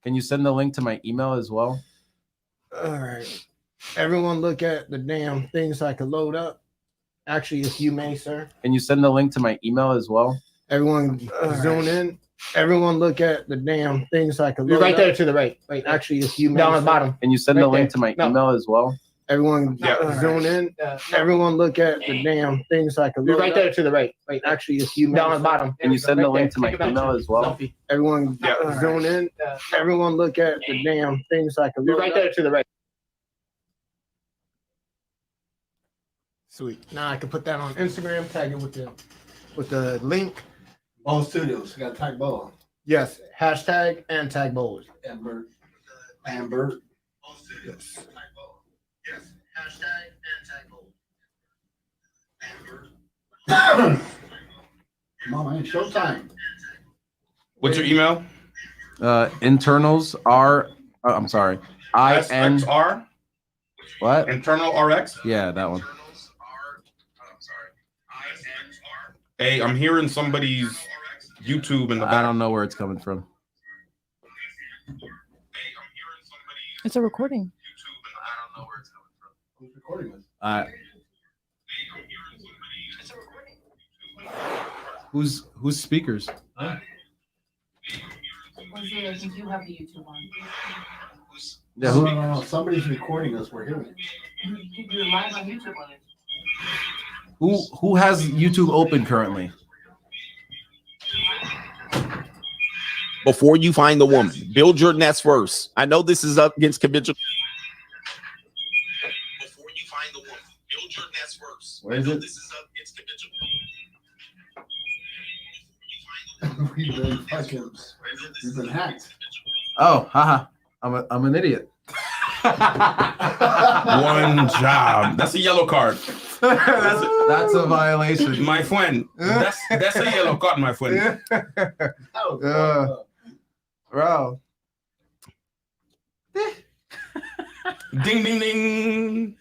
Can you send the link to my email as well? All right. Everyone look at the damn thing so I can load up. Actually, if you may, sir. Can you send the link to my email as well? Everyone zoom in. Everyone look at the damn thing so I can load up. Right there to the right. Wait, actually, if you may, down at the bottom. Can you send the link to my email as well? Everyone zoom in. Everyone look at the damn thing so I can load right there to the right. Wait, actually, if you may, down at the bottom. Can you send the link to my email as well? Everyone zoom in. Everyone look at the damn thing so I can load right there to the right. Sweet. Now I can put that on Instagram, tag it with the link. Ball Studios. You got to tag Ball. Yes. Hashtag and tag Bowlers. Amber. Yes. Yes. Hashtag and tag Bowlers. Mama, it's showtime. What's your email? Internals are. I'm sorry. SXR. What? Internal RX. Yeah, that one. Hey, I'm hearing somebody's YouTube in the back. I don't know where it's coming from. It's a recording. I don't know where it's coming from. Who's recording this? Who's speakers? I think you have the YouTube on. Yeah, No. Somebody's recording us. We're hearing. You're live on YouTube on it. Who has YouTube open currently? Before you find the woman, build your nest first. I know this is up against conventional. Before you find the woman, build your nest first. Where is it? This is up against conventional. We've been hacked. Oh, haha. I'm an idiot. One job. That's a yellow card. That's a violation. My friend. That's a yellow card, my friend. Bro. Ding, ding, ding.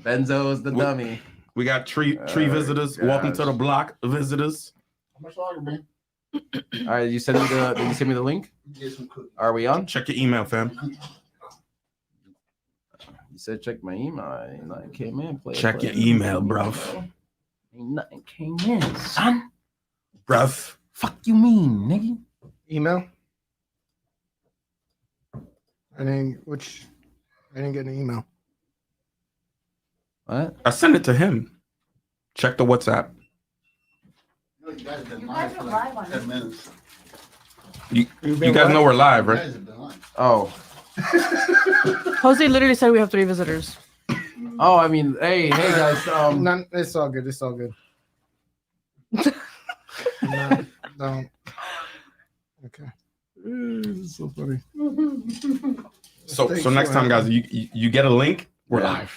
Benzo's the dummy. We got tree visitors. Gosh. Welcome to the block, visitors. How much longer, man? All right, did you send me the link? Get some cookies. Are we on? Check your email, fam. You said check my email. Ain't nothing came in. Check your email, bruv. Ain't nothing came in, son. Bruv. Fuck you mean, nigga? Email. I didn't get an email. What? I sent it to him. Check the WhatsApp. You guys have been You live guys for are like live on 10 it. minutes. You guys know we're live, You right? guys have been live. Oh. Jose literally said we have 3 visitors. Oh, I mean, hey guys. It's all good. It's all good. No. Okay. This is so funny. So next time, guys, you get a link, we're live.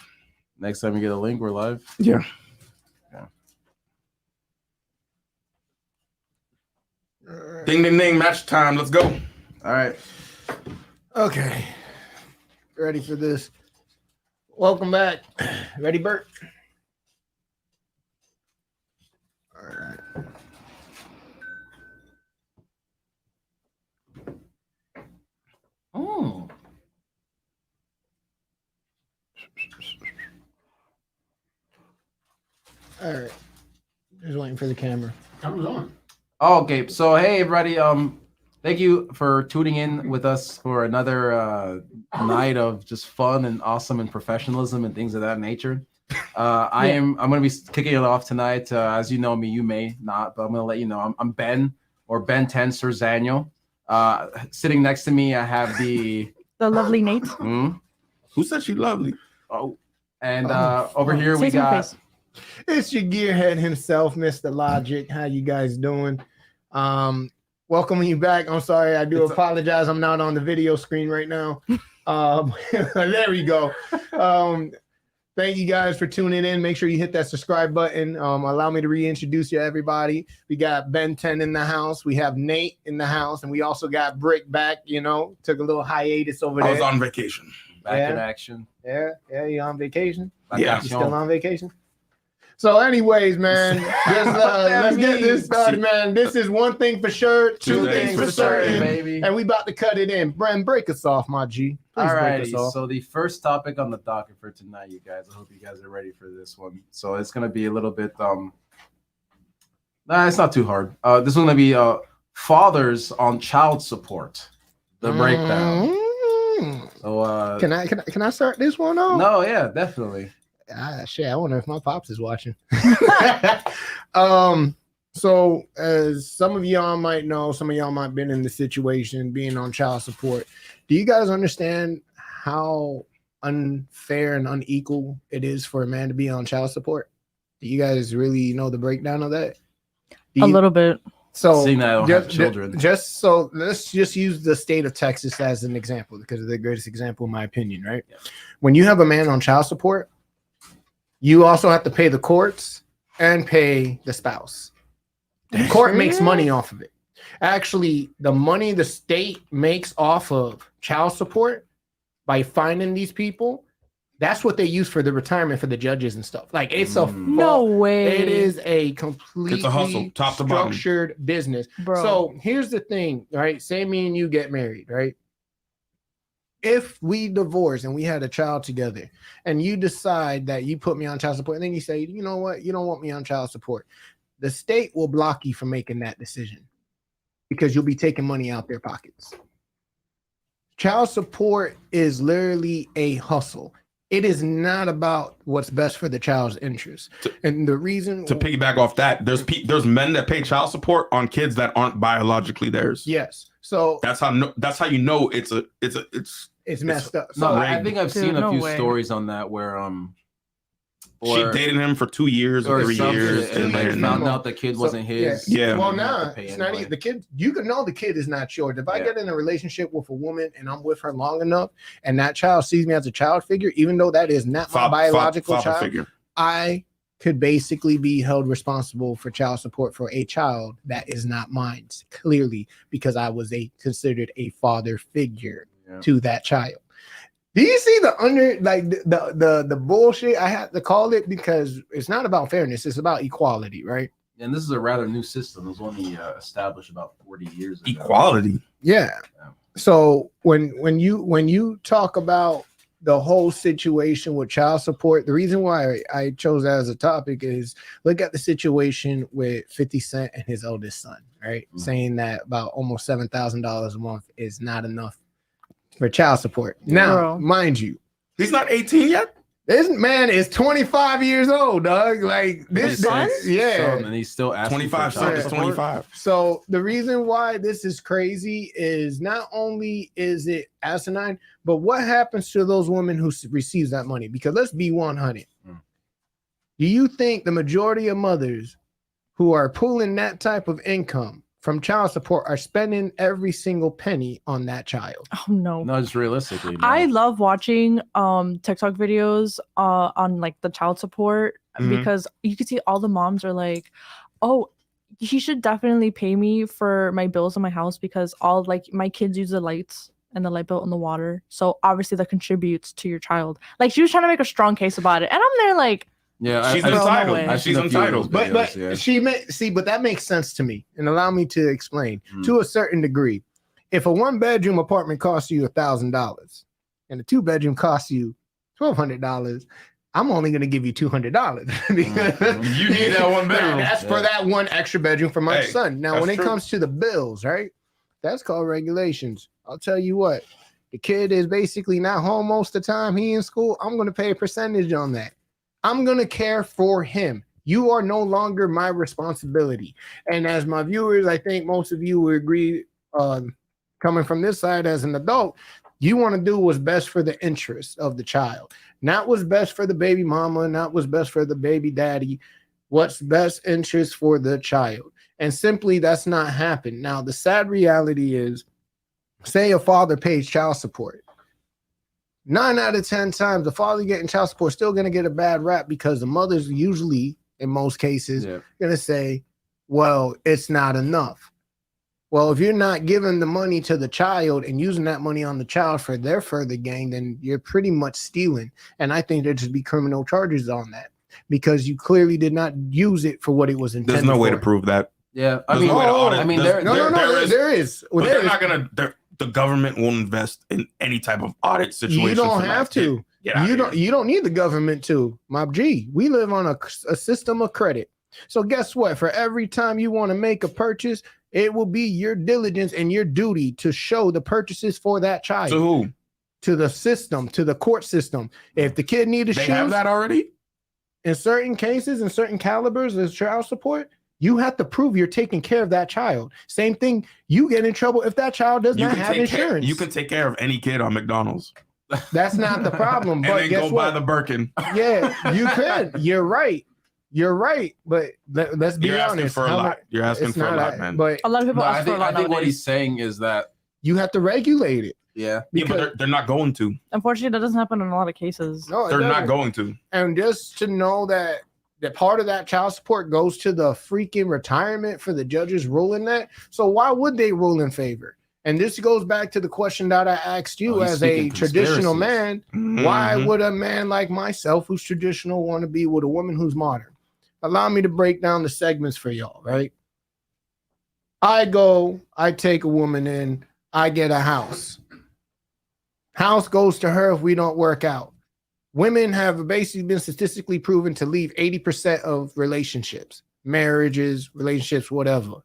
Next time you get a link, we're live. Yeah. Ding, ding, ding. Match time. Let's go. All right. Okay. Ready for this? Welcome back. Ready, Bert? All right. Oh. All right. Just waiting for the camera. Camera's on. Okay. So hey everybody. Thank you for tuning in with us for another night of just fun and awesome and professionalism and things of that nature. I'm going to be kicking it off tonight. As you know me, you may not, but I'm going to let you know. I'm Ben or Ben 10 Serzano. Sitting next to me, I have the lovely Nate. Who said she lovely? Oh, and over here Say we it to my got. face. It's your gearhead himself, Mr. Logic. How you guys doing? Welcoming you back. I'm sorry, I do apologize. I'm not on the video screen right now. There we go. Thank you guys for tuning in. Make sure you hit that subscribe button. Allow me to reintroduce you to everybody. We got Ben 10 in the house. We have Nate in the house, and we also got Brick back. Took a little hiatus over there. I was on vacation. Back in action. Yeah, you on vacation? Yeah. You still on vacation? So, anyways, man, let's get this started, man. This is one thing for sure, two things for certain, baby. and we about to cut it in. Bren, break us off, my G. Please break us Alrighty, off. so the first topic on the docket for tonight, you guys. I hope you guys are ready for this one. So it's gonna be a little bit nah, it's not too hard. This is gonna be fathers on child support. The breakdown. So Can I start this one off? no, yeah, definitely. Shit, I wonder if my pops is watching. So as some of y'all might know, some of y'all might have been in the situation being on child support. Do you guys understand how unfair and unequal it is for a man to be on child support? Do you guys really know the breakdown of that? A little bit. So Seeing that I don't have children. Just so let's just use the state of Texas as an example because it's the greatest example in my opinion, right? Yeah. When you have a man on child support, you also have to pay the courts and pay the spouse. The court makes money off of it. Actually, the money the state makes off of child support by finding these people, that's what they use for the retirement for the judges and stuff. Like it's a No way. it is a completely It's a hustle, top to bottom. structured business. Bro. So here's the thing, right? Say me and you get married, right? If we divorce and we had a child together and you decide that you put me on child support and then you say, you know what, you don't want me on child support, the state will block you from making that decision because you'll be taking money out their pockets. Child support is literally a hustle. It is not about what's best for the child's interest. And the reason To piggyback off that, there's men that pay child support on kids that aren't biologically theirs. yes. So That's how you know it's messed up. No, So I think I've seen a no few way. stories on that where she dated him for 2 years or 3 something, years, and and they then found out the kid wasn't his. Yeah. Well, and they had nah, to pay it's not anyway. even the kid. You can know the kid is not yours. If I Yeah. get in a relationship with a woman and I'm with her long enough, and that child sees me as a child figure, even though that is not my biological father child, figure. I could basically be held responsible for child support for a child that is not mine, clearly, because I was considered a father figure Yeah. to that child. Do you see the bullshit I have to call it? Because it's not about fairness, it's about equality, right? And this is a rather new system. It was only established about 40 years ago. Equality. Yeah. Yeah. So when you talk about the whole situation with child support, the reason why I chose that as a topic is look at the situation with 50 Cent and his oldest son, right? Mhm. Saying that about almost $7,000 a month is not enough for child support. Now, Bro. mind you, He's not 18 yet. this man is 25 years old, dog. Like His this, son's yeah. son, and he's still asking 25 for child cents, support. 25. So the reason why this is crazy is not only is it asinine, but what happens to those women who receives that money? Because let's be 100. Mm. Do you think the majority of mothers who are pulling that type of income from child support are spending every single penny on that child? Oh no. No, just realistically. No. I love watching TikTok videos on like the child support Mhm. because you can see all the moms are like, oh, he should definitely pay me for my bills in my house because all like my kids use the lights and the light bill and the water. So obviously that contributes to your child. Like she was trying to make a strong case about it. And I'm there like, Yeah, She's I've entitled. way. I've She's seen a few of those entitled. But videos, yeah. she may see, but that makes sense to me, and allow me to explain to a certain degree. If a 1-bedroom apartment costs you $1,000 and a 2-bedroom costs you $1,200, I'm only going to give you $200 because Mhm. You need that 1 bedroom. That's for that one extra bedroom for my Hey, son. Now, that's when it true. comes to the bills, right? That's called regulations. I'll tell you what, the kid is basically not home most of the time. He in school. I'm going to pay a percentage on that. I'm going to care for him. You are no longer my responsibility. And as my viewers, I think most of you would agree, coming from this side as an adult, you want to do what's best for the interest of the child, not what's best for the baby mama, not what's best for the baby daddy, what's best interest for the child. And simply that's not happened. Now, the sad reality is, say a father pays child support. 9 out of 10 times, the father getting child support is still going to get a bad rap because the mother's usually, in most cases, Yeah. going to say, well, it's not enough. Well, if you're not giving the money to the child and using that money on the child for their further gain, then you're pretty much stealing. And I think there should be criminal charges on that. because you clearly did not use it for what it was intended. There's no way to for. prove that. Yeah, I There's mean, no way to audit. I mean, There's- No, there is. But There they're is. not gonna. The government won't invest in any type of audit situation. You don't for have that. to. Get out You of don't. here. You don't need the government to. My G, we live on a system of credit. So guess what? For every time you want to make a purchase, it will be your diligence and your duty to show the purchases for that child To who? to the system, to the court system. If the kid needed They shoes, have that already. in certain cases, in certain calibers, as child support, you have to prove you're taking care of that child. Same thing, you get in trouble if that child does not have insurance. You can take care of any kid on McDonald's, That's not the problem. and But then guess go buy what? the Birkin. Yeah, you could. You're right. You're right. But let's be You're asking honest. for a how lot. much- You're asking it's for a not lot, a- man. But A lot of people no, ask for a lot I think what nowadays. he's saying is that you have to regulate it. yeah, Yeah, Because but they're not going to. Unfortunately, that doesn't happen in a lot of cases. no, it They're not doesn't. going to. And just to know that part of that child support goes to the freaking retirement for the judges ruling that. So why would they rule in favor? And this goes back to the question that I asked you Oh, he's as a speaking traditional conspiracies. man. Why Mhm. would a man like myself, who's traditional, want to be with a woman who's modern? Allow me to break down the segments for y'all, right? I take a woman in, I get a house. House goes to her if we don't work out. Women have basically been statistically proven to leave 80% of relationships, marriages, relationships, whatever.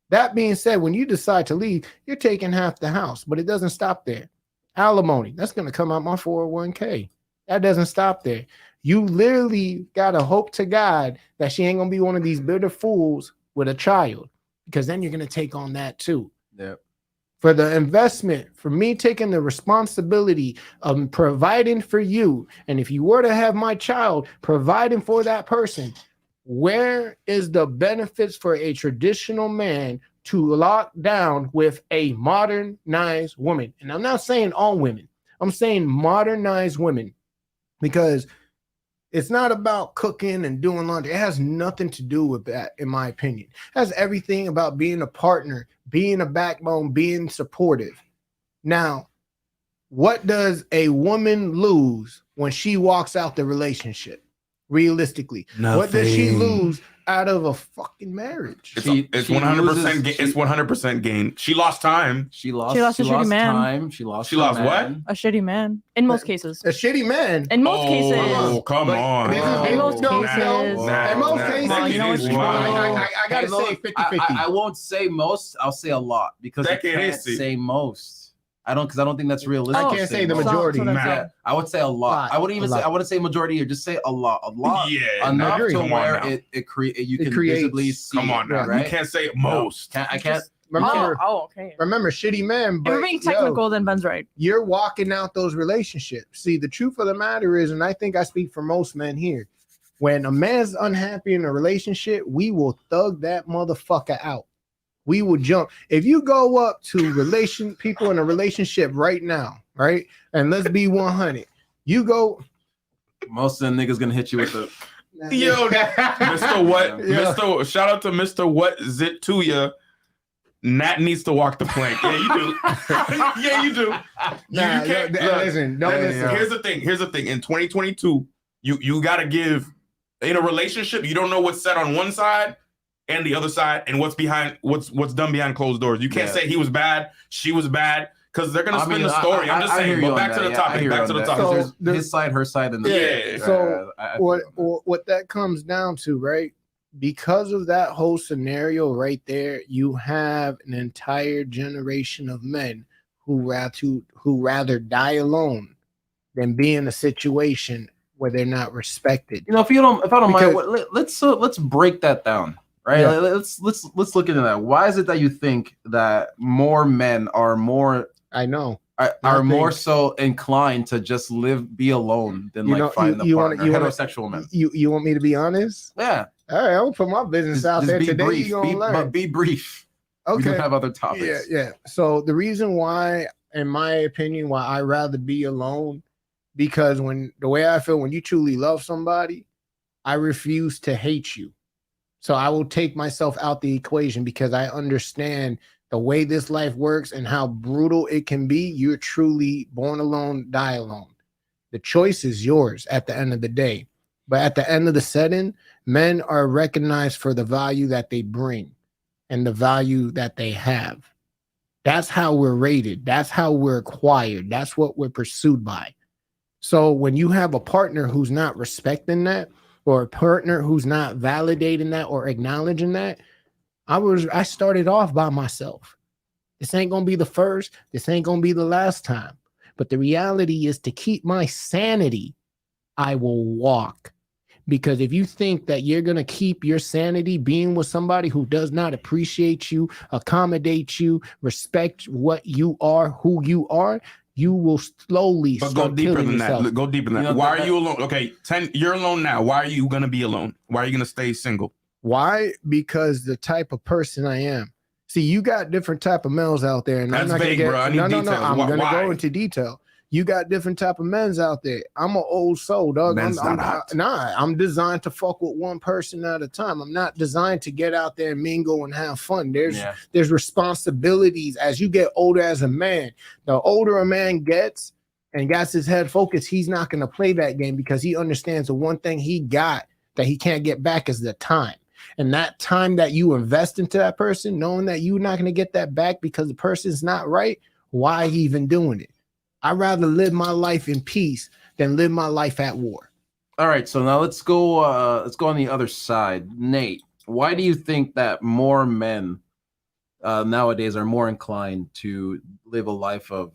That being said, when you decide to leave, you're taking half the house, but it doesn't stop there. Alimony, that's going to come out my 401k. That doesn't stop there. You literally got to hope to God that she ain't going to be one of these bitter fools with a child, because then you're going to take on that too. yeah. For the investment, for me taking the responsibility of providing for you, and if you were to have my child, providing for that person, where is the benefits for a traditional man to lock down with a modernized woman? And I'm not saying all women, I'm saying modernized women, because it's not about cooking and doing laundry. It has nothing to do with that, in my opinion. It has everything about being a partner, being a backbone, being supportive. Now, what does a woman lose when she walks out the relationship? Realistically, what does she Nothing. lose out of a fucking marriage? It's She 100%. loses- It's 100% gain. She lost time. She lost. She lost a shitty man. time. She lost. She her lost what? man. A shitty man. In most cases. A shitty man. In most Oh, cases. come But on. this is- In most no, cases. no. In most Nah, cases, Well, you know what you I gotta Hey, look, say 50-50. I won't say most. I'll say a lot because I That kid can't is it. say most. I don't think that's realistic. I to can't say the most. majority. So that's Nah. Yeah, I would say a lot. Lot. I wouldn't even A say. lot. I wouldn't say majority here. Just say a lot. A lot. Yeah, Enough agree. to Come on where now. it create. You It can creates- visibly see. Come on now. right? You can't say most. I can't. remember, Okay. remember, shitty man. If But we're being yo, technical, then Ben's right. you're walking out those relationships. See, the truth of the matter is, and I think I speak for most men here, when a man's unhappy in a relationship, we will thug that motherfucker out. We will jump. If you go up to people in a relationship right now, right, and let's be 100, you go. Most of them niggas gonna hit you with the. Yo, Mr. What? Yeah. Mr. Shout out to Mr. What Zit to ya. Nat needs to walk the plank. Yeah, you do. Yeah, you do. Nah, you can't. look, Look, listen, don't listen. Here's the thing. Here's the thing. In 2022, you gotta give in a relationship. You don't know what's said on one side and the other side, and what's done behind closed doors. You can't Yeah. say he was bad, she was bad, because they're gonna I spin mean, the story. I'm just I hear saying. you But on back that. to the Yeah, I topic. hear Back you to on the that. topic. So, There's his side, her side, and the Yeah. So, I feel what you on that. what that comes down to, right? Because of that whole scenario right there, you have an entire generation of men who rather die alone than be in a situation where they're not respected. If I don't mind, Because- let's break that down, right? Yeah. Let's look into that. Why is it that you think that more men are more I know. are more think- so inclined to just be alone than You like know, find you a wanna- partner? you wanna- Heterosexual men. You want me to be honest? Yeah. All right, I'm gonna put my business out there be today. brief. You gonna learn. But be brief. We do Okay. have other topics. Yeah. So the reason why, in my opinion, why I rather be alone, because the way I feel when you truly love somebody, I refuse to hate you. So I will take myself out the equation because I understand the way this life works and how brutal it can be. You're truly born alone, die alone. The choice is yours at the end of the day. But at the end of the setting, men are recognized for the value that they bring and the value that they have. That's how we're rated. That's how we're acquired. That's what we're pursued by. So when you have a partner who's not respecting that, or a partner who's not validating that or acknowledging that, I started off by myself. This ain't gonna be the first, this ain't gonna be the last time. But the reality is, to keep my sanity, I will walk. Because if you think that you're going to keep your sanity being with somebody who does not appreciate you, accommodate you, respect what you are, who you are, you will slowly But go start deeper killing than yourself. that. Go deeper than that. You know, Why are you alone? Okay, 10. You're alone now. Why are you gonna be alone? Why are you gonna stay single? Why? Because the type of person I am. See, you got different type of males out there, and That's I'm not vague, gonna bro. I get need no. details. I'm gonna Why? go into detail. You got different type of men's out there. I'm an old soul, dog. Men's not hot. I'm designed to fuck with one person at a time. I'm not designed to get out there and mingle and have fun. There's responsibilities as you get older as a man. The older a man gets and got his head focused, he's not going to play that game because he understands the one thing he got that he can't get back is the time. And that time that you invest into that person, knowing that you're not going to get that back because the person's not right, why even doing it? I'd rather live my life in peace than live my life at war. All right, so now let's go on the other side. Nate, why do you think that more men nowadays are more inclined to live a life of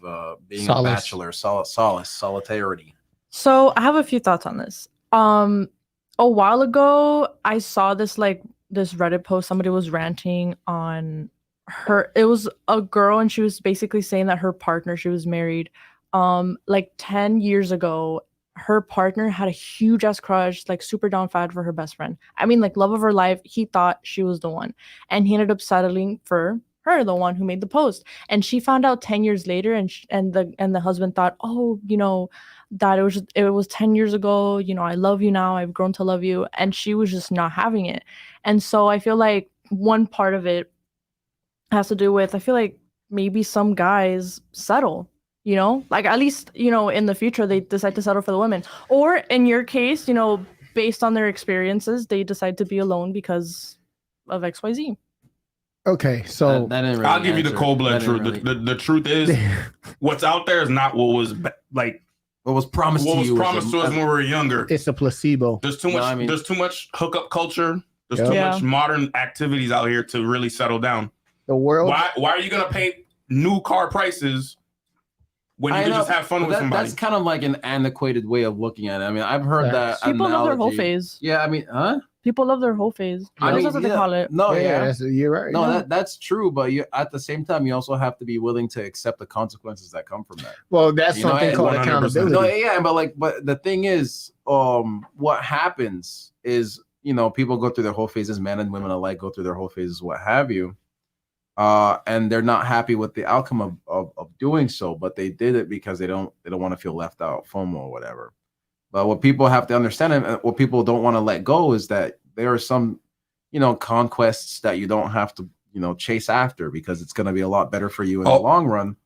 being a bachelor, solitarity? So I have a few thoughts on this. A while ago, I saw this Reddit post. Somebody was ranting on her. It was a girl, and she was basically saying that her partner, she was married, like 10 years ago, her partner had a huge ass crush, like super down fat for her best friend. I mean, like love of her life. He thought she was the one, and he ended up settling for her, the one who made the post. And she found out 10 years later, and the husband thought, oh, that it was 10 years ago, I love you now, I've grown to love you, and she was just not having it. And so I feel like one part of it has to do with, I feel like maybe some guys settle, like at least, in the future they decide to settle for the women, or in your case, based on their experiences, they decide to be alone because of XYZ. Okay, so that didn't really I'll give you the answer. cold blood That truth. didn't really- The truth is, what's out there is not what was like. What was promised What to was you? promised to us when we were younger. it's a placebo. There's too much. No, I mean- there's too much hookup culture. There's Yeah. too Yeah. much modern activities out here to really settle down. The world. Why are you gonna pay new car prices when you I can know, just have fun but with somebody? That's kind of like an antiquated way of looking at it. I mean, I've heard Facts. that People love their whole analogy. phase. Yeah, I mean, huh? People love their whole phase. I That's mean, what they call it. No, yeah. You're right. No, yeah. that's true, but you at the same time you also have to be willing to accept the consequences that come from that. Well, that's You know, something and called 100%. accountability. No, yeah, but the thing is, what happens is, people go through their whole phases, men and women alike go through their whole phases, what have you, and they're not happy with the outcome of doing so, but they did it because they don't want to feel left out, FOMO or whatever. But what people have to understand, and what people don't want to let go, is that there are some, conquests that you don't have to, chase after, because it's going to be a lot better for you in the long run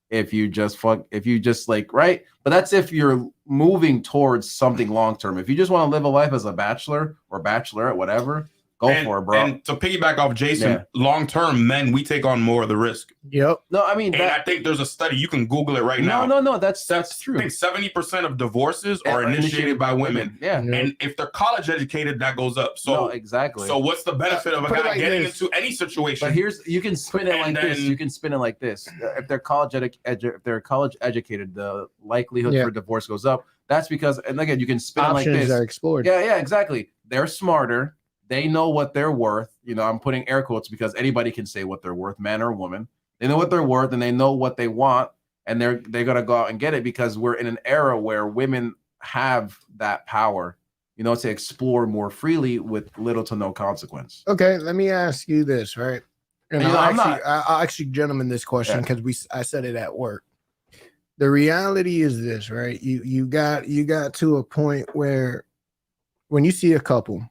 if you just right. But that's if you're moving towards something long term. If you just want to live a life as a bachelor or bachelorette, whatever, go for it, bro. And to piggyback off Jason, Yeah. long term, men, we take on more of the risk. Yep. No, I mean, And I think there's a study, you can Google it right now. no, that's true. I think 70% of divorces are initiated by women. Yeah. And if they're college educated, that goes up. So No, exactly. So what's the benefit of a Put it guy like getting this. into any situation? But you can spin it And like this. then- You can spin it like this. If they're college educated, the likelihood Yeah. for divorce goes up. That's because, and again, you can spin it like Options this. are explored. Yeah, exactly. They're smarter. They know what they're worth. I'm putting air quotes because anybody can say what they're worth, man or woman. They know what they're worth, and they know what they want, and they're gonna go out and get it, because we're in an era where women have that power, to explore more freely with little to no consequence. Okay, let me ask you this, right? And And, I'll actually gentlemen this question Yeah. because I said it at work. The reality is this, right? You got to a point where when you see a couple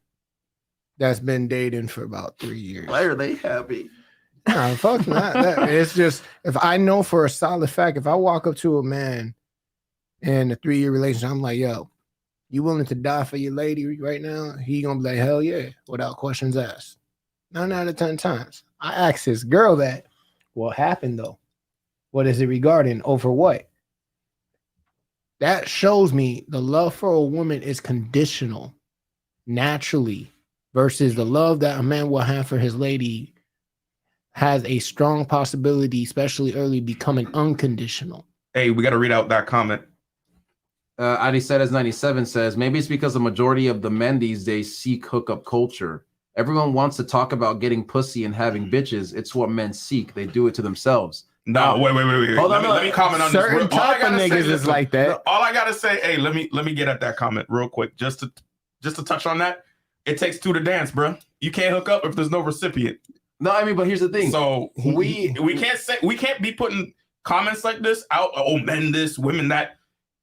that's been dating for about 3 years. Why are they happy? No, fuck not. It's just, if I know for a solid fact, if I walk up to a man in a 3-year relationship, I'm like, yo, You willing to die for your lady right now? He gonna be like, hell yeah, without questions asked. 9 out of 10 times. I asked his girl that. What happened though? What is it regarding? Over what? That shows me the love for a woman is conditional, naturally, versus the love that a man will have for his lady has a strong possibility, especially early, becoming unconditional. Hey, we got to read out that comment. Adi Says 97 says, maybe it's because the majority of the men these days seek hookup culture. Everyone wants to talk about getting pussy and having bitches. It's what men seek. They do it to themselves. No, wait. Hold on, Let me comment on certain this. type of niggas is like that. All I gotta say, hey, let me get at that comment real quick, just to touch on that. It takes two to dance, bro. You can't hook up if there's no recipient. No, I mean, but here's the thing. So we can't be putting comments like this out. Oh, men this, women that.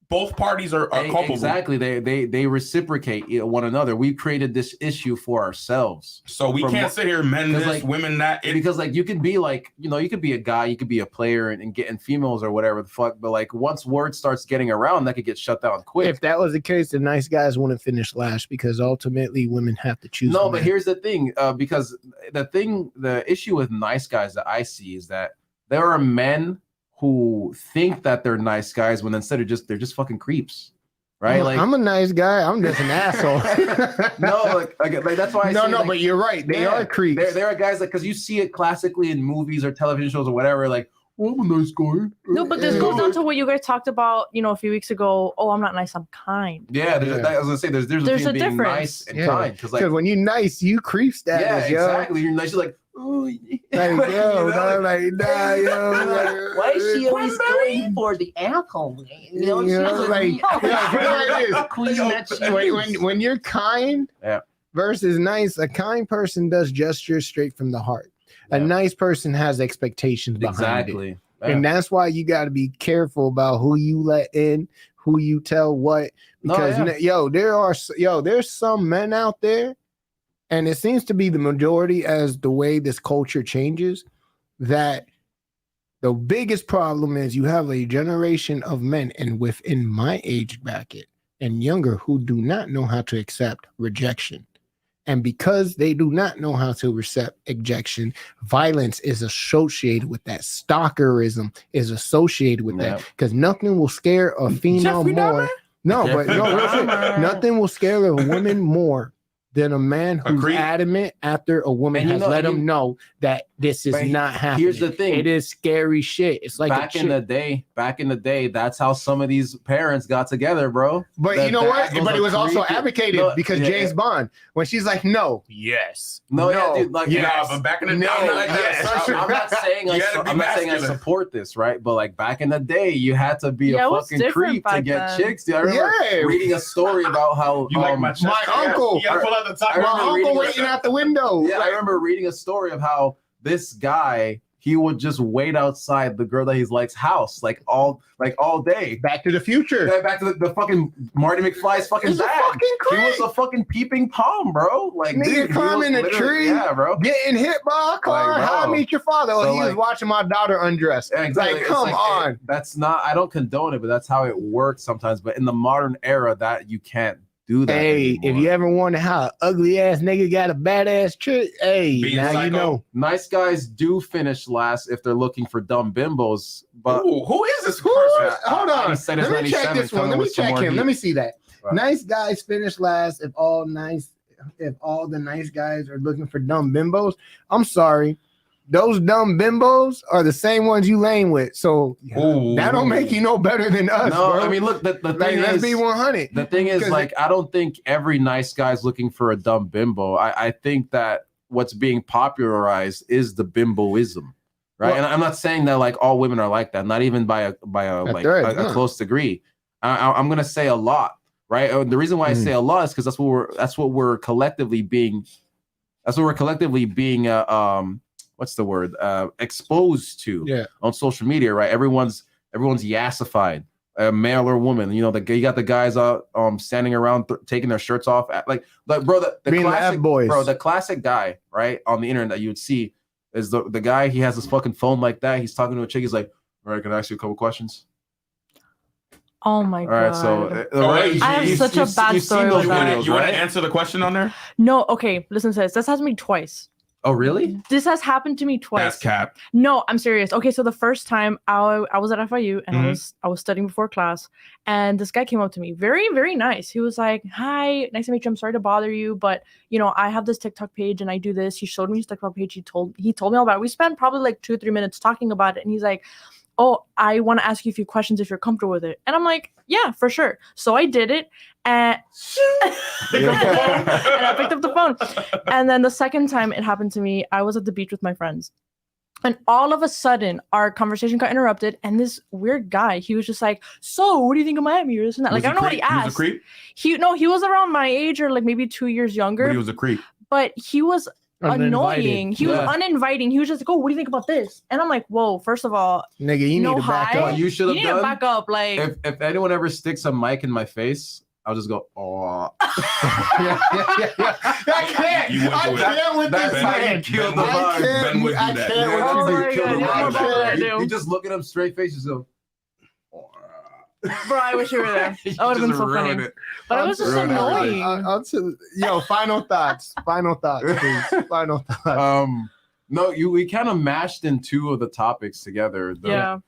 Both parties are culpable. Exactly. They reciprocate one another. We created this issue for ourselves. So we can't sit here men this, like, women that. Because like you could be like, you could be a guy, you could be a player and getting females or whatever the fuck. But like once word starts getting around, that could get shut down quick. If that was the case, the nice guys wouldn't finish last because ultimately women have to choose. No, but here's the thing, because the issue with nice guys that I see is that there are men who think that they're nice guys when instead of they're just fucking creeps, right? I'm a nice guy. I'm just an asshole. No, like that's why I say, no, but you're right. They are creeps. There are guys like, because you see it classically in movies or television shows or whatever, like, oh, I'm a nice guy. No, but this goes down to what you guys talked about, a few weeks ago. Oh, I'm not nice, I'm kind. Yeah, I was gonna say there's a between being difference. nice and kind, because when you're nice, you creep status. Yeah, exactly. You're nice. You're like, oh, yeah. Like, yo, nah, yo. Why is she always going for the alcohol? When you're kind versus nice, a kind person does gestures straight from the heart. A nice person has expectations behind it. Yeah. And that's why you got to be careful about who you let in, who you tell what. Because there's some men out there, and it seems to be the majority as the way this culture changes, that the biggest problem is you have a generation of men, and within my age bracket and younger, who do not know how to accept rejection. And because they do not know how to accept ejection, violence is associated with that. Stalkerism is associated with that. Because nothing will scare a female more. Nothing will scare a woman more than a man who's adamant after a woman has let him know that this is not happening. Here's the thing. It is scary shit. It's like back in the day, that's how some of these parents got together, bro. But you know what? But it was also advocated because James Bond, when she's like, no, yes. No, yeah, dude, like, but back in the day, I'm not saying I support this, right? But like back in the day, you had to be a fucking creep to get chicks. Dude, I remember reading a story about how you like my uncle. My uncle waiting out the window. Yeah, I remember reading a story of how this guy, he would just wait outside the girl that he likes' house all day. Back to the Future. Yeah, back to the fucking Marty McFly's fucking bag. He was a fucking peeping Tom, bro. Like, nigga climbing a tree, bro. Getting hit by a car. Like, how I Met Your Father? So he was watching my daughter undress. Yeah, exactly. Like, come on. That's not. I don't condone it, but that's how it works sometimes. But in the modern era, that you can't do that. Hey, anymore. If you ever wonder how an ugly ass nigga got a badass trick, hey, now you know. Nice guys do finish last if they're looking for dumb bimbos. But who is this person? Hold on. Let me check this one. Let me check him. Let me see that. Right. Nice guys finish last if all the nice guys are looking for dumb bimbos. I'm sorry. Those dumb bimbos are the same ones you lane with. So that don't make you no better than us, bro. I mean, look, the thing is, let's be 100. The thing is, like, I don't think every nice guy's looking for a dumb bimbo. I think that what's being popularized is the bimboism, right? And I'm not saying that like all women are like that, not even by a close degree. I'm gonna say a lot, right? The reason why I say a lot is because that's what we're collectively being what's the word? Exposed to on social media, right? Everyone's yassified, male or woman. You got the guys out standing around taking their shirts off, bro. The classic guy, right, on the internet that you would see is the guy. He has his fucking phone like that. He's talking to a chick. He's like, "All right, can I ask you a couple questions?" Oh my All god. right, so wait, I have such a bad you've story seen those with that. videos, You want to right? answer the question on there? No, okay, listen to this. This has me twice. Oh, really? This has happened to me twice. That's cap. No, I'm serious. Okay, so the first time I was at FIU and Mhm. I was studying before class, and this guy came up to me, very very nice. He was like, "Hi, nice to meet you. I'm sorry to bother you, but I have this TikTok page and I do this." He showed me his TikTok page. He told me all about it. We spent probably like 2 or 3 minutes talking about it, and he's like, "Oh, I want to ask you a few questions if you're comfortable with it." And I'm like, "Yeah, for sure." So I did it, and and I picked up the phone. And then the second time it happened to me, I was at the beach with my friends. And all of a sudden, our conversation got interrupted. And this weird guy, he was just like, "So, what do you think of Miami?" Or this and that. Like, I don't know what he He was a asked. creep, He was around my age or like maybe 2 years but younger. he was a creep. But he was Uninvited. annoying. He was Yeah. uninviting. He was just like, "Oh, what do you think about this?" And I'm like, "Whoa, first of all, Nigga, you no need to back hi. up. You should you have need to done. back up." Like, If anyone ever sticks a mic in my face, I'll just go, "Oh." I can't. You wouldn't I do it. can't with That's this how you man. kill the I vibe. can't. Ben would do I that. can't Yeah, with that's Oh how you. you my kill God, the you don't know vibe. about what I You do. just look at him straight face, just go. bro, I wish you were there. You That would have been just so ruin funny. it. But it was just Ruin everything. annoying. Yo, final thoughts. Final thoughts, please. Final thoughts. No, we kind of mashed in two of the topics together. Though. Yeah.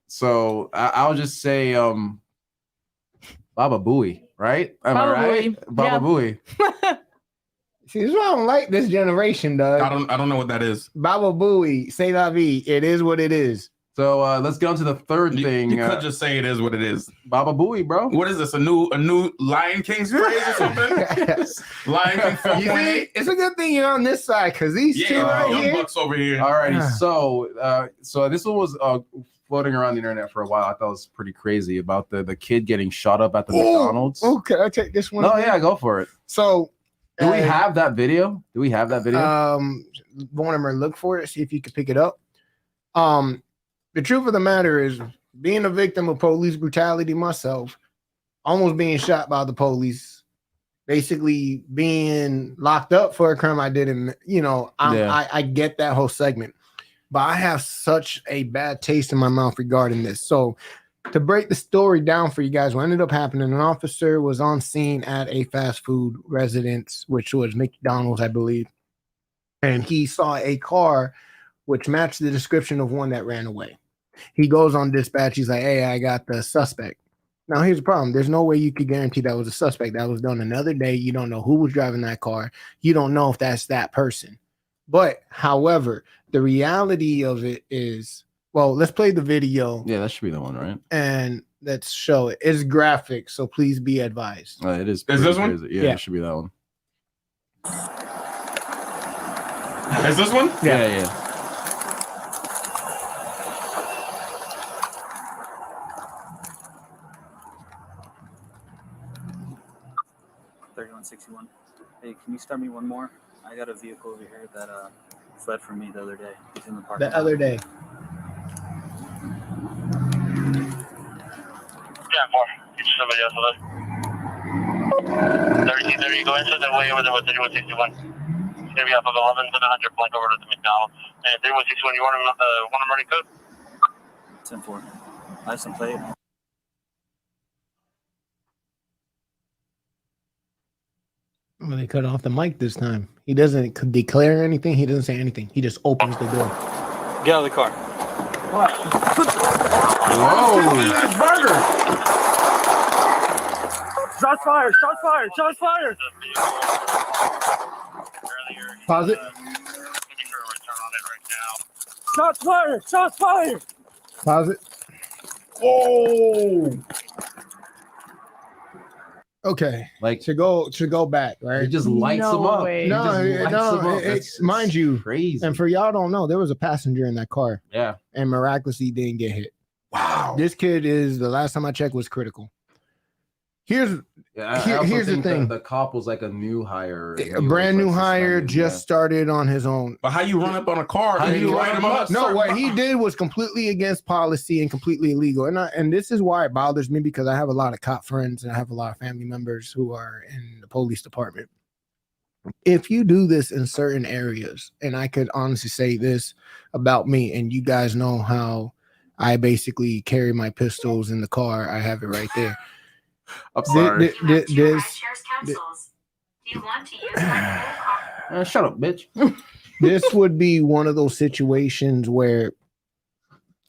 So I'll just say, Baba Booey, right? Am Baba I right? Booey. Baba Yeah. Booey. See, this is why I don't like this generation, I dog. don't know what that is. Baba Booey, say la vie. It is what it is. So let's get on to the third thing. You could just say it is what it is. Baba Booey, bro. What is this? A new Lion King's phrase or something? Lion King You 4.8? see, it's a good thing you're on this side because these two Yeah, right young here. bucks over here. Alrighty, so this one was floating around the internet for a while. I thought it was pretty crazy about the kid getting shot up at the McDonald's. Oh, can I take this one? No, yeah, go for it. So, Do we have that video? Do we have that video? Vortimer, look for it. See if you can pick it up. The truth of the matter is, being a victim of police brutality myself, almost being shot by the police, basically being locked up for a crime I didn't. I get that whole segment, but I have such a bad taste in my mouth regarding this. So, to break the story down for you guys, what ended up happening, an officer was on scene at a fast food residence, which was McDonald's, I believe, and he saw a car which matched the description of one that ran away. He goes on dispatch. He's like, "Hey, I got the suspect." Now, here's the problem. There's no way you could guarantee that was a suspect. That was done another day. You don't know who was driving that car. You don't know if that's that person. But, however, the reality of it is, well, let's play the video Yeah, that should be the one, right? and let's show it. It's graphic, so please be advised. It is. Is pretty this one? crazy. Yeah, Yeah. it should be that one. Is this one? Yeah. $31.61. Hey, can you start me one more? I got a vehicle over here that fled from me the other day. He's in the parking The lot. other day. Yeah, more. Get somebody else with us. 1330, go into the way over there with 3161. It's going to be off of 11 to the 100 blank over to the McDonald's. And 3161, you want him running code? 10-4. License plate. Well, they cut off the mic this time. He doesn't declare anything. He doesn't say anything. He just opens the door. Get out of the car. Whoa! Burger! Shots fired! Shots fired! Shots fired! Pause it. Shots fired! Shots fired! Pause it. Oh! Okay. Like To go back, he right? just lights No them up. way. He No, just lights no, them up. it's mind you, crazy. And for y'all don't know, there was a passenger in that car Yeah. and miraculously didn't get hit. Wow. This kid is, the last time I checked, was critical. Here's Yeah, Here- I also here's the think thing. The cop was like a new hire. a He was, brand new like, hire, suspended, just started on his own. But how you run up on a car? How and you write run him up? up? No, what he did was completely against policy and completely illegal. And this is why it bothers me, because I have a lot of cop friends and I have a lot of family members who are in the police department. If you do this in certain areas, and I could honestly say this about me, and you guys know how I basically carry my pistols in the car. I have it right there. I'm sorry. Shut up, bitch. This would be one of those situations where,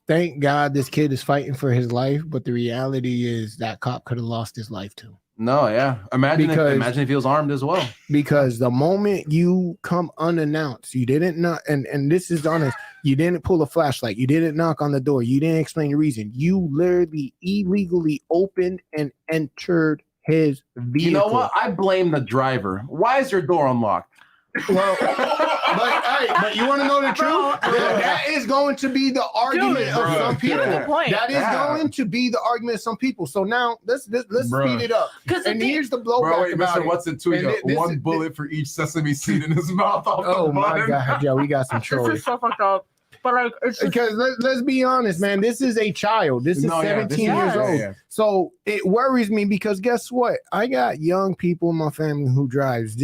thank God this kid is fighting for his life, but the reality is that cop could have lost his life too. No, yeah. Imagine if he was armed as well. Because the moment you come unannounced, you didn't know, and this is honest, you didn't pull a flashlight, you didn't knock on the door, you didn't explain your reason. You literally illegally opened and entered his vehicle. You know what? I blame the driver. Why is your door unlocked? Well, but you want to know the truth? That is going to be the argument of some people. That is going to be the argument of some people. So now let's speed it up. And here's the blowback about it. What's in two? One bullet for each sesame seed in his mouth. Oh my God, yeah, we got some trolls. This is so fucked up. But like, it's just... because let's be honest, man. This is a child. This is 17 years old. Yeah. So it worries me because guess what? I got young people in my family who drives.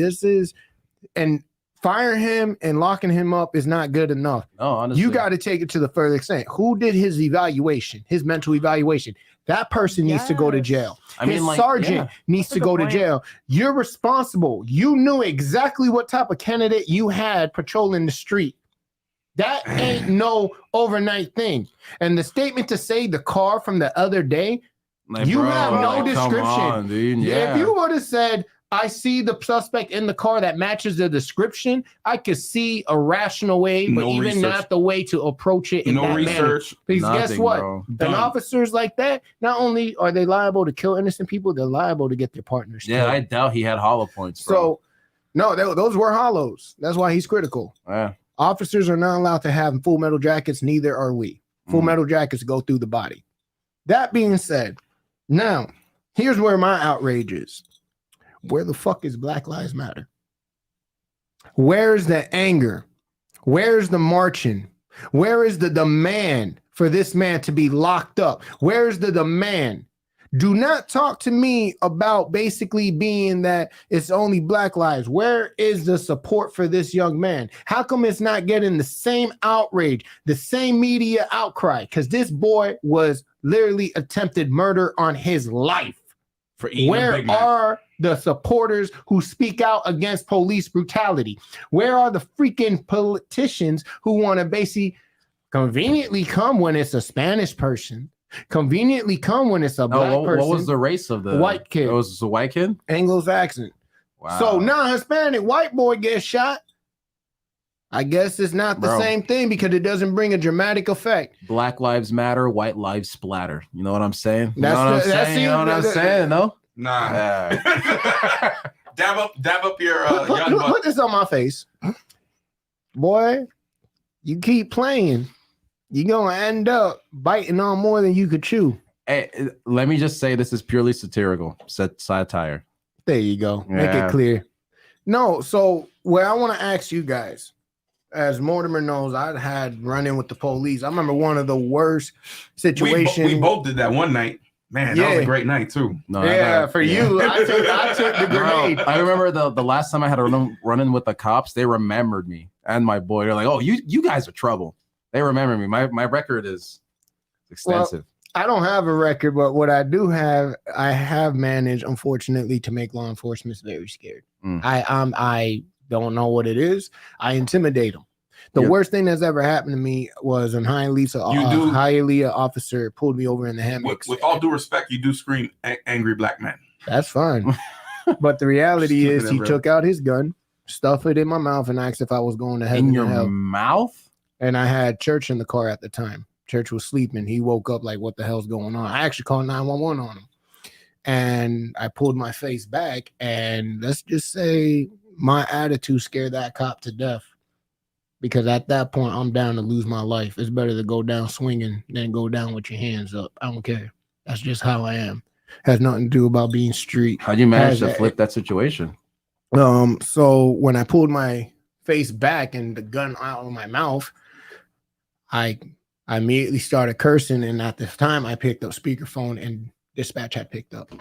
And firing him and locking him up is not good enough. No, honestly. You got to take it to the further extent. Who did his evaluation, his mental evaluation? That person needs to go to jail. His sergeant needs to go to jail. You're responsible. You knew exactly what type of candidate you had patrolling the street. That ain't no overnight thing. And the statement to say the car from the other day, you have no description. Come on, dude. Yeah. If you would have said, I see the suspect in the car that matches the description, I could see a rational way, but even not the way to approach it in that manner. Because guess what? Then officers like that, not only are they liable to kill innocent people, they're liable to get their partners killed. I doubt he had hollow points, bro. So, no, those were hollows. That's why he's critical. Yeah. Officers are not allowed to have full metal jackets, neither are we. Full metal jackets go through the body. That being said, now, here's where my outrage is. Where the fuck is Black Lives Matter? Where's the anger? Where's the marching? Where is the demand for this man to be locked up? Where's the demand? Do not talk to me about basically being that it's only Black lives. Where is the support for this young man? How come it's not getting the same outrage, the same media outcry? Because this boy was literally attempted murder on his life. Where are the supporters who speak out against police brutality? Where are the freaking politicians who want to basically conveniently come when it's a Spanish person, conveniently come when it's a black person? What was the race of the white kid? It was a white kid? Anglo-Saxon. Wow. So now Hispanic white boy gets shot. I guess it's not the same thing because it doesn't bring a dramatic effect. Black lives matter, white lives splatter. You know what I'm saying? You know what I'm saying? No? Nah. dab up your put this on my face. Boy, you keep playing, you're gonna end up biting on more than you could chew. Hey, let me just say this is purely satire. There you go. Make it clear. No, so where I want to ask you guys, as Mortimer knows, I had run-in with the police. I remember one of the worst situations. We both did that one night. Man, that was a great night too. No, you, I took the grenade. I remember the last time I had a run-in with the cops. They remembered me and my boy. They're like, "Oh, you guys are trouble." They remember me. My record is extensive. Well, I don't have a record, but what I do have, I have managed, unfortunately, to make law enforcement very scared. I don't know what it is. I intimidate them. The worst thing that's ever happened to me was when Hialeah officer pulled me over in the hammocks. With all due respect, you do scream angry black man. That's fine. But the reality is he took out his gun, stuffed it in my mouth, and asked if I was going to heaven. In your mouth? And I had Church in the car at the time. Church was sleeping. He woke up like, what the hell's going on? I actually called 911 on him. And I pulled my face back. And let's just say my attitude scared that cop to death. Because at that point, I'm down to lose my life. It's better to go down swinging than go down with your hands up. I don't care. That's just how I am. Has nothing to do about being street. How'd you manage to flip that situation? So when I pulled my face back and the gun out of my mouth, I immediately started cursing. And at the time, I picked up speakerphone and dispatch had picked up.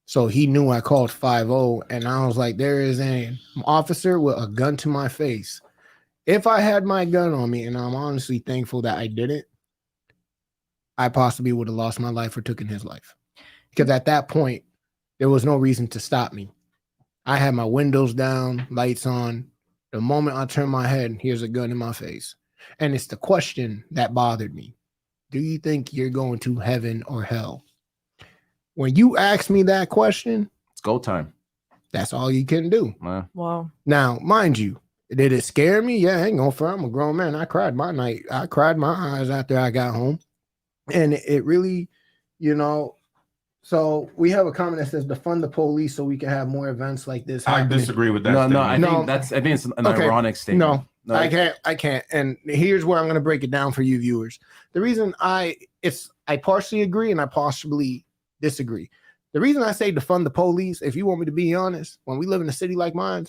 So he knew I called 5-0. And I was like, there is an officer with a gun to my face. If I had my gun on me, and I'm honestly thankful that I didn't, I possibly would have lost my life or taken his life. Because at that point, there was no reason to stop me. I had my windows down, lights on. The moment I turned my head, here's a gun in my face. And it's the question that bothered me. Do you think you're going to heaven or hell? When you ask me that question, It's go time. that's all you can do. Wow. Now, mind you, did it scare me? Yeah, I ain't gonna front. I'm a grown man. I cried my night. I cried my eyes after I got home. And it really, you know, so we have a comment that says defund the police so we can have more events like this I happening. disagree with that. No, statement. I think it's an ironic statement. No, I can't. And here's where I'm going to break it down for you viewers. The reason I partially agree and I partially disagree. The reason I say defund the police, if you want me to be honest, when we live in a city like mine,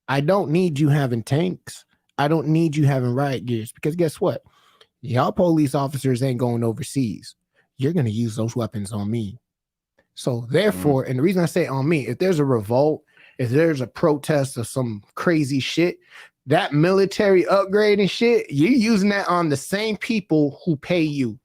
I don't need you having tanks. I don't need you having riot gears, because guess what? Y'all police officers ain't going overseas. You're going to use those weapons on me. So therefore, and the reason I say on me, if there's a revolt, if there's a protest of some crazy shit, that military upgrade and shit, you're using that on the same people who pay you.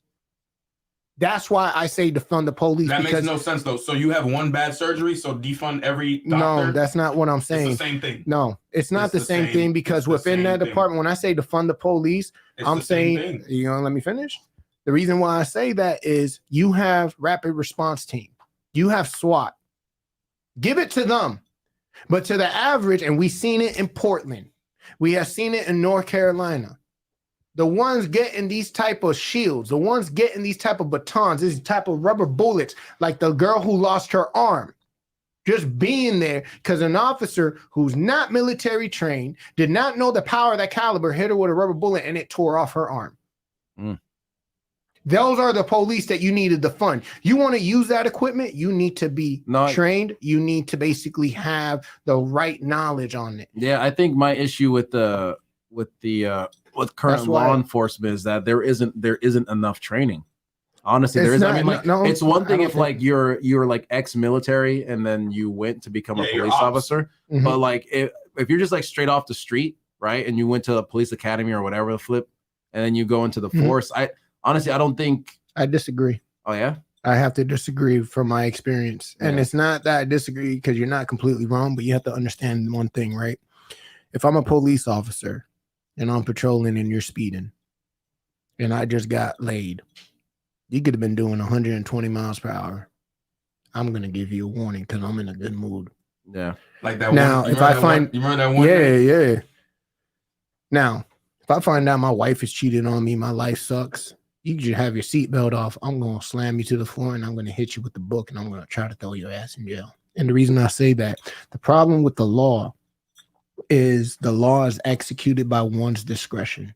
That's why I say defund the police. That makes no sense though. So you have one bad surgery, so defund every doctor? No, that's not what I'm saying. It's the same thing. No, it's not the same thing, because within that department, when I say defund the police, I'm saying, you know, let me finish. The reason why I say that is you have rapid response team. You have SWAT. Give it to them. But to the average, and we've seen it in Portland, we have seen it in North Carolina, the ones getting these type of shields, the ones getting these type of batons, these type of rubber bullets, like the girl who lost her arm, just being there because an officer who's not military trained, did not know the power of that caliber, hit her with a rubber bullet and it tore off her arm. Those are the police that you needed to fund. You want to use that equipment, you need to be trained. You need to basically have the right knowledge on it. Yeah, I think my issue with current law enforcement is that there isn't enough training. Honestly, there is. I mean, like, it's one thing if like you're like ex-military and then you went to become a police officer, but like if you're just like straight off the street, right, and you went to a police academy or whatever the flip, and then you go into the force, honestly, I don't think. I disagree. Oh, yeah? I have to disagree from my experience. And it's not that I disagree because you're not completely wrong, but you have to understand one thing, right? If I'm a police officer and I'm patrolling and you're speeding and I just got laid, you could have been doing 120 miles per hour. I'm going to give you a warning because I'm in a good mood. Yeah. Like that now, one. If I find. You remember that one? Yeah. Now, if I find out my wife is cheating on me, my life sucks, you just have your seatbelt off. I'm going to slam you to the floor and I'm going to hit you with the book and I'm going to try to throw your ass in jail. And the reason I say that, the problem with the law is the law is executed by one's discretion.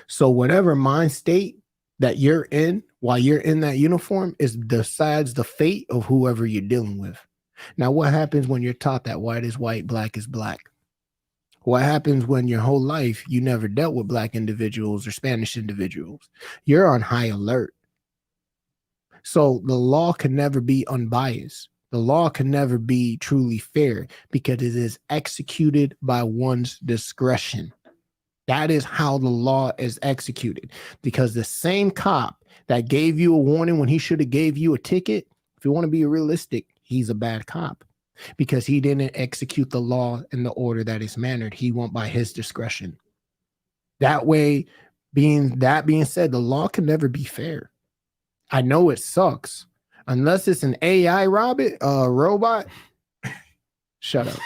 So whatever mind state that you're in while you're in that uniform is decides the fate of whoever you're dealing with. Now, what happens when you're taught that white is white, black is black? What happens when your whole life you never dealt with black individuals or Spanish individuals? You're on high alert. So the law can never be unbiased. The law can never be truly fair because it is executed by one's discretion. That is how the law is executed. Because the same cop that gave you a warning when he should have gave you a ticket, if you want to be realistic, he's a bad cop. Because he didn't execute the law in the order that is mannered. He went by his discretion. That way, being said, the law can never be fair. I know it sucks. Unless it's an AI robot. Shut up.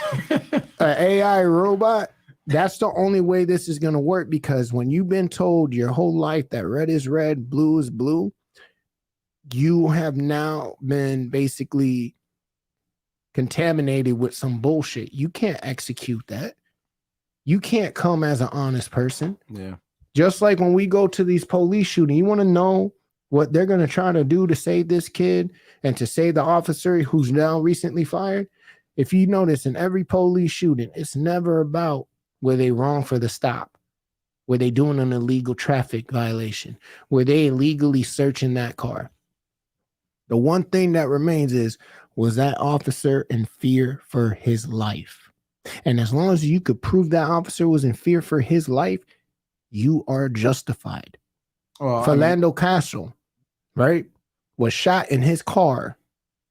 An AI robot. That's the only way this is going to work, because when you've been told your whole life that red is red, blue is blue, you have now been basically contaminated with some bullshit. You can't execute that. You can't come as an honest person. Yeah. Just like when we go to these police shootings, you want to know what they're going to try to do to save this kid and to save the officer who's now recently fired. If you notice, in every police shooting, it's never about were they wrong for the stop? Were they doing an illegal traffic violation? Were they illegally searching that car? The one thing that remains is, was that officer in fear for his life? And as long as you could prove that officer was in fear for his life, you are justified. Philando Castro, right, was shot in his car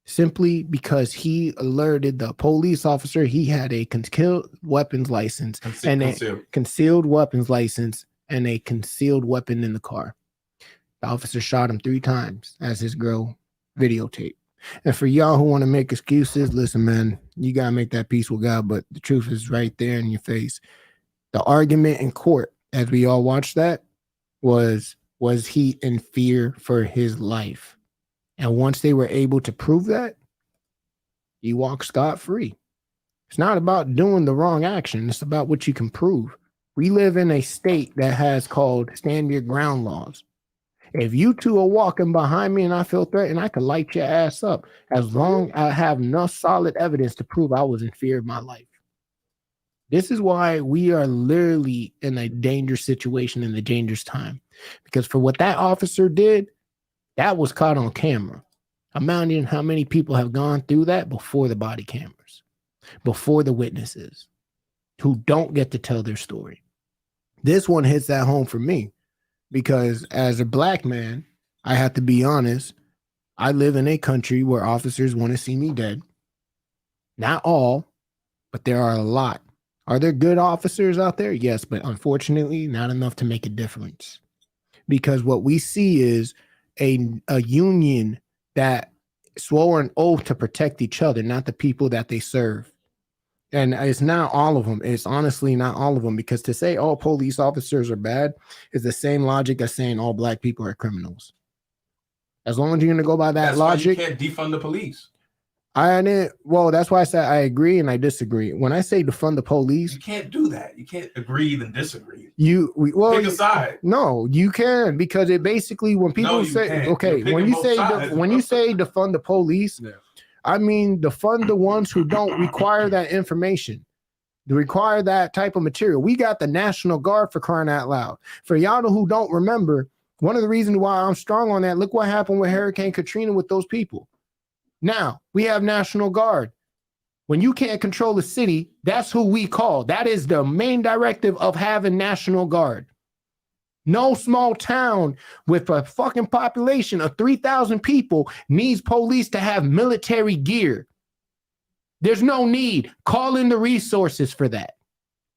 simply because he alerted the police officer he had a concealed weapons license and a concealed weapons license and a concealed weapon in the car. The officer shot him 3 times, as his girl videotaped. And for y'all who want to make excuses, listen, man, you got to make that peace with God, but the truth is right there in your face. The argument in court, as we all watched that, was he in fear for his life? And once they were able to prove that, he walked scot-free. It's not about doing the wrong action. It's about what you can prove. We live in a state that has called stand your ground laws. If you two are walking behind me and I feel threatened, I can light your ass up as long as I have enough solid evidence to prove I was in fear of my life. This is why we are literally in a dangerous situation in a dangerous time. Because for what that officer did, that was caught on camera. Imagine how many people have gone through that before the body cameras, before the witnesses who don't get to tell their story. This one hits that home for me because as a black man, I have to be honest, I live in a country where officers want to see me dead. Not all, but there are a lot. Are there good officers out there? Yes, but unfortunately, not enough to make a difference. Because what we see is a union that swore an oath to protect each other, not the people that they serve. And it's not all of them. It's honestly not all of them, because to say all police officers are bad is the same logic as saying all black people are criminals. As long as you're going to go by that logic, you can't defund the police. That's why I said I agree and I disagree. When I say defund the police, You can't do that. You can't agree and disagree. Pick a side. No, you can, because it basically when people say can't. okay, when you say defund the police, I mean defund the ones who don't require that information, to require that type of material. We got the National Guard, for crying out loud. For y'all who don't remember, one of the reasons why I'm strong on that, look what happened with Hurricane Katrina with those people. Now we have National Guard. When you can't control the city, that's who we call. That is the main directive of having National Guard. No small town with a fucking population of 3,000 people needs police to have military gear. There's no need. Call in the resources for that.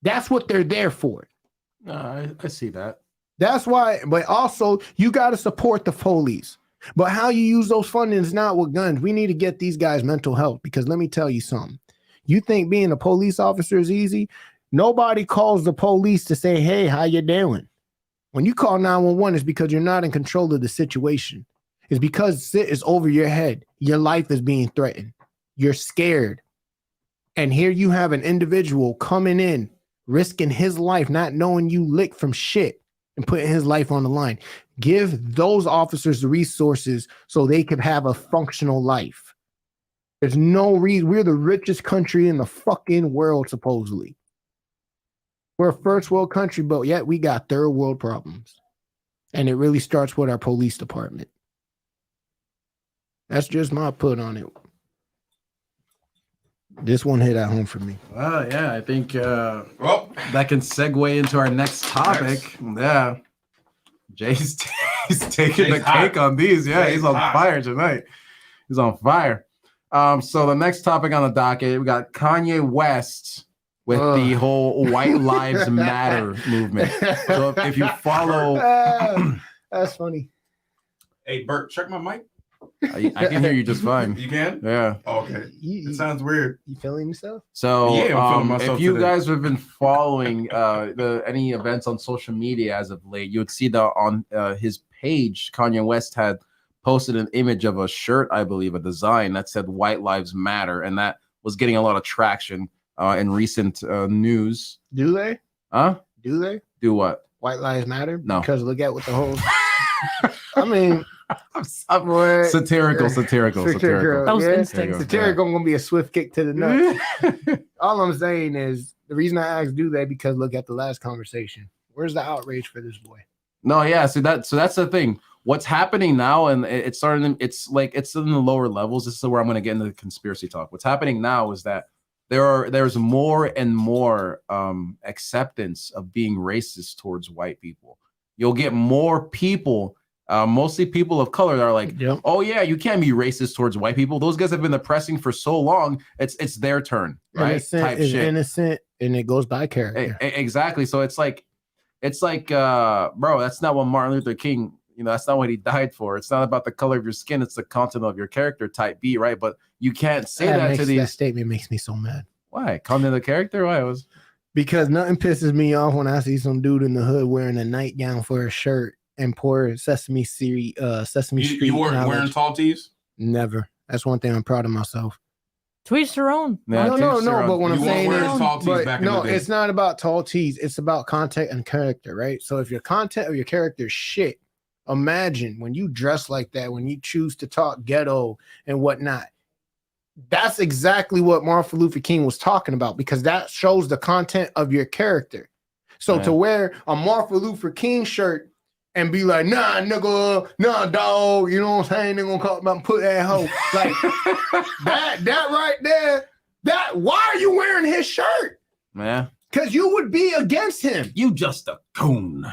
That's what they're there for. I see that. That's why, but also you got to support the police. But how you use those funding is not with guns. We need to get these guys mental health, because let me tell you something. You think being a police officer is easy? Nobody calls the police to say, hey, how you doing? When you call 911, it's because you're not in control of the situation. It's because it is over your head. Your life is being threatened. You're scared. And here you have an individual coming in, risking his life, not knowing you lick from shit, and putting his life on the line. Give those officers the resources so they can have a functional life. There's no reason. We're the richest country in the fucking world, supposedly. We're a first world country, but yet we got third world problems. And it really starts with our police department. That's just my put on it. This one hit at home for me. Well, yeah, I think that can segue into our next topic. Yeah. Jay's taking the cake on these. Yeah, he's on fire tonight. He's on fire. So the next topic on the docket, we got Kanye West with the whole White Lives Matter movement. So if you follow... That's funny. Hey, Bert, check my mic. I can hear you just fine. You can? Yeah. Oh, okay. It sounds weird. You feeling yourself? So I'm feeling myself if you today. guys have been following any events on social media as of late, you would see that on his page, Kanye West had posted an image of a shirt, I believe, a design that said White Lives Matter, and that was getting a lot of traction in recent news. Do they? Huh? Do they? Do what? White Lives Matter? No. Because look at what the whole... I mean... Satirical. That was instinct. Satirical gonna be a swift kick to the nuts. All I'm saying is the reason I asked do they, because look at the last conversation. Where's the outrage for this boy? No, yeah. So that's the thing. What's happening now, and it's starting. It's in the lower levels. This is where I'm going to get into the conspiracy talk. What's happening now is that there's more and more acceptance of being racist towards white people. You'll get more people Mostly people of color are like, Yep. oh yeah, you can't be racist towards white people. Those guys have been oppressing for so long. It's their turn, right? Innocent Type is shit. innocent, and it goes by character. Exactly. So it's like, bro, that's not what Martin Luther King, that's not what he died for. It's not about the color of your skin. It's the content of your character, type B, right? But you can't say that to That these. statement makes me so mad. Why? Content of the character? Why? Because nothing pisses me off when I see some dude in the hood wearing a nightgown for a shirt and pour Sesame Street. You weren't wearing knowledge. tall tees? Never. That's one thing I'm proud of myself. To each their own. Yeah, No. But what I'm You weren't saying wearing is, tall tees but back in no, the day. it's not about tall tees. It's about content and character, right? So if your content or your character is shit, imagine when you dress like that, when you choose to talk ghetto and whatnot. That's exactly what Martin Luther King was talking about, because that shows the content of your character. So to wear a Martin Luther King shirt and be like, nah, nigga, nah, dog, you know what I'm saying? They're gonna call about put that hoe. Like that right there, why are you wearing his shirt? Yeah. Because you would be against him. You just a coon.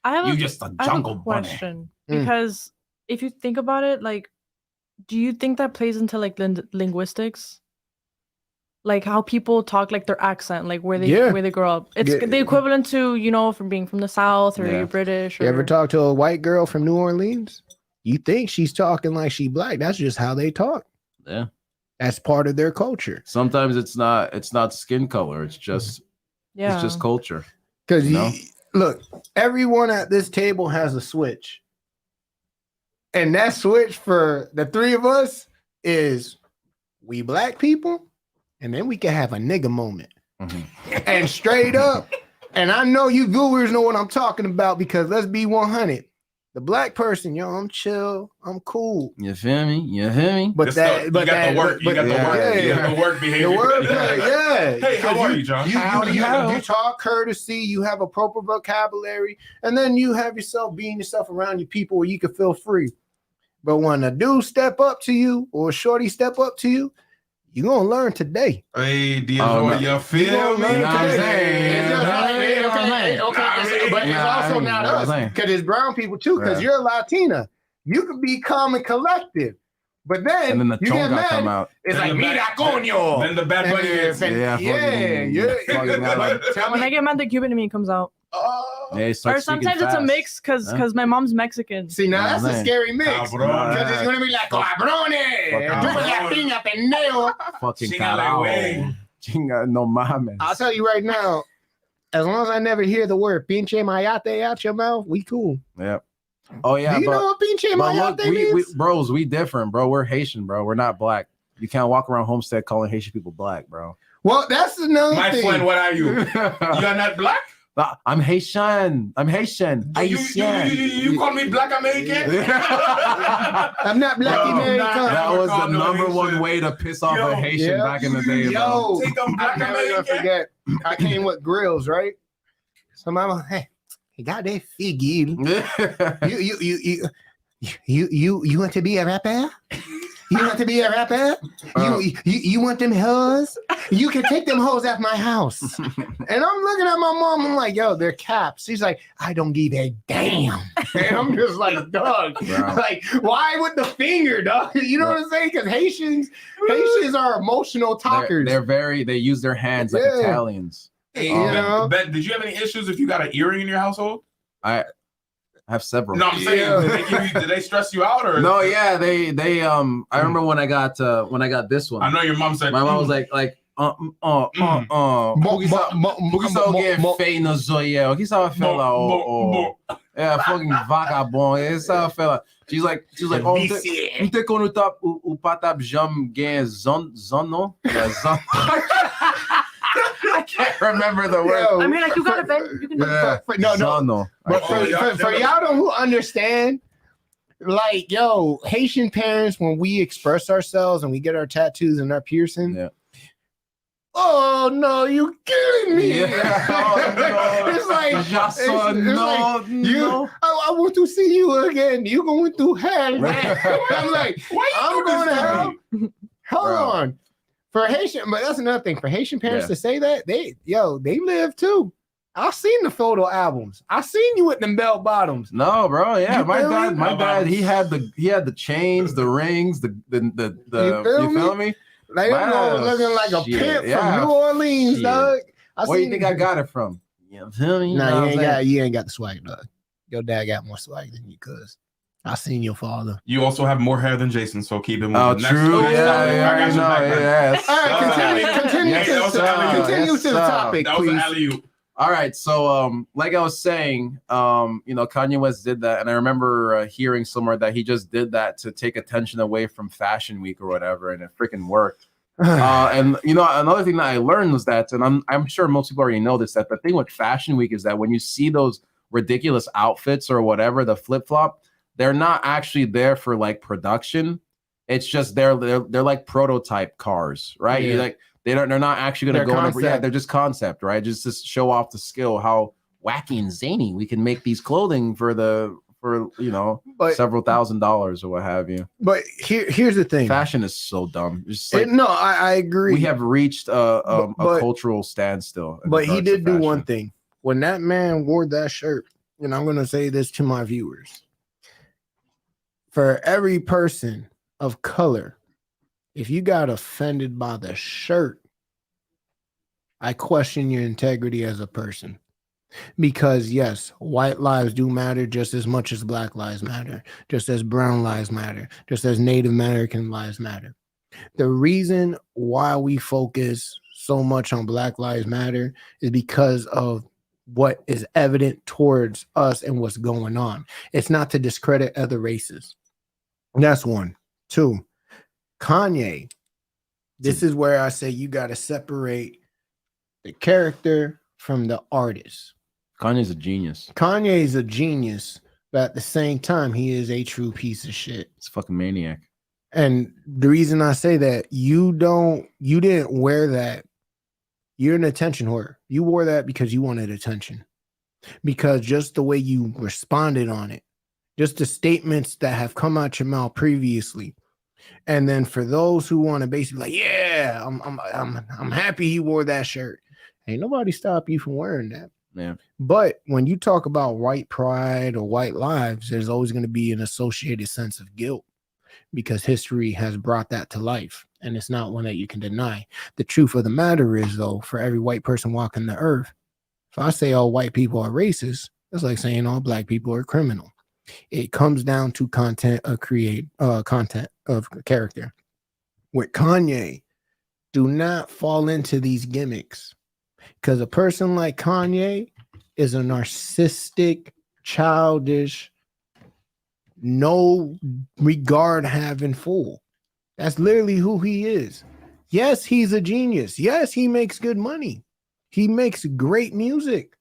I have You just a jungle bunny. question because if you think about it, like, do you think that plays into like linguistics? Like how people talk, like their accent, like where they grow up. It's the equivalent to, from being from the South or you're British. Or... You ever talk to a white girl from New Orleans? You think she's talking like she black. That's just how they talk. Yeah. That's part of their culture. Sometimes it's not skin color. It's just it's just culture. Because look, everyone at this table has a switch. And that switch for the three of us is we black people, and then we can have a nigga moment. And straight up, and I know you viewers know what I'm talking about, because let's be 100. The black person, I'm chill, I'm cool. You feel me? But you got the work behavior. The work, yeah. Hey, how are you, John? You talk courtesy, you have a proper vocabulary, and then you have yourself being yourself around your people where you can feel free. But when a dude step up to you or a shorty step up to you, you're going to learn today. Hey, D'Angelo, you feel me? But it's also not us, because it's brown people too, because you're a Latina. You could be calm and collective. But then the you get mad. come out. It's like, mira coño. Then the bad buddy is. When I get mad, the Cuban in me comes out. Or sometimes it's a mix because my mom's Mexican. See, now that's a scary mix. Because it's going to be like, cabrones. Fucking carajo. Chinga, no mames. I'll tell you right now, as long as I never hear the word pinche mayate out your mouth, we cool. Yep. Oh yeah. Do you know what pinche mayate means? Bros, we different, bro. We're Haitian, bro. We're not black. You can't walk around Homestead calling Haitian people black, bro. Well, that's another thing. My friend, what are you? You are not black? I'm Haitian. You call me black American? I'm not black American. That was the number one way to piss off a Haitian back in the day. Yo, I'll never forget. I came with grills, right? So mama, hey, you got that figure. You want to be a rapper? You want to be a rapper? You want them hoes? You can take them hoes at my house. And I'm looking at my mom. I'm like, yo, they're caps. She's like, I don't give a damn. And I'm just like, dog. Like, why with the finger, dog? You know what I'm saying? Because Haitians are emotional talkers. They use their hands like Italians. Hey, Ben, did you have any issues if you got an earring in your household? I have several. No, I'm saying, did they stress you out or? No, yeah, they I remember when I got this one. I know your mom said. My mom was like, Porque só alguém feio no zoiel. Que sabe fela fucking vagabond. Essa fela. She's like, oh, não tem quando o patap jam ganha zono. I can't remember the word. I mean, like, you got it, Ben. You can no. But for y'all who understand, like, yo, Haitian parents, when we express ourselves and we get our tattoos and our piercing, oh no, you kidding me? It's like, I want to see you again. You going through hell, man. I'm like, I'm going to hell. Hold on. For Haitian, but that's another thing. For Haitian parents to say that, they live too. I've seen the photo albums. I seen you with them bell bottoms. No, bro. Yeah, You feel me? my dad. He had the chains, the rings, the you feel me? Like Wow, looking like a shit, pimp yeah, from New Orleans, shit. dog. Where do you think I got it from? You feel me? Nah, know what I'm saying? you ain't got the swag, dog. Your dad got more swag than you, cuz. I seen your father. You also have more hair than Jason, so keep it moving. Oh, Next true. topic. Yeah, I got your back, man. yes. All right, continue Hey, that was to an alley-oop. continue Yes, to the sir. topic, That was an please. alley-oop. All right, so like I was saying, Kanye West did that, and I remember hearing somewhere that he just did that to take attention away from Fashion Week or whatever, and it freaking worked. And another thing that I learned was that, and I'm sure most people already know this, that the thing with Fashion Week is that when you see those ridiculous outfits or whatever, the flip flop, they're not actually there for like production. It's just they're like prototype cars, right? Yeah. You like. They're not actually going to go over. Yeah, they're just concept, right? Just to show off the skill, how wacky and zany we can make these clothing for several $1,000s or what have you. But here's the thing. Fashion is so dumb. It's like, No, I agree. we have reached a cultural standstill. But he did do one fashion. thing. When that man wore that shirt, and I'm going to say this to my viewers. For every person of color, if you got offended by the shirt, I question your integrity as a person. Because yes, white lives do matter just as much as black lives matter, just as brown lives matter, just as Native American lives matter. The reason why we focus so much on Black Lives Matter is because of what is evident towards us and what's going on. It's not to discredit other races. That's one. Two, Kanye. This is where I say you got to separate the character from the artist. Kanye's a genius. Kanye is a genius, but at the same time, he is a true piece of shit. It's a fucking maniac. And the reason I say that, you didn't wear that. You're an attention whore. You wore that because you wanted attention. Because just the way you responded on it, just the statements that have come out your mouth previously. And then for those who want to basically like, yeah, I'm happy he wore that shirt. Ain't nobody stop you from wearing that. Yeah. But when you talk about white pride or white lives, there's always going to be an associated sense of guilt because history has brought that to life. And it's not one that you can deny. The truth of the matter is, though, for every white person walking the earth, if I say all white people are racist, it's like saying all black people are criminal. It comes down to content of content of character. With Kanye, do not fall into these gimmicks. Because a person like Kanye is a narcissistic, childish, no regard having fool. That's literally who he is. Yes, he's a genius. Yes, he makes good money. He makes great music.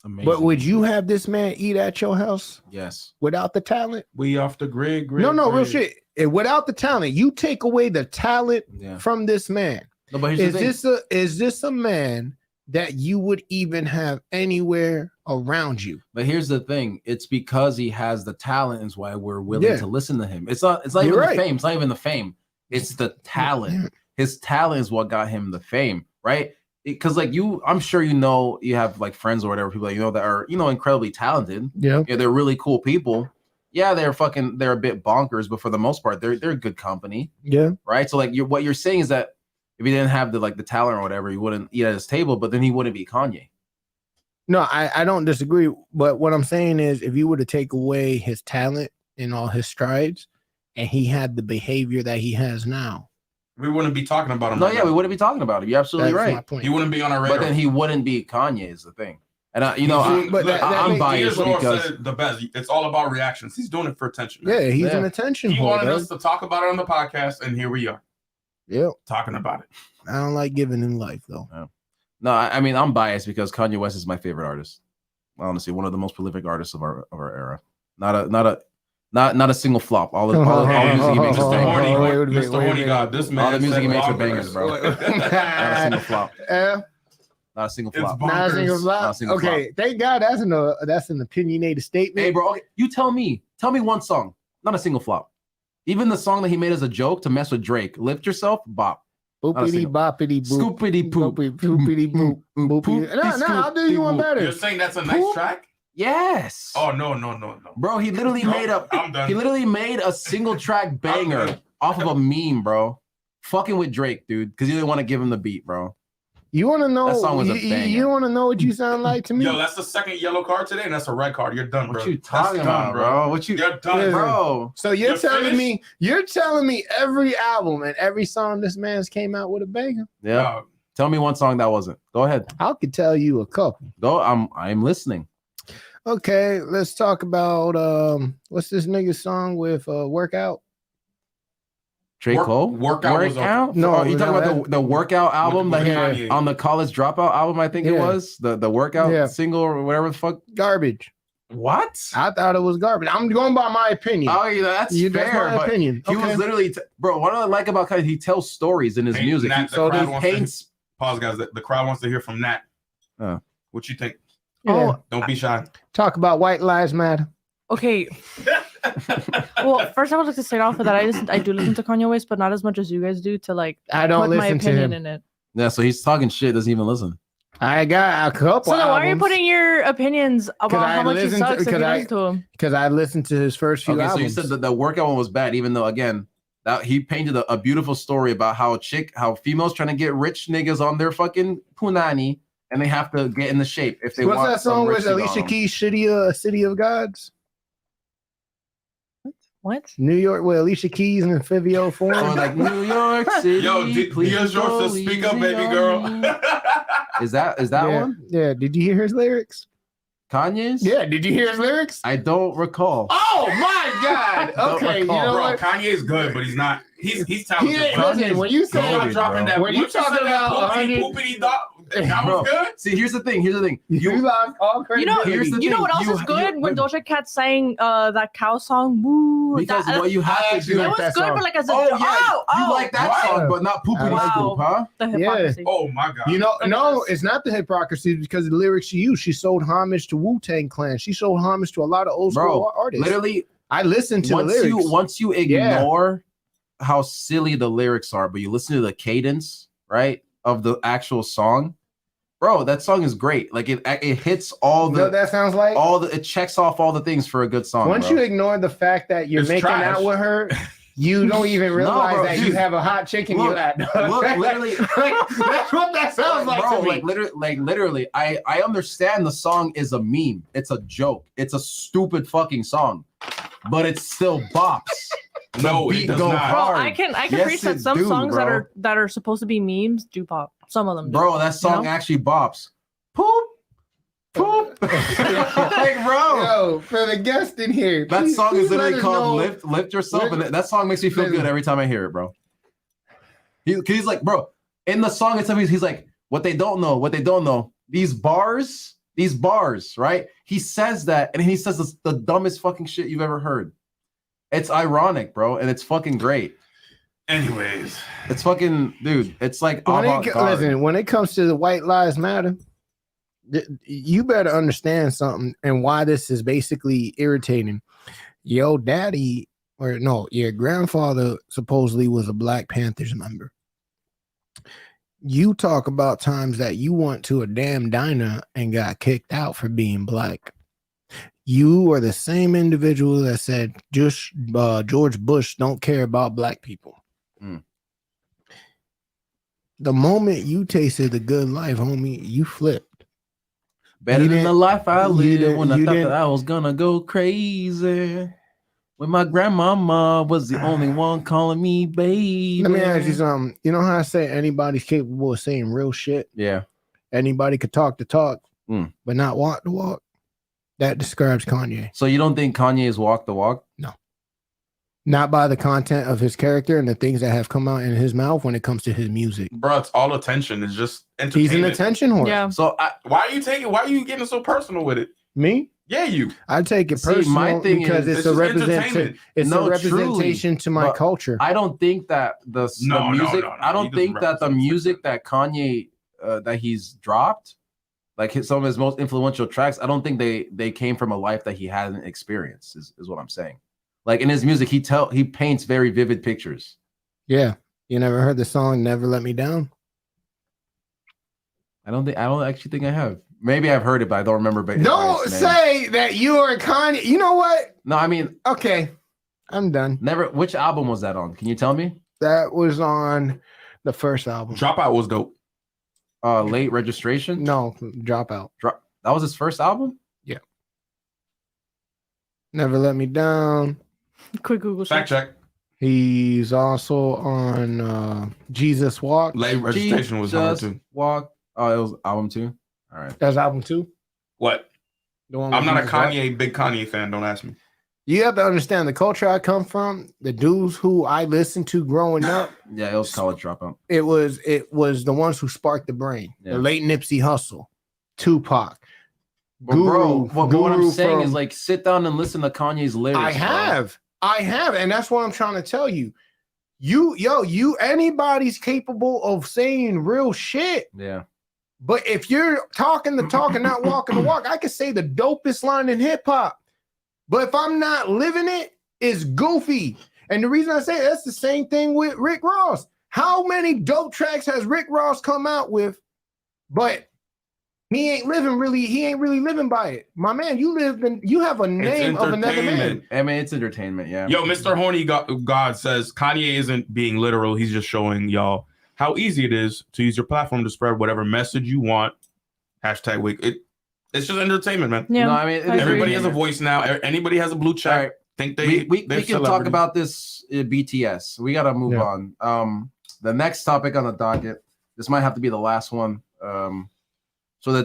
Amazing. But would you have this man eat at your house? Yes. Without the talent? We off the grid. No, real shit. Without the talent, you take away the talent from this man. No, but is this a man that you would even have anywhere around you? But here's the thing: it's because he has the talent is why we're willing to listen to him. It's not even the fame. It's not even the fame. It's the talent. His talent is what got him the fame, right? Because like I'm sure you have like friends or whatever people that that are incredibly talented. Yeah, they're really cool people. Yeah, they're a bit bonkers, but for the most part, they're good company. Yeah, right. So like what you're saying is that if he didn't have the talent or whatever, he wouldn't eat at his table, but then he wouldn't be Kanye. No, I don't disagree. But what I'm saying is if you were to take away his talent and all his strides and he had the behavior that he has now, we wouldn't be talking about him. No, we wouldn't be talking about him. You're absolutely That's right. my point. He wouldn't be on our radar. But then he wouldn't be Kanye is the thing. And I'm biased because said the best. It's all about reactions. He's doing it for attention. Man. Yeah, he's an attention. He wanted us to talk about it on the podcast, and here we are. Yeah, talking about it. I don't like giving him life though. No, I mean I'm biased because Kanye West is my favorite artist. Honestly, one of the most prolific artists of our era. Not a single flop. All the music he makes are bangers. Mr. Horny God, this man. All the music he makes are bangers, bro. Not a single flop. Not a single flop. Not a single flop. Okay, thank God that's an opinionated statement. Hey, bro, okay, you tell me one song. Not a single flop. Even the song that he made as a joke to mess with Drake, "Lift Yourself," bop. Boopity boppity boop. Scoopity poop. Poopity boop. Boopity. No, I'll do you one You're better. saying that's a nice Poop? track? Yes. Oh no. Bro, he literally No, made a I'm done. he literally made a single track banger done. off of a meme, bro. Fucking with Drake, dude, because you didn't want to give him the beat, bro. You want to know? That song was a you banger. want to know what you sound like to me? Yo, that's the second yellow card today, and that's a red card. You're done, bro. What you That's talking done, about, bro? What you You're done, Listen. bro? So you're You're telling finished? you're telling me every album and every song this man's came out with a banger? Yeah. Dog. Tell me one song that wasn't. Go ahead. I could tell you a couple. Go. I'm listening. Okay, let's talk about what's this nigga's song with Workout? Drake Cole. Workout was Workout? No, Oh, you talking no, about the workout album with that he Kanye. on the College Dropout album? I think it Yeah. was the workout Yeah. single or whatever the fuck. Garbage. What? I thought it was garbage. I'm going by my opinion. Oh, yeah, that's That's fair. my But opinion. he Okay. was literally, bro. What I like about Kanye, he tells stories in his Hey, music. Nat, He, the so crowd he wants to- paints. Pause, guys. The crowd wants to hear from Nat. Oh. What you think? Yeah. Oh, Don't be shy. Talk about White Lives Matter. okay. Well, first I would like to start off with that I do listen to Kanye West, but not as much as you guys do to like I don't put my listen to opinion him. in it. Yeah, so he's talking shit. Doesn't even listen. I got a couple. So then why are you albums putting your opinions about I how much he listen to- sucks if you could I- listen to him? because I listened to his first few Okay, so you albums. said that the workout one was bad, even though again that he painted a beautiful story about how females trying to get rich niggas on their fucking punani, and they have to get in the shape if they What's want. that some song rich with shit on Alicia them. Keys? City of Gods. What? New York with Alicia Keys and Fivio Or Foreign. like New York City. Yo, please here's go yours to speak up, easy baby on girl. me. Is that yeah, one? Yeah. Did you hear his lyrics? Kanye's? Yeah. Did you hear his lyrics? I don't recall. Oh my God. Don't Okay. You recall. know Bro, what? Kanye's good, but he's not. He's He talented. ain't, bro. listen, when you say goated, Stop dropping bro. that. When you once said talking that about poopity 100 poopity dog, that Bro, was good. see, here's the thing. you lost all You know, credibility. Here's the you know thing, what else you- is good? you- When Doja Cat sang that cow song, "Moo." Because that, what you have to actually do. it like was that good, song. but like as a Oh yeah, you oh, like that wow. song, but not poopity Wow. poop, huh? the hypocrisy. Oh my god. You know, Look at no, this. it's not the hypocrisy because the lyrics she used. She sold homage to Wu-Tang Clan. She sold homage to a lot of old school Bro, artists. literally, I listened to the lyrics. once you ignore how silly the lyrics are, but you listen to the cadence, right, of the actual song, bro, that song is great. Like it hits all You know what the that sounds like? it checks off all the things for a good song. Once bro. you ignore the fact that you're It's making trash. out with her, you don't even realize bro, that dude. you have a hot chick in your Look, lap. look, literally, Like, that's what that sounds like bro, to me. literally, I understand the song is a meme. It's a joke. It's a stupid fucking song, but it still bops. The No, it beat does go not. Bro, hard. I can Yes, preach that it some do, songs bro. that are supposed to be memes do pop. Some of them do. Bro, that song know? actually bops. Poop, poop. Like, bro, Yo, for the guest in here, that please- song is please let literally us called know- Lift Yourself, and that song makes me feel good every time I hear it, bro. He's like, bro, in the song itself, he's like, what they don't know, these bars, right? He says that, and he says the dumbest fucking shit you've ever heard. It's ironic, bro, and it's fucking great. Anyways, It's fucking, dude, it's like When avant-garde. listen, when it comes to the White Lives Matter, you better understand something and why this is basically irritating. Your daddy, or no, your grandfather supposedly was a Black Panthers member. You talk about times that you went to a damn diner and got kicked out for being black. You are the same individual that said just George Bush don't care about black people. Mm. The moment you tasted the good life, homie, you flipped. Better You than the didn't- life I you lived didn't- when I you thought didn't- that I was gonna go crazy. When my grandmama was the only one calling me baby. Let me ask you something. You know how I say anybody's capable of saying real shit? Yeah. Anybody could talk the talk, Mm. but not walk the walk. That describes Kanye. So you don't think Kanye is walk the walk? Not by the content of his character and the things that have come out in his mouth when it comes to his music. bro, it's all attention. It's just He's entertainment. an attention whore. Yeah. So Why are you getting so personal with it? Me? Yeah, you. I take it See, personal my thing because is- it's This a is entertainment. representation. It's No, a representation to my but culture. I don't think that the No, music. no, I he don't doesn't think that the represent music that Kanye that he's dropped, like some of his most influential tracks, I don't think they came from a life that he hadn't experienced. Is what I'm saying. Like in his music, he paints very vivid pictures. Yeah. You never heard the song "Never Let Me Down"? I don't actually think I have. Maybe I've heard it, but I don't remember. Don't say that you are Kanye. You know what? No, I mean, okay, I'm done. Never. Which album was that on? Can you tell me? That was on the first album. Dropout was dope. Late Registration. No, Dropout. That was his first album. Yeah. Never Let Me Down. Quick Google Fact check. He's also on Jesus Walk. Late Registration was number Jesus 2. Walk. Oh, it was album 2. All right. That's album 2. What? The one I'm with not a Jesus Walk? big Kanye fan. Don't ask me. You have to understand the culture I come from. The dudes who I listened to growing up. Yeah, it was College Dropout. It was the ones who sparked the brain. Yeah. The late Nipsey Hussle, Tupac. But bro, what I'm saying from- is like sit down and listen to Kanye's lyrics. I have, and that's what I'm trying to tell you. Anybody's capable of saying real shit. Yeah. But if you're talking the talk and not walking the walk, I could say the dopest line in hip hop. But if I'm not living it, it's goofy. And the reason I say that's the same thing with Rick Ross. How many dope tracks has Rick Ross come out with? But he ain't really living by it. My man, you have a name of another man. I mean, it's entertainment, yeah. Yo, Mr. Horny God says Kanye isn't being literal. He's just showing y'all how easy it is to use your platform to spread whatever message you want. Hashtag week. It's just entertainment, man. Yeah. No, I mean, Everybody has a voice now. Anybody has a blue check. All right. Think they we can talk about this BTS. We gotta move on. The next topic on the docket. This might have to be the last one. So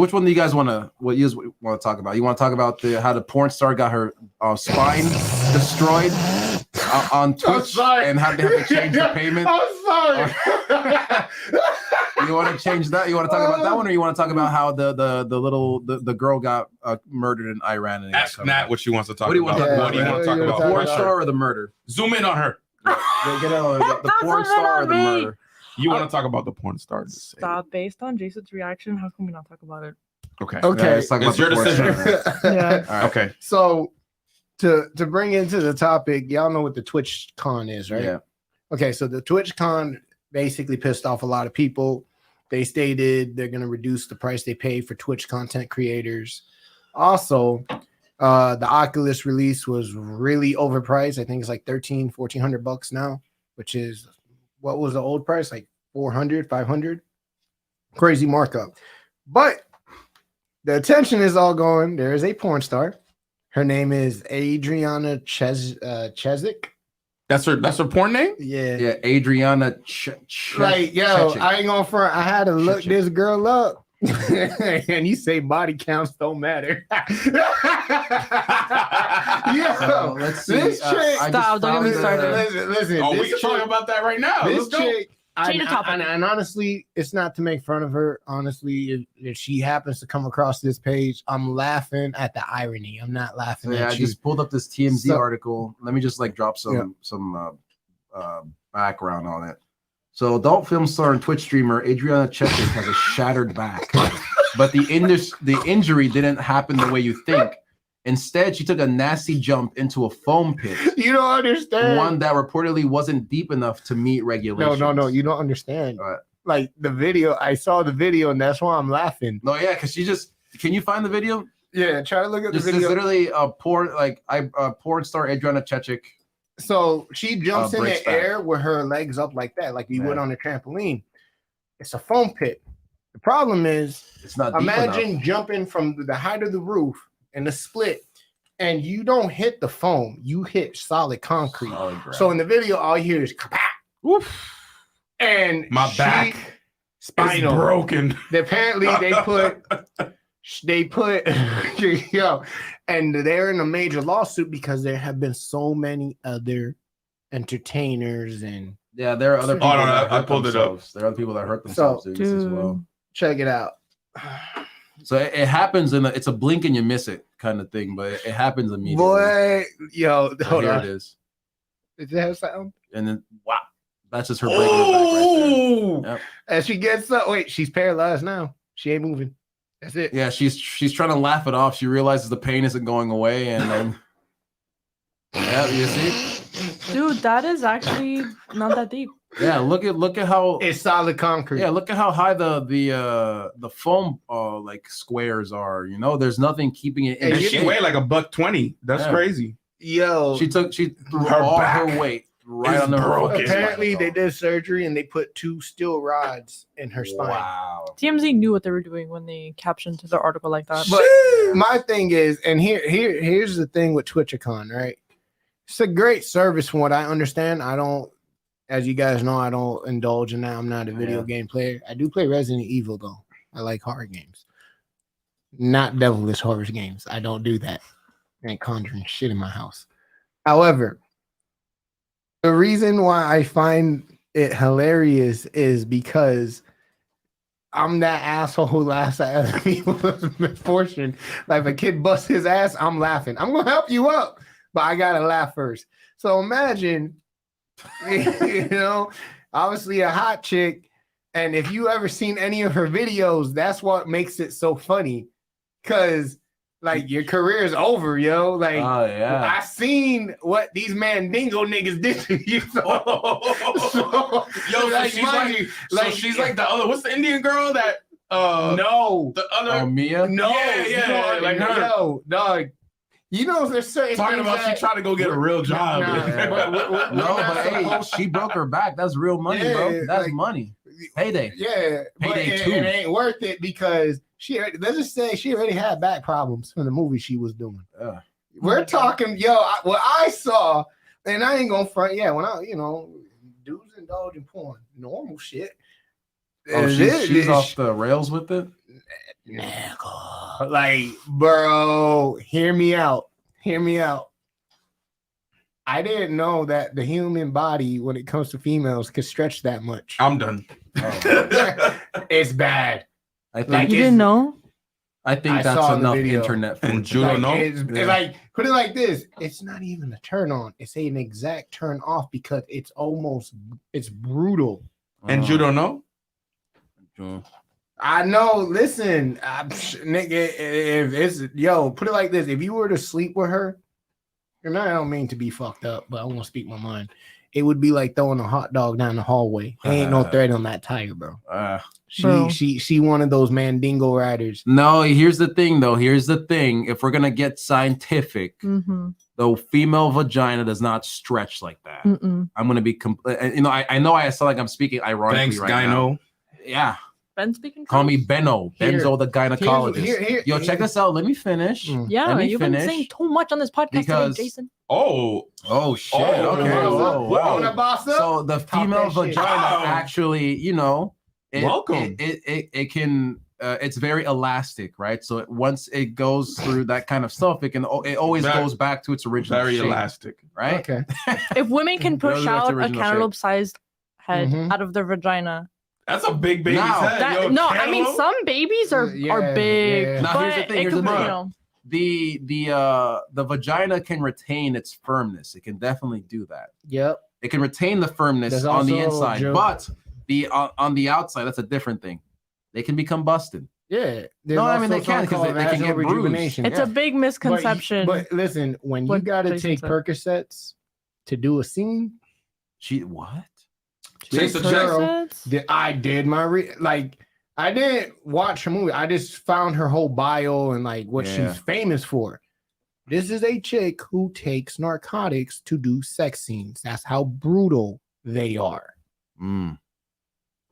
which one do you guys want to talk about? You want to talk about how the porn star got her spine destroyed on Twitch and how they have to change the payment? I'm sorry. You want to change that? You want to talk about that one, or you want to talk about how the girl got murdered in Iran? And Ask Nat what she wants to talk What do you want to about. talk What do you want to talk about? The porn star or the murder? Zoom in on her. The porn star or the murder? You want to talk about the porn star? Stop. Based on Jason's reaction, how can we not talk about it? Okay. Okay. Let's talk about It's your the porn decision. star. Yeah. All right. Okay. So to bring into the topic, y'all know what the Twitch con is, right? Yeah. Okay, so the Twitch con basically pissed off a lot of people. They stated they're going to reduce the price they pay for Twitch content creators. Also, the Oculus release was really overpriced. I think it's like $1,400 now, which is what was the old price? Like 400, 500. Crazy markup. But the attention is all going. There is a porn star. Her name is Adriana Chezik. That's her porn name? Yeah, Adriana. Like, yo, I ain't gonna front. I had to look this girl up. And you say body counts don't matter. So, let's see. This chick. Stop, don't get me started. Listen. Oh, we this can talk about that right now. This Let's go. chick. Change the topic. And honestly, it's not to make fun of her. Honestly, if she happens to come across this page, I'm laughing at the irony. I'm not laughing I at you. just pulled up this TMZ So- article. Let me just drop some background on it. So, adult film star and Twitch streamer Adriana Chechik has a shattered back, but the injury didn't happen the way you think. Instead, she took a nasty jump into a foam pit. You don't understand. One that reportedly wasn't deep enough to meet regulations. No. You don't understand. Right. Like the video, I saw the video, and that's why I'm laughing. No, yeah, because can you find the video? Yeah, try to look at This the is video. literally a porn star Adriana Chechik. So she jumps in breaks the back. air with her legs up like that, like you would Yeah. on a trampoline. It's a foam pit. The problem is, It's not deep imagine enough. jumping from the height of the roof in the split, and you don't hit the foam, you hit solid concrete. Solid ground. So in the video, all you hear is kapow. Oof. And My back is spinal. broken. Apparently they put yo, and they're in a major lawsuit because there have been so many other entertainers and Yeah, there are other people. Oh, no, that I hurt pulled it up. themselves. There are other people that hurt themselves doing this as well. check it out. So it happens it's a blink and you miss it kind of thing, but it happens immediately. Boy, yo, So hold here on. it is. Does it have sound? And then wow, that's just her breaking her back right there. Yep. As she gets up, wait, she's paralyzed now. She ain't moving. That's it. Yeah, she's trying to laugh it off. She realizes the pain isn't going away, and then yeah, you see. Dude, that is actually not that deep. Yeah, look at how It's solid concrete. yeah, look at how high the foam like squares are. You know, there's nothing keeping it in And she shape. weighed like $120. That's Yeah. crazy. Yo, She threw Her all back her weight right is under her broken. fucking apparently spine. they did surgery and they put 2 steel rods in her spine. Wow. TMZ knew what they were doing when they captioned their article like that. But my thing is, and here's the thing with TwitchAcon, right? It's a great service from what I understand. I don't, as you guys know, I don't indulge in that. I'm not a video game player. I do play Resident Evil though. I like horror games, not devilish horror games. I don't do that. I ain't conjuring shit in my house. However, the reason why I find it hilarious is because I'm that asshole who laughs at other people's misfortune. Like if a kid busts his ass, I'm laughing. I'm gonna help you up, but I gotta laugh first. So imagine, you know, obviously a hot chick, and if you ever seen any of her videos, that's what makes it so funny. Cause like your career is over, yo. Like Oh yeah. I seen what these Mandingo niggas did to you. So, Yo, so like, she's mind like, you, so she's like the other. What's the Indian girl that? no, The other. Oh, Mia. no, Yeah, you yeah, know, like her. yo, dog. You know, there's certain Talking things about that, she trying to go get a real job. Nah, but No, we're not but hey, supposed- she broke her back. That's real money, Yeah, bro. That's like- money. Payday. Yeah, but Payday it 2. ain't worth it because let's just say she already had back problems from the movie she was doing. Yeah. We're talking, what I saw, and I ain't gonna front. Yeah, when I, dudes indulge in porn, normal shit. Oh, she's off the rails with it. Like, bro, hear me out. Hear me out. I didn't know that the human body, when it comes to females, could stretch that much. I'm done. It's bad. I think Like, You didn't know? I think I that's saw the enough video. internet. And footage. Judo Like, no? it's Yeah. like, put it like this: it's not even a turn on; it's an exact turn off because it's brutal. And you don't know? I know. Listen, nigga, if it's put it like this: if you were to sleep with her, and I don't mean to be fucked up, but I want to speak my mind. It would be like throwing a hot dog down the hallway. There ain't no thread on that tire, bro. Bro. She one of those Mandingo riders. No, here's the thing, though. Here's the thing. If we're gonna get scientific, Mm-hmm. the female vagina does not stretch like that. Mm-mm. I'm gonna be I know I sound like I'm speaking ironically Thanks, right Gyno. now. Yeah. Ben speaking. Call me truth? Benno, Here. Benzo the gynecologist. Here, Yo, check this out. Let me finish. Mm. Yeah, Let me you've been finish. saying too much on this podcast Because- today, Jason. Oh, Oh shit. Oh, okay. whoa, Whoa, whoa. whoa. Wanna boss up? So the Talk female that shit. vagina Wow. actually, Welcome. It can. It's very elastic, right? So once it goes through that kind of stuff, it always Very- goes back to its original very shape, elastic. right? Okay. If women can Goes push back to out a original shape. cantaloupe-sized head Mhm. out of their vagina, That's a big baby's Now- head. that yo, no, I mean cantaloupe? some babies are Yeah, big. yeah. Now, But here's the thing, it here's could the be, thing. The vagina can retain its firmness. It can definitely do that. Yep. It can retain the firmness There's on the also inside, Joe- but on the outside, that's a different thing. They can become busted. Yeah. No, I mean, they can, 'cause they can get bruised. rejuvenation. It's a big misconception. But listen, when you What gotta Jason take said. Percocets to do a scene, What? Chase the this check. girl Percocets? I did my I didn't watch her movie. I just found her whole bio and like what Yeah. she's famous for. This is a chick who takes narcotics to do sex scenes. That's how brutal they are. Mm.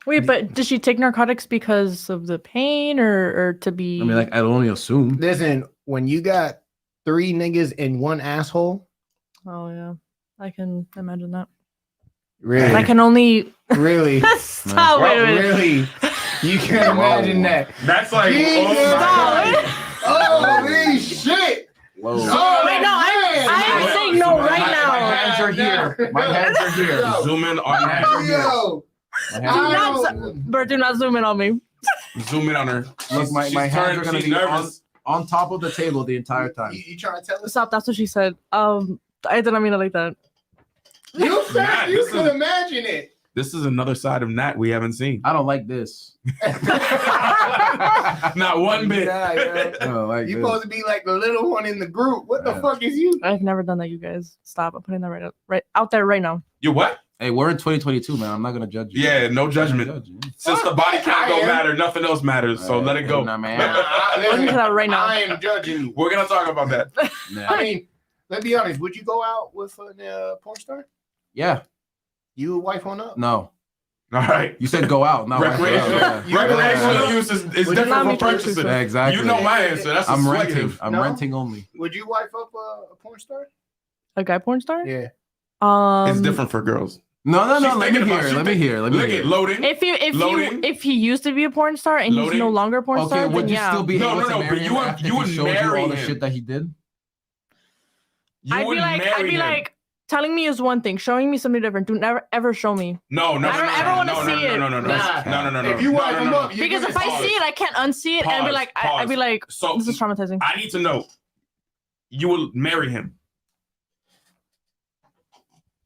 Wait, but did she take narcotics because of the pain or to be? I mean, like, I'd only assume. Listen, when you got 3 niggas in one asshole, Oh yeah, I can imagine that. really, I can only really, stop. Wait a minute. really, you can imagine that. That's like, Jesus oh my Christ. God. Holy shit! Whoa. Oh, Wait, no, I'm man. saying no right My now. hands are here. My hands are here. Yo. Zoom in on My her. hands are here. Yo, My Do hands are not, here. Bert, do not zoom in on me. Zoom in on her. Look, my She's hands turned- are gonna she's be nervous. on top of the table the entire time. you trying to tell us? Stop. That's what she said. I did not mean it like that. You Matt, you this could is- imagine it. This is another side of Nat we haven't seen. I don't like this. Not one bit. Nah, yo. I don't like You this. supposed to be like the little one in the group. What the Yeah. fuck is you? I've never done that, you guys. Stop. I'm putting that right out there right now. You what? Hey, we're in 2022, man. I'm not gonna judge you. Yeah, no judgment. Judge you. Since the body count don't I am. matter, nothing else matters. So let it go. Nah, man. Listen to that right now. I am judging you. We're gonna talk about that. Nah. I mean, let's be honest. Would you go out with a porn star? Yeah. You wife on up? No. All right. You said go out. No. Recreational, Yeah. recreational Yeah. use is Would you different not from be purchasing. true? Yeah, exactly. You know my answer. That's I'm a renting. renting. I'm No? renting only. Would you wife up a porn star? A guy porn star? Yeah. It's different for girls. No. She's Let me thinking about- hear. she's Let me hear. Let me Look hear. at loading. Loading. If he used to be a porn star and he's Loading. no longer a porn Okay, star, would then you yeah. still be No, able no, to no, marry but him you would- after you he would showed you marry all the him. shit that he did? You I'd would be like, marry him. telling me is one thing, showing me something different. Do never ever show me. No. I don't ever wanna see it. No. Nah. No. If you wife him up, Because if I see it, I can't unsee it and be Pause, like, I'd be like, So this is traumatizing. I need to know. You will marry him.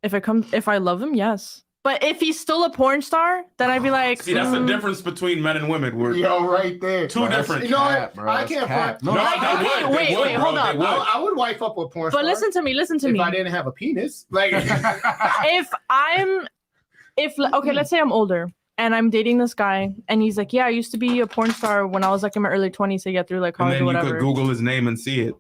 If I love him, yes. But if he's still a porn star, then I'd be like, See, that's the difference between men and women. We're Yo, right there. two Bro, that's different. You know what? cap, bro. I That's can't cap. front. No, No, Like, they okay, would. wait, They would, bro. hold They up. would. I would wife up a porn star. But listen to me. if I didn't have a penis. Like, Okay, let's say I'm older and I'm dating this guy and he's like, yeah, I used to be a porn star when I was like in my early 20s to get through like And college then or you whatever. could Google his name and see it.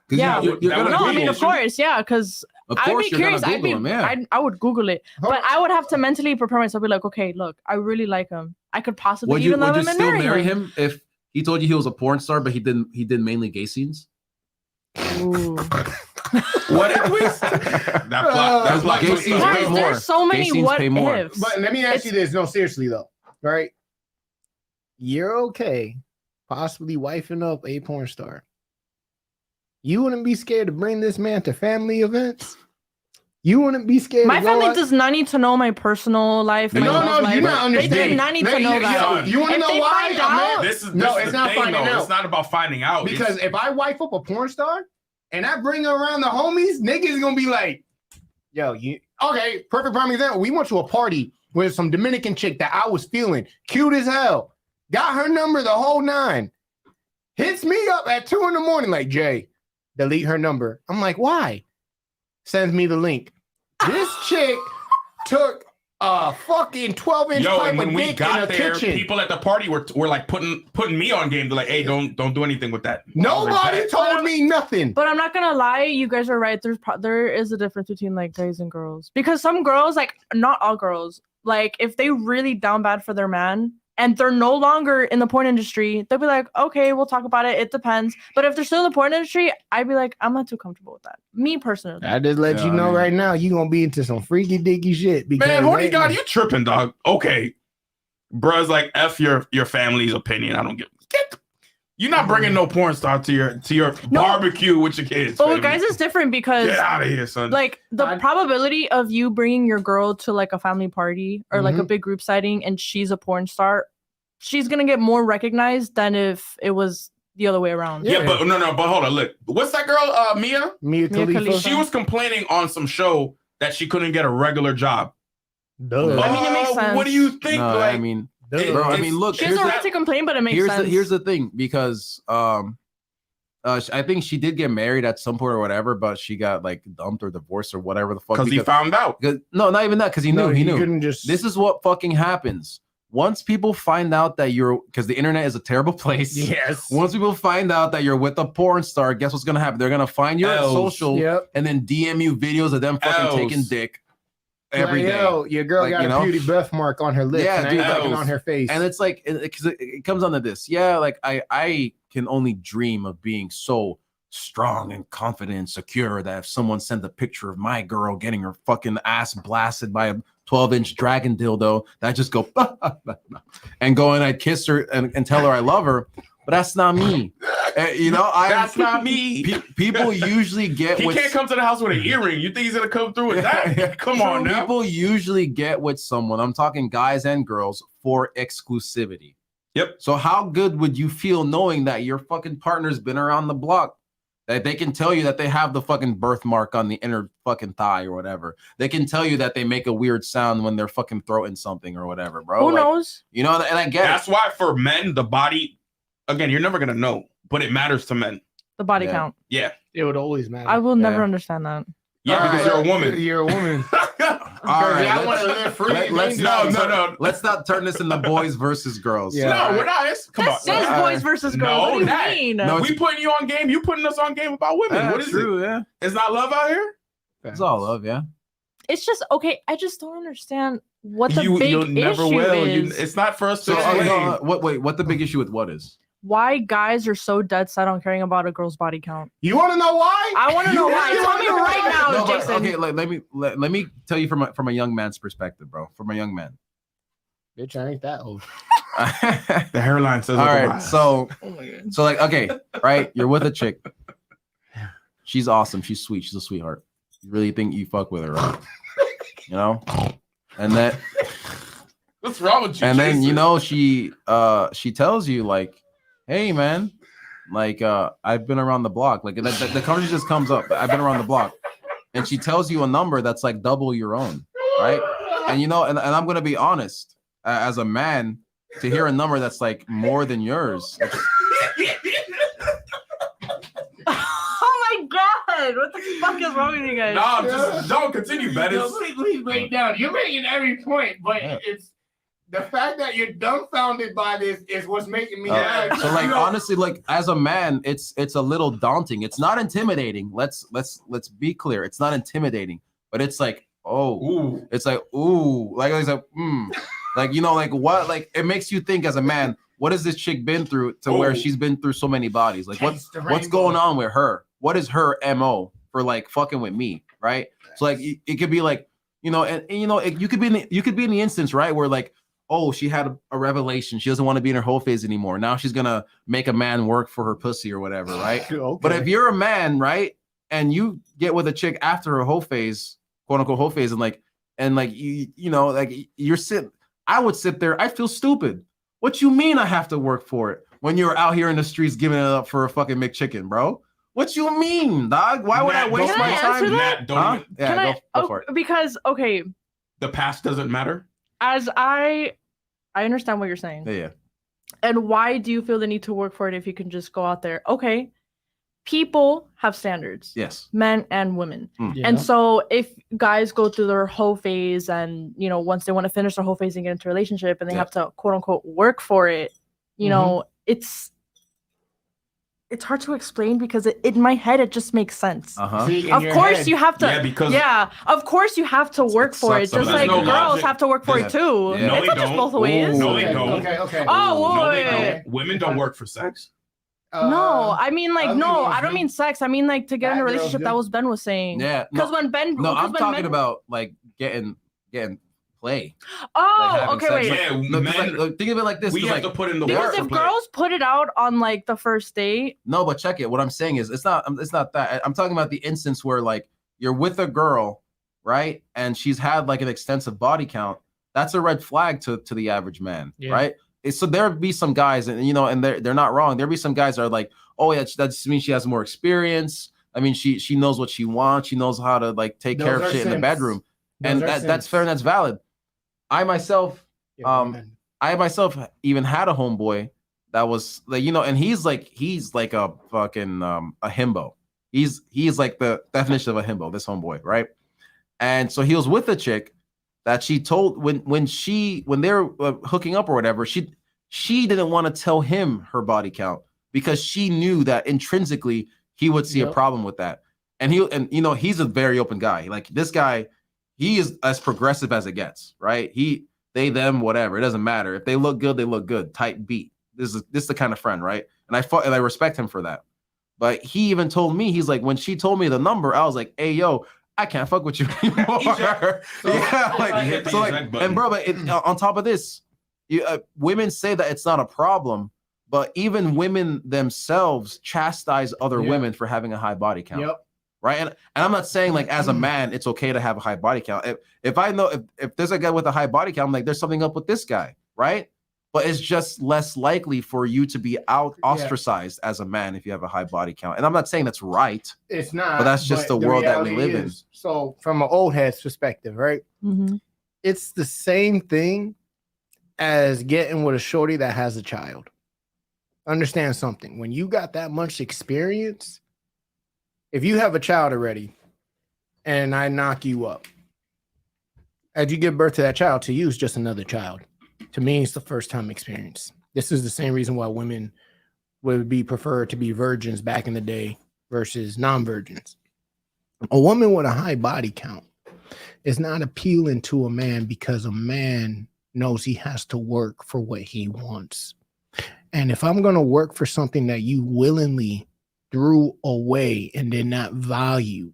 'Cause Yeah. you're That gonna would No, I Google mean, it. of course, yeah, because Of I'd course be you're curious. gonna Google him, yeah. I would Google it, but I would have to mentally prepare myself. Be like, okay, look, I really like him. I could possibly Would even you love him and still marry him. him if he told you he was a porn star, but he did mainly gay scenes? Ooh. What a twist! That plot. That's like gay twist. scenes Guys, pay more. there's so Gay many scenes what pay more. ifs. but let me ask It's- you this. No, seriously though, right? You're okay, possibly wifing up a porn star. You wouldn't be scared to bring this man to family events. You wouldn't be scared. My to go family out- does not need to know my personal life. My No, love no, life. you're not They understanding. do not need to know that. You want to If know they why? find A man- out- This is No, this it's is not the thing, finding though. out. It's not about finding out. Because It's- if I wife up a porn star and I bring her around the homies, niggas gonna be like, yo, you okay, perfect prime example. We went to a party with some Dominican chick that I was feeling, cute as hell. Got her number the whole 9. Hits me up at 2 a.m, like, Jay, delete her number. I'm like, why? Sends me the link. This chick took a fucking 12-inch Yo, pipe and when of we dick in got a there, kitchen. people at the party were like putting me on game. They're like, "Hey, don't do anything with that." Nobody told me nothing. But I'm not gonna lie, you guys are right. There is a difference between like guys and girls because some girls, like not all girls, like if they really down bad for their man and they're no longer in the porn industry, they'll be like, okay, we'll talk about it. It depends. But if they're still in the porn industry, I'd be like, I'm not too comfortable with that. Me personally. I just let Yeah, you I know mean- right now, you gonna be into some freaky dicky shit. Because Man, horny right God, now- you tripping, dog? Okay, bruh's like, "F your family's opinion. I don't give." You're not bringing no porn star to your No. barbecue with your kids. But with fam. guys, it's different because Get out of here, son. like the probability of you bringing your girl to like a family party or like a big group setting and she's a porn star, she's gonna get more recognized than if it was the other way around. yeah, but but hold on. Look, what's that girl? Mia. Mia Khalifa. Khalifa. She was complaining on some show that she couldn't get a regular job. Duh. I mean, it makes sense. What do you think? No, like, I mean, Duh. bro, I it's- mean, look, She has here's a right the, to complain, but it makes sense. here's the thing, because I think she did get married at some point or whatever, but she got like dumped or divorced or whatever the fuck. because he found out. No, not even that, because he knew. No, He you knew. couldn't just. This is what fucking happens. Once people find out that you're, because the internet is a terrible place. yes. Once people find out that you're with a porn star, guess what's gonna happen? They're gonna find you at Else. social Yep. and then DM you videos of them fucking Else. taking dick every day. Yo, your girl Like, got you a know? beauty birthmark on her lips Yeah, and dude, ain't fucking else. on her face. And it's like, because it comes onto this. Yeah, like I can only dream of being so strong and confident and secure that if someone sent a picture of my girl getting her fucking ass blasted by a 12-inch dragon dildo, that I just go and go and I kiss her and tell her I love her. But that's not me. You know, That's not me. People usually get He what's- can't come to the house with an earring. You think he's gonna come through with that? Come on now. People usually get with someone, I'm talking guys and girls, for exclusivity. Yep. So how good would you feel knowing that your fucking partner's been around the block They can tell you that they have the fucking birthmark on the inner fucking thigh or whatever. They can tell you that they make a weird sound when they're fucking throating something or whatever, bro. Who knows? You know, and I get That's why for men, the body, again, you're never gonna know, but it matters to men. The body count. Yeah. It would always matter. I will never understand that. Yeah, because you're a woman. You're a woman. All right, I want to live free. let's No, not no. let's not turn this into boys versus girls. Yeah. No, we're not. Come This on. is boys versus girls. No, What do you that- mean? No, We putting you on game. You putting us on game about women. Yeah, What is true, it? yeah. It's not love out here. It's all love, yeah. It's just okay. I just don't understand what the You'll big never issue will. is. It's not for us to So explain. what the big issue with what is? Why guys are so dead set on caring about a girl's body count. You want to know why? I want to know why. You Tell me wanna know right why? now, No, but, Jason. okay, let me tell you from a young man's perspective, bro. From a young man. Bitch, I ain't that old. The hairline says All right, otherwise. so Oh my God. so like okay, right? You're with a chick. She's awesome. She's sweet. She's a sweetheart. You really think you fuck with her, right? You know, and then What's wrong with you? and then Jason? you know she tells you like, hey man, like I've been around the block. Like the conversation just comes up. I've been around the block, and she tells you a number that's like double your own, right? And you know, and I'm gonna be honest, as a man, to hear a number that's like more than yours. Oh my God! What the fuck is wrong with you guys? No, just don't continue, Ben. No, It's- please break down. You're making every point, but Yeah. it's the fact that you're dumbfounded by this is what's making me. So like honestly, like as a man, it's a little daunting. It's not intimidating. Let's be clear. It's not intimidating, but it's like, oh, Ooh. it's like, ooh, like it's like, like you know, like what, like it makes you think as a man, what has this chick been through to where Oh. she's been through so many bodies? Like Chase the what's rainbow. going on with her? What is her MO for like fucking with me, right? So like it could be like, you know, and you know, you could be in the instance, right, where like, oh, she had a revelation. She doesn't want to be in her whole phase anymore. Now she's gonna make a man work for her pussy or whatever, right? Okay. But if you're a man, right, and you get with a chick after her whole phase, quote unquote whole phase, and like you know, like I would sit there, I feel stupid. What you mean I have to work for it when you're out here in the streets giving it up for a fucking McChicken, bro? What you mean, dog? Why would I Matt, waste don't- my Can I time? answer that? Matt, don't Huh? even- Yeah, Can I? go for it. Because okay, the past doesn't matter. as I understand what you're saying. Yeah. And why do you feel the need to work for it if you can just go out there? Okay, people have standards, Yes. men and women. Yeah. And so if guys go through their whole phase and, you know, once they want to finish their whole phase and get into a relationship and they Yeah. have to quote unquote work for it, you know, it's hard to explain because in my head, it just makes sense. Uh-huh. See, in Of your course head- you have to. Yeah, because Of course you have to work for it. sucks Just sometimes. like There's no girls logic. have to work for Yeah. it too. Yeah. No, It's they not just don't. both ways. No, they Okay, don't. Okay, okay. Oh, No, they wait. don't. Women don't work for sex. No, I mean like other no, girls I don't do. mean sex. I mean like to get in a Bad girls relationship. do. That was Ben was saying. Yeah. Because when Ben, No, I'm when talking men- about like getting play. Oh, like having okay, sex. wait. Yeah, No, 'cause, men, like, think of it like this. we 'cause, have like, to put in the Because work. if to play. girls put it out on like the first date, no, but check it. What I'm saying is it's not that. I'm talking about the instance where like you're with a girl, right? And she's had like an extensive body count. That's a red flag to the average man, Yeah. right? So there'd be some guys, and you know, and they're not wrong. There'd be some guys that are like, oh yeah, that just means she has more experience. I mean, she knows what she wants. She knows how to like take care Those of are shit in the simps. bedroom, Those and are that's simps. fair and that's valid. I myself had a homeboy that was like, you know, and he's like a fucking a himbo. He's like the definition of a himbo, this homeboy, right? And so he was with a chick that she told when they're hooking up or whatever, she didn't want to tell him her body count because she knew that intrinsically he would see a Yep. problem with that. And you know, he's a very open guy. Like this guy, he is as progressive as it gets, right? They, them, whatever. It doesn't matter. If they look good, they look good. Type beat. This is the kind of friend, right? And I respect him for that. But he even told me, he's like, when she told me the number, I was like, hey, yo, I can't fuck with you anymore. Yeah, like, He hit the so like, eject button. and bro, but on top of this, women say that it's not a problem, but even women themselves chastise other Yeah. women for having a high body count. Yep. Right. And I'm not saying like as a man, it's okay to have a high body count. If I know if there's a guy with a high body count, I'm like, there's something up with this guy, right? but it's just less likely for you to be ostracized as a man if you have a high body count. And I'm not saying that's right. It's not. But that's just the world that we reality live in. So from an old head's perspective, right? Mhm. It's the same thing as getting with a shorty that has a child. Understand something. When you got that much experience, if you have a child already and I knock you up, as you give birth to that child, to you it's just another child. To me, it's the first time experience. This is the same reason why women would be preferred to be virgins back in the day versus non-virgins. A woman with a high body count is not appealing to a man because a man knows he has to work for what he wants. And if I'm going to work for something that you willingly threw away and did not value,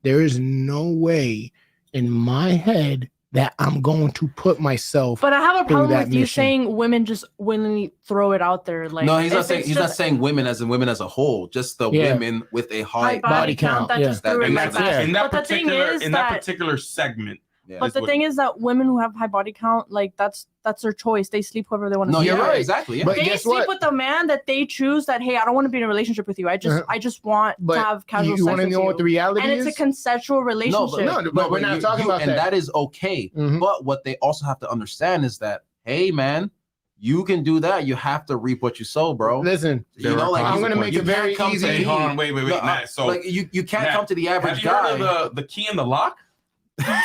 there is no way in my head that I'm going to put myself. But I have a problem with you mission. saying women just willingly throw it out there. Like, No, he's not if saying it's he's not saying women as in women as a whole, just the women with a high body count that just threw it in like that, that. in that But the thing particular is in that particular segment. But the thing is that women who have high body count, like that's their choice. They sleep whoever they want to. No, sleep you're with. right, exactly. Yeah. But They guess sleep what? with the man that they choose. That hey, I don't want to be in a relationship with you. I just want to have casual you sex want to with know what the reality and is? it's a consensual relationship. But we're not talking about and that. that is okay. But what they also have to understand is that, hey, man, you can do that. You have to reap what you sow, bro. Listen, you know, like I'm gonna make you it very can't come to easy. me. Hold on, wait, No, Matt. So like you can't Matt, come to the average have you guy. heard of the key in the lock?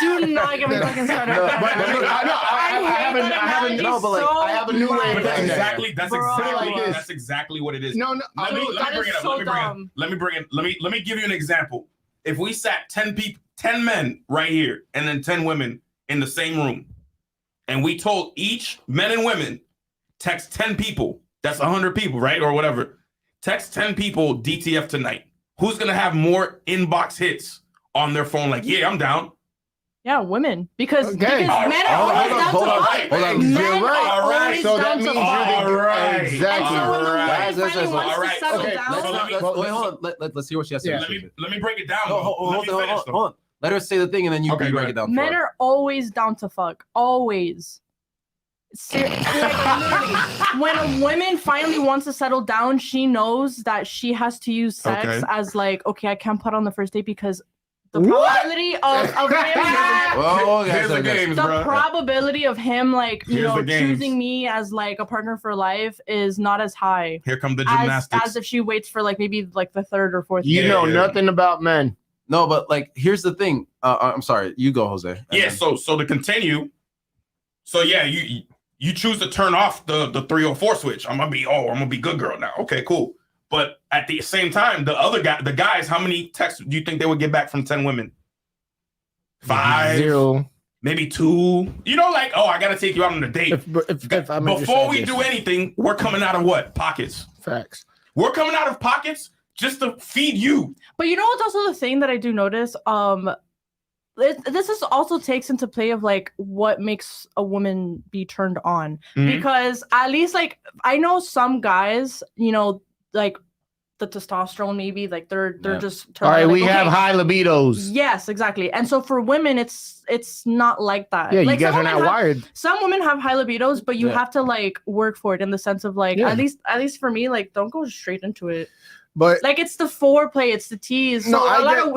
Do not get me fucking started. No, but look, I haven't. No, but like, I have a new way. But of that's saying that. exactly like this. that's exactly what it is. No, Let me that bring is it up. so Let me bring it up. dumb. Let me give you an example. If we sat 10 people, 10 men right here, and then 10 women in the same room, and we told each men and women text 10 people, that's 100 people, right? Or whatever. Text 10 people DTF tonight. Who's gonna have more inbox hits on their phone? Like, yeah, I'm down. Yeah, women. Because Okay. men are always down to hold on. fuck. Hold on. Men You're right. are All right. always So that down means to you're fuck. the- Right. Exactly. And so when the woman Guys, finally listen, wants all right. to settle Okay, down, so let me- Wait, hold on. Let's hear what she has to Yeah. say. Let me break it down. No, though. hold Let me on, finish, hold though. on. Let her say the thing, and then you Okay, can go break it ahead. down. men for her. are always down to fuck. Always. Like, literally, when a woman finally wants to settle down, she knows that she has to use sex Okay. as like, okay, I can't put on the first date because the probability of him Well, Here's the games, the bro. probability of him like you Here's know the games. choosing me as like a partner for life is not as high Here come the as gymnastics. if she waits for like maybe like the third or fourth You date. know Yeah. nothing about men. No, but like, here's the thing. I'm sorry. You go, Jose. And Yeah, then- so to continue, so yeah, you choose to turn off the 304 switch. I'm gonna be good girl now. Okay, cool. But at the same time, the guys, how many texts do you think they would get back from 10 women? 5, 0. maybe 2. You know, like, oh, I gotta take you out on a date. If I'm Before we do anything, we're coming out of what? Pockets. facts. We're coming out of pockets just to feed you. But you know what's also the thing that I do notice? This is also takes into play of like what makes a woman be turned on. Mhm. Because at least like I know some guys, you know, like the testosterone maybe like they're just turned All right, on, like, we have okay, high libidos. yes, exactly. And so for women, it's not like that. Yeah, you like, guys some are not women have- wired. Some women have high libidos, but you Yeah. have to like work for it in the sense of like Yeah. at least for me, like don't go straight into it. But Like it's the foreplay, it's the tease. So No,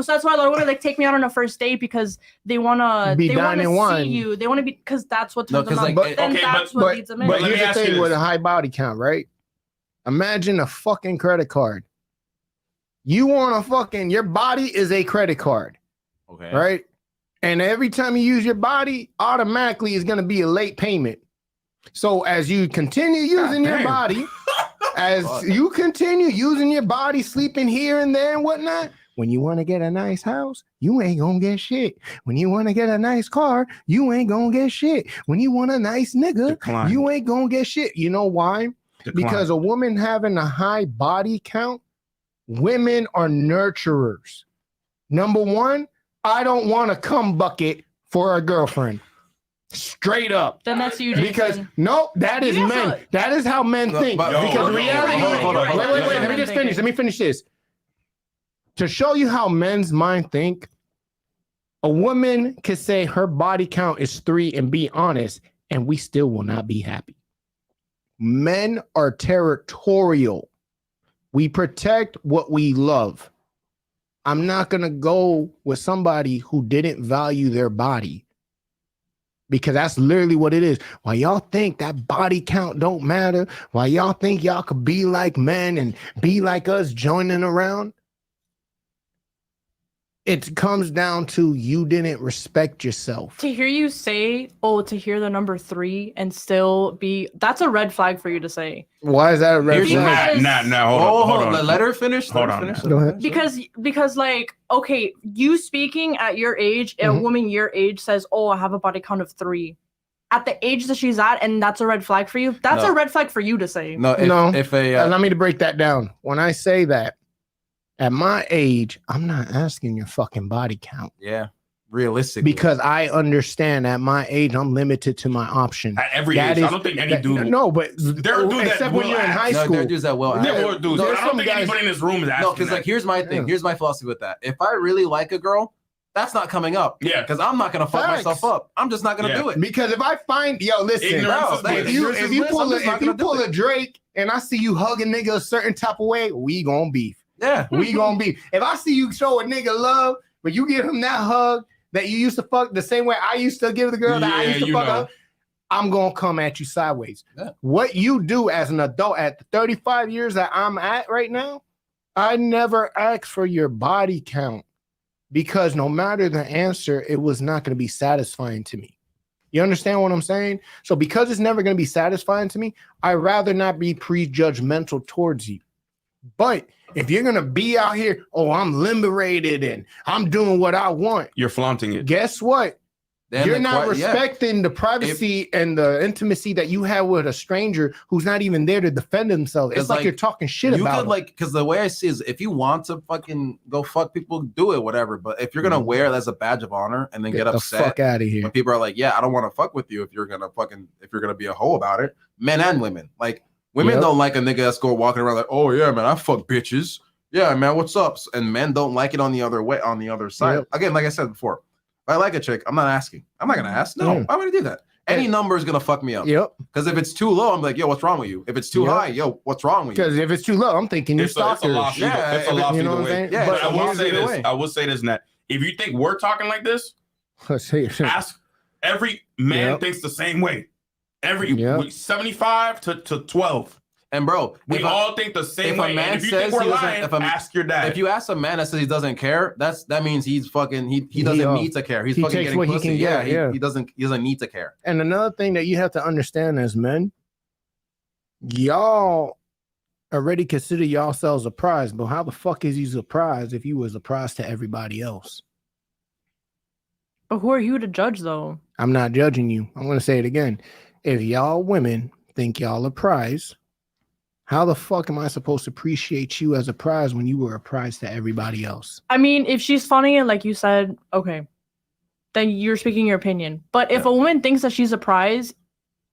so that's why a lot of women like take me out on a first date because they wanna Be they down wanna in see one. you. They wanna be because that's what No, turns them 'cause, on. like, But then okay, that's what leads them in. But Let me here's the ask you thing with this. a high body count, right? Imagine a fucking credit card. You want a fucking, your body is a credit card, Okay. right? And every time you use your body, automatically is going to be a late payment. So as you continue using your damn. body, as you continue using your body, sleeping here and there and whatnot, when you want to get a nice house, you ain't gonna get shit. When you want to get a nice car, you ain't gonna get shit. When you want a nice nigga, Decline. you ain't gonna get shit. You know why? Decline. Because a woman having a high body count, women are nurturers. Number one, I don't want a cum bucket for a girlfriend. Straight up. Then that's you, Because Jason. no, that is You men. also- That is how men No, think. but- Because no, reality. hold on. Wait. Let me just finish. Let me finish this. To show you how men's mind think, a woman could say her body count is 3 and be honest, and we still will not be happy. Men are territorial. We protect what we love. I'm not going to go with somebody who didn't value their body, because that's literally what it is. Why y'all think that body count don't matter? Why y'all think y'all could be like men and be like us joining around? It comes down to you didn't respect yourself. To hear you say, oh, to hear the number 3 and still be, that's a red flag for you to say. Why is that a red Here's flag? Hold on. Let her finish. Hold Let her on, finish. Go ahead. Because like, okay, you speaking at your age, a woman your age says, oh, I have a body count of 3. At the age that she's at, and that's a red flag for you. That's a red flag for you to say. No, allow me to break that down. When I say that, at my age, I'm not asking your fucking body count. Yeah, realistically. Because I understand at my age, I'm limited to my options. At every age. I don't think any dude. No, but there are dudes except that when will you're in ask. high school. No, there are dudes that will ask. There were dudes. There's I don't some think guys- anybody in this room is asking. No, because like here's my thing. Here's my philosophy with that. If I really like a girl, that's not coming up. Yeah. Because I'm not gonna fuck Facts. myself up. I'm just not gonna do it. Because if I find, listen, Ignorance is bliss. if you pull a Drake and I see you hug a nigga a certain type of way, we gonna beef. Yeah. We gonna beef. If I see you show a nigga love, but you give him that hug that you used to fuck the same way I used to give the girl that I used to fuck her, I'm gonna come at you sideways. Yeah. What you do as an adult at the 35 years that I'm at right now, I never asked for your body count, because no matter the answer, it was not going to be satisfying to me. You understand what I'm saying? So because it's never going to be satisfying to me, I'd rather not be prejudgmental towards you. But if you're going to be out here, oh, I'm liberated and I'm doing what I want, You're flaunting it. guess what? Then You're the not que- yeah. respecting the privacy and the intimacy that you have with a stranger who's not even there to defend themselves. It's like you're talking shit you about could them. like, because the way I see is, if you want to fucking go fuck people, do it, whatever. But if you're gonna wear it as a badge of honor and then get the upset fuck out of here. when people are like, yeah, I don't want to fuck with you if you're gonna be a hoe about it, men and women. Like women don't like a nigga that's go walking around like, oh yeah, man, I fuck bitches. Yeah, man, what's up? And men don't like it on the other side. Yep. Again, like I said before, if I like a chick, I'm not asking. I'm not gonna ask. No, why would I do that? Any number is gonna fuck me up. Yep. Because if it's too low, I'm like, yo, what's wrong with you? If it's too high, yo, what's wrong with you? Because if it's too low, I'm thinking you It's a stalker. loss either- Yeah, it's a loss you know either what I'm way. saying? Yeah, But it's a I will loss say either this. way. I will say this, Nat. If you think we're talking like this, let's see. ask every man Yep. thinks the same way. Every Yep. 75 to 12. And bro, We all think the same if a way. man And if you says think we're he doesn't- lying, if a- ask your dad. if you ask a man that says he doesn't care, that means he's fucking he doesn't need to care. He's he fucking takes getting what he pussy. can get, yeah. He doesn't need to care. And another thing that you have to understand as men, y'all already consider yourselves a prize, but how the fuck is you a prize if you was a prize to everybody else? But who are you to judge, though? I'm not judging you. I'm going to say it again. If y'all women think y'all a prize, how the fuck am I supposed to appreciate you as a prize when you were a prize to everybody else? I mean, if she's funny and like you said, okay, then you're speaking your opinion. But if a woman thinks that she's a prize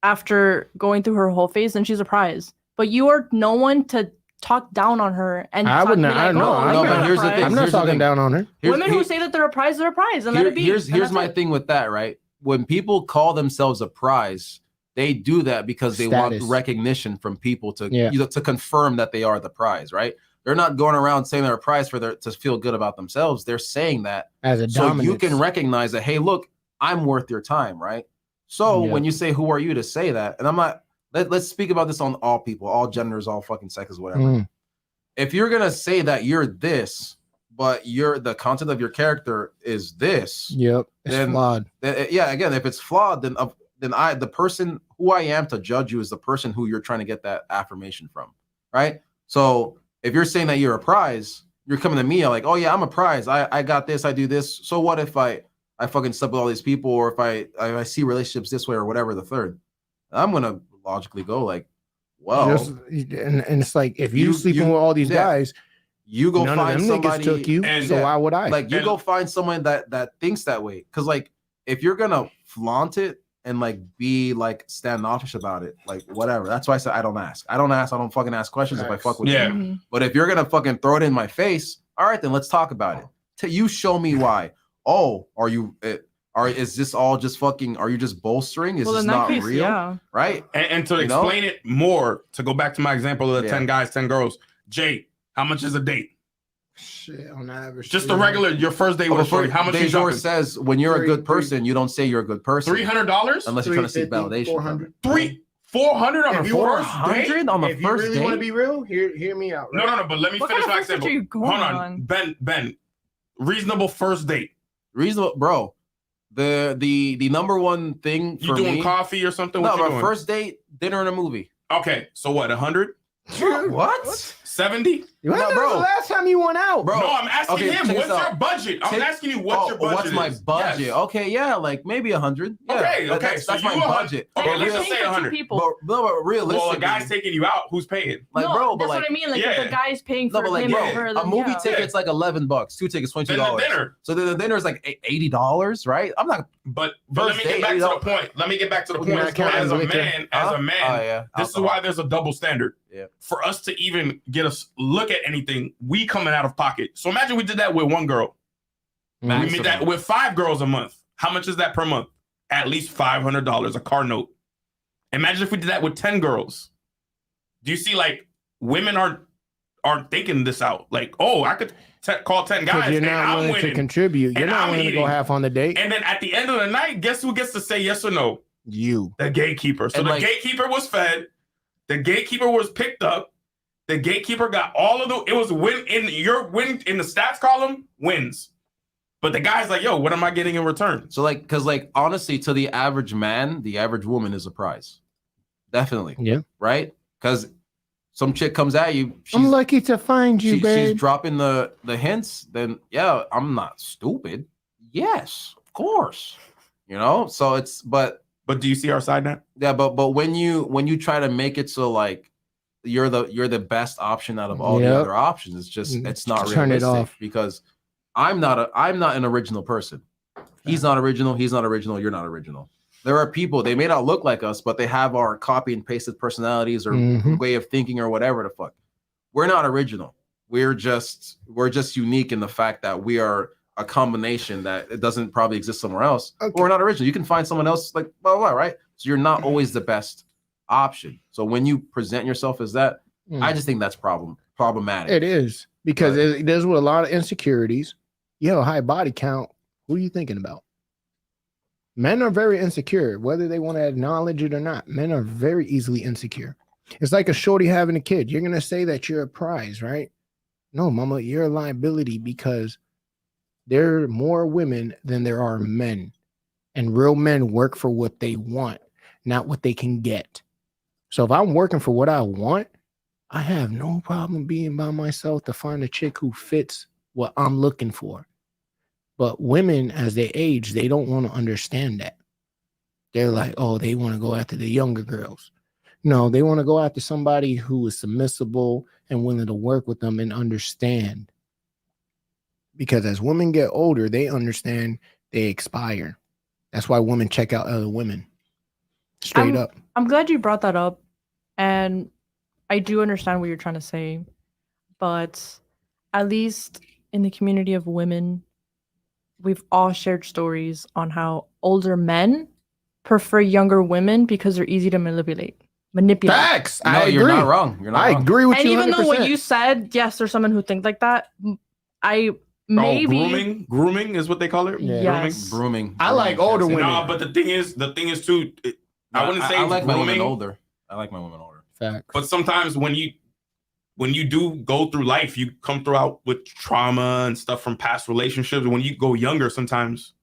after going through her whole phase, then she's a prize. But you are no one to talk down on her. And I would be not. like, I know. "Oh, I'm you're not- not a here's the prize." thing. I'm not Here's the talking thing. down on her. Women who say that they're a prize, and let it be. Here's and that's my it. thing with that, right? When people call themselves a prize, they do that because they Status. want recognition from people to Yeah. to confirm that they are the prize, right? They're not going around saying they're a prize to feel good about themselves. They're saying that As a so dominance. you can recognize that, hey, look, I'm worth your time, right? So Yeah. when you say, who are you to say that? And I'm not, let's speak about this on all people, all genders, all fucking sexes, whatever. Mm. If you're going to say that you're this, but the content of your character is this, Yep. It's then- flawed. yeah, again, if it's flawed, then the person who I am to judge you is the person who you're trying to get that affirmation from, right? So if you're saying that you're a prize, you're coming to me like, oh yeah, I'm a prize. I got this, I do this. So what if I fucking slept with all these people, or if I see relationships this way or whatever the third? I'm gonna logically go like, well, and it's like if you sleeping with all these guys, you go none find of them somebody niggas took you, and- so why would I? like you go find someone that thinks that way, because like if you're gonna flaunt it and like be like standoffish about it, like whatever, that's why I said I don't fucking ask questions if I fuck with Yeah. you. Mhm. But if you're gonna fucking throw it in my face, all right, then let's talk about it. You show me why. Oh, are you Is this all just fucking? Are you just bolstering? Is Well, this in that not case, real? yeah. Right? And to You know? explain it more, to go back to my example of the Yeah. 10 guys, 10 girls. Jay, how much is a date? Shit, on average. Just a regular, your first date with a shorty. How much you Dejor dropping? says when you're a Three- good person, you don't say you're a good person. $300? Unless you're trying to seek 350, validation. from it. 400 on If a you want- first date? 400 on the If you first really want to date? be real, hear me out. No, Right? no, no. But let me What finish kind my of first date example. are you going Hold on, on? Ben. Reasonable first date. Reasonable, bro. The number one thing You for doing me. coffee or something? No, What you but doing? first date, dinner and a movie. Okay, so what? 100? What? 70? When No, was bro. the last time you went out? Bro, No, I'm asking okay, him. check What's this out. your budget? I'm Check- asking you what's your budget. What's my is. budget? Yes. Okay, yeah, like maybe 100. Yeah, Okay, that- okay. That's, So that's you my 100. budget. Okay, Like, let's you're just paying say for two 100. people. But realistically, Well, a guy's taking you out. Who's paying? like, no, bro, but that's like, what I mean. Like, yeah. if the guy's paying no, for but like, him bro, or her, a then movie yeah. ticket's like $11, 2 tickets, Then $22. the dinner. So then the dinner is like $80, right? I'm not. But let First me get date, back you to know- the point. Let me get back to the We're point. not counting As a liquor. man, Huh? as a man, Oh, yeah. this is Alcohol. why there's a double standard. Yeah. For us to even get us look at anything, we coming out of pocket. So imagine we did that with one girl. We Maximum. made that with 5 girls a month. How much is that per month? At least $500, a car note. Imagine if we did that with 10 girls. Do you see, like, women aren't thinking this out? Like, oh, I could call 10 guys Because you're and not I'm willing winning. to contribute. You're And not I'm willing to go eating. half on the date. And then at the end of the night, guess who gets to say yes or no? You. The gatekeeper. So And, the like- gatekeeper was fed. The gatekeeper was picked up. The gatekeeper got all of the. It was win in your win in the stats column wins. But the guy's like, yo, what am I getting in return? So like, because like honestly, to the average man, the average woman is a prize. Definitely. Yeah. Right? Because some chick comes at you. I'm lucky to find you, she's babe. dropping the hints. Then yeah, I'm not stupid. Yes, of course. You know. So it's but do you see our side now? yeah, but when you try to make it so like you're the best option out of all the Yep. other options, it's just it's not Turn it realistic off. because I'm not an original person. He's not original. He's not original. You're not original. There are people, they may not look like us, but they have our copy and pasted personalities or Mhm. way of thinking or whatever the fuck. We're not original. We're just unique in the fact that we are a combination that it doesn't probably exist somewhere else. Okay. But we're not original. You can find someone else like blah, blah, blah, right? So you're not always the best option. So when you present yourself as that, I just think that's problematic. It is because Right. it does with a lot of insecurities. You have a high body count. Who are you thinking about? Men are very insecure, whether they want to acknowledge it or not. Men are very easily insecure. It's like a shorty having a kid. You're gonna say that you're a prize, right? No, mama, you're a liability because there are more women than there are men, and real men work for what they want, not what they can get. So if I'm working for what I want, I have no problem being by myself to find a chick who fits what I'm looking for. But women, as they age, they don't want to understand that. They're like, oh, they want to go after the younger girls. No, they want to go after somebody who is submissible and willing to work with them and understand. Because as women get older, they understand they expire. That's why women check out other women. Straight up. I'm glad you brought that up, and I do understand what you're trying to say, but at least in the community of women, we've all shared stories on how older men prefer younger women because they're easy to manipulate. Facts. No, I you're agree. not wrong. You're not I wrong. agree with And you. even though what 100%. you said, yes, there's someone who thinks like that. I maybe Grooming is what they call it. Yeah. Yes. Grooming. I like older women. No, but the thing is too. I wouldn't say I like my women grooming, older. I like my women older. Facts. but sometimes when you do go through life, you come throughout with trauma and stuff from past relationships. When you go younger, sometimes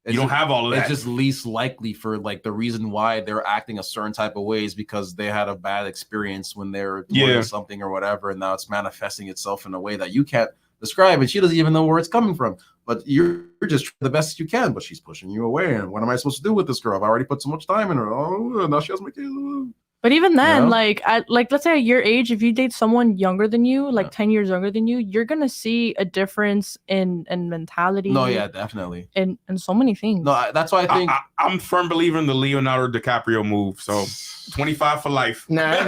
you don't have all of that. It's just least likely for like the reason why they're acting a certain type of ways because they had a bad experience when they were doing something or whatever, and now it's manifesting itself in a way that you can't describe, and she doesn't even know where it's coming from. But you're just the best you can, but she's pushing you away. And what am I supposed to do with this girl? I've already put so much time in her. Oh, now she has my kids. But even then, know? like let's say at your age, if you date someone younger than you, like 10 years younger than you, you're gonna see a difference in mentality. No, yeah, definitely. And so many things. No, that's why I think I'm a firm believer in the Leonardo DiCaprio move. So 25 for life. Nah, that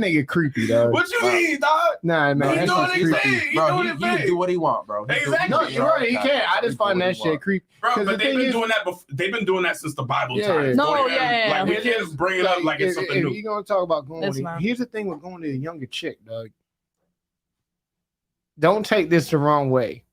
nigga creepy, dog. What you mean, dog? Nah, man, He that doing shit's his creepy. thing. He bro, doing he his can thing. do what he want, bro. He Exactly. No, you're right. He can't. I just find that shit creepy. Bro, 'Cause but the they've thing been is- doing that before. They've been doing that since the Bible Yeah. times. No, Going yeah, at- yeah, Like we yeah. can't bring it up like it's something if new. you're gonna talk about going, It's to, not. here's the thing with going to a younger chick, dog. Don't take this the wrong way,